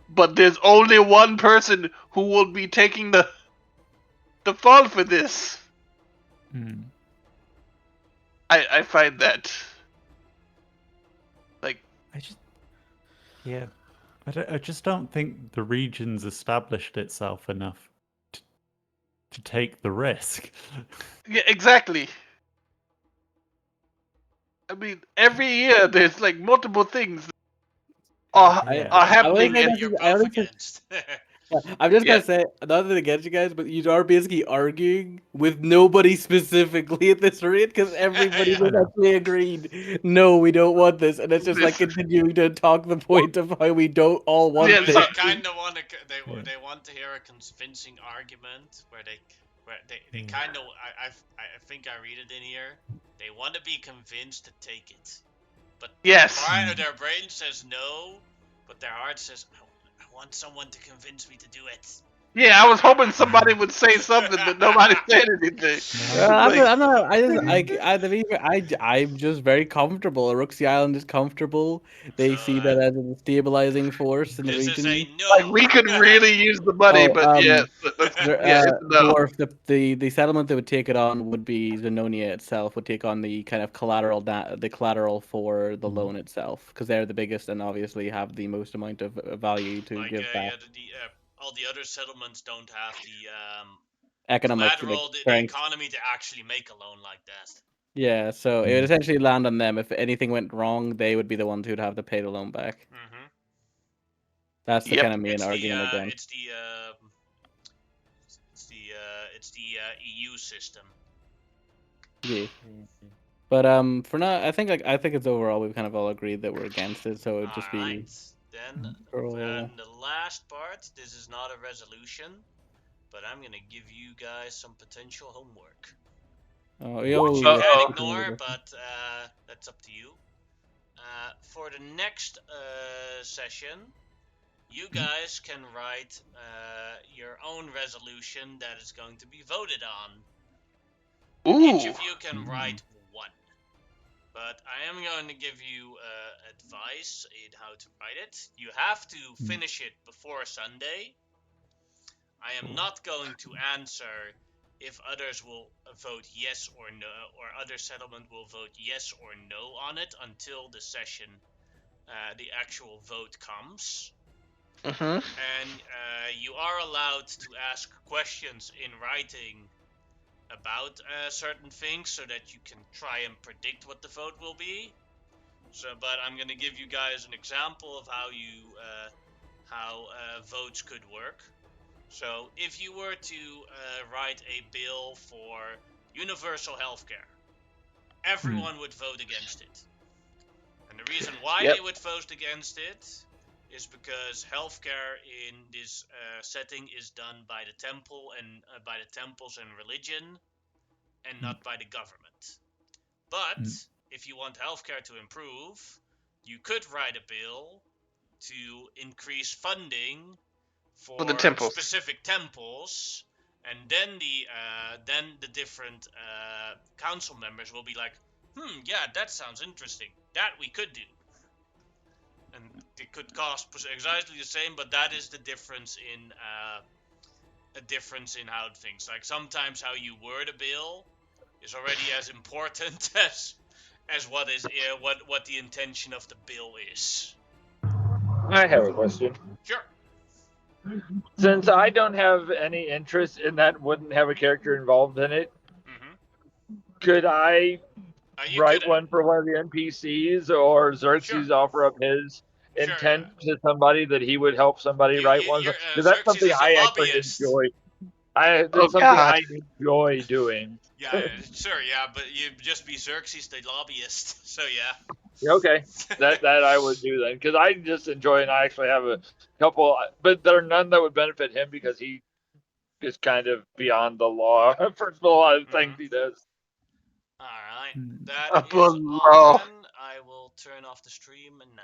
But there's only one person who will be taking the fall for this. I find that like I just don't think the region's established itself enough to take the risk. yeah, exactly. I mean, every year there's like multiple things I are I want to happening, say and this You're is, I both want to say, against. yeah, I'm just yeah, gonna say nothing against you guys, but you are basically arguing with nobody specifically at this rate because everybody Yeah. just actually agreed. No, we don't want this, and it's just like this, continuing to talk the point of how we don't all want yeah. But So this. they kind of want to. Yeah. They want to hear a convincing argument where they kind of. I think I read it in here. They want to be convinced to take it, but yes, their brain says no, but their heart says I want someone to convince me to do it. yeah. I was hoping somebody would say something, but nobody said anything. It's I'm like, not. I'm not. I just. To be fair, I'm just very comfortable. Rooksy Island is comfortable. So They see that as a stabilizing force in the this is a region. like no. we could really use the money, Oh, but yeah, that's yeah, it's a no. Dwarf. The settlement that would take it on would be Zenonia itself. Would take on the kind of collateral the collateral for the loan itself because they're the biggest and obviously have the most amount of value to Like give back. yeah, all the other settlements don't have the Economic like collateral, the strength. economy to actually make a loan like that. Yeah, so it would essentially land on them. If anything went wrong, they would be the ones who'd have to pay the loan back. Mm-hmm. That's the Yep. kind of main argument against. It's the EU system. Yeah. But for now, I think it's overall we've kind of all agreed that we're against it. So it would just All be right. Then roll. the last part. This is not a resolution, but I'm gonna give you guys some potential homework, Oh, which you can ignore, but that's up to you. For the next session, you guys can write your own resolution that is going to be voted on. Each Ooh. of you can write one. But I am going to give you advice in how to write it. You have to finish it before Sunday. I am not going to answer if others will vote yes or no, or other settlement will vote yes or no on it until the session, the actual vote comes. Mm-hmm. And you are allowed to ask questions in writing about certain things so that you can try and predict what the vote will be. So, but I'm gonna give you guys an example of how votes could work. So, if you were to write a bill for universal healthcare, everyone would vote against it. And the reason why Yep. they would vote against it is because healthcare in this setting is done by the temple and by the temples and religion, and not by the government. But if you want healthcare to improve, you could write a bill to increase funding For the for temples. specific temples, and then the different council members will be like, yeah, that sounds interesting. That we could do. And it could cost exactly the same, but that is the difference in how things, like, sometimes how you word a bill is already as important as what is what the intention of the bill is. I have a question. Sure. Since I don't have any interest in that, wouldn't have a character involved in it, Mm-hmm. could I You write could. one for one of the NPCs, or Sure. Xerxes offer up his Sure. intent to somebody that he would help somebody write one? You're, Because that's Xerxes something is a I actually lobbyist. enjoy. Oh That's something God. I enjoy doing. Yeah, sure. Yeah, but you'd just be Xerxes the lobbyist. So yeah. Okay, that I would do then, because I just enjoy, and I actually have a couple, but there are none that would benefit him because he is kind of beyond the law for a lot of things he does. All right. That Up is on all law. then. I will turn off the stream now.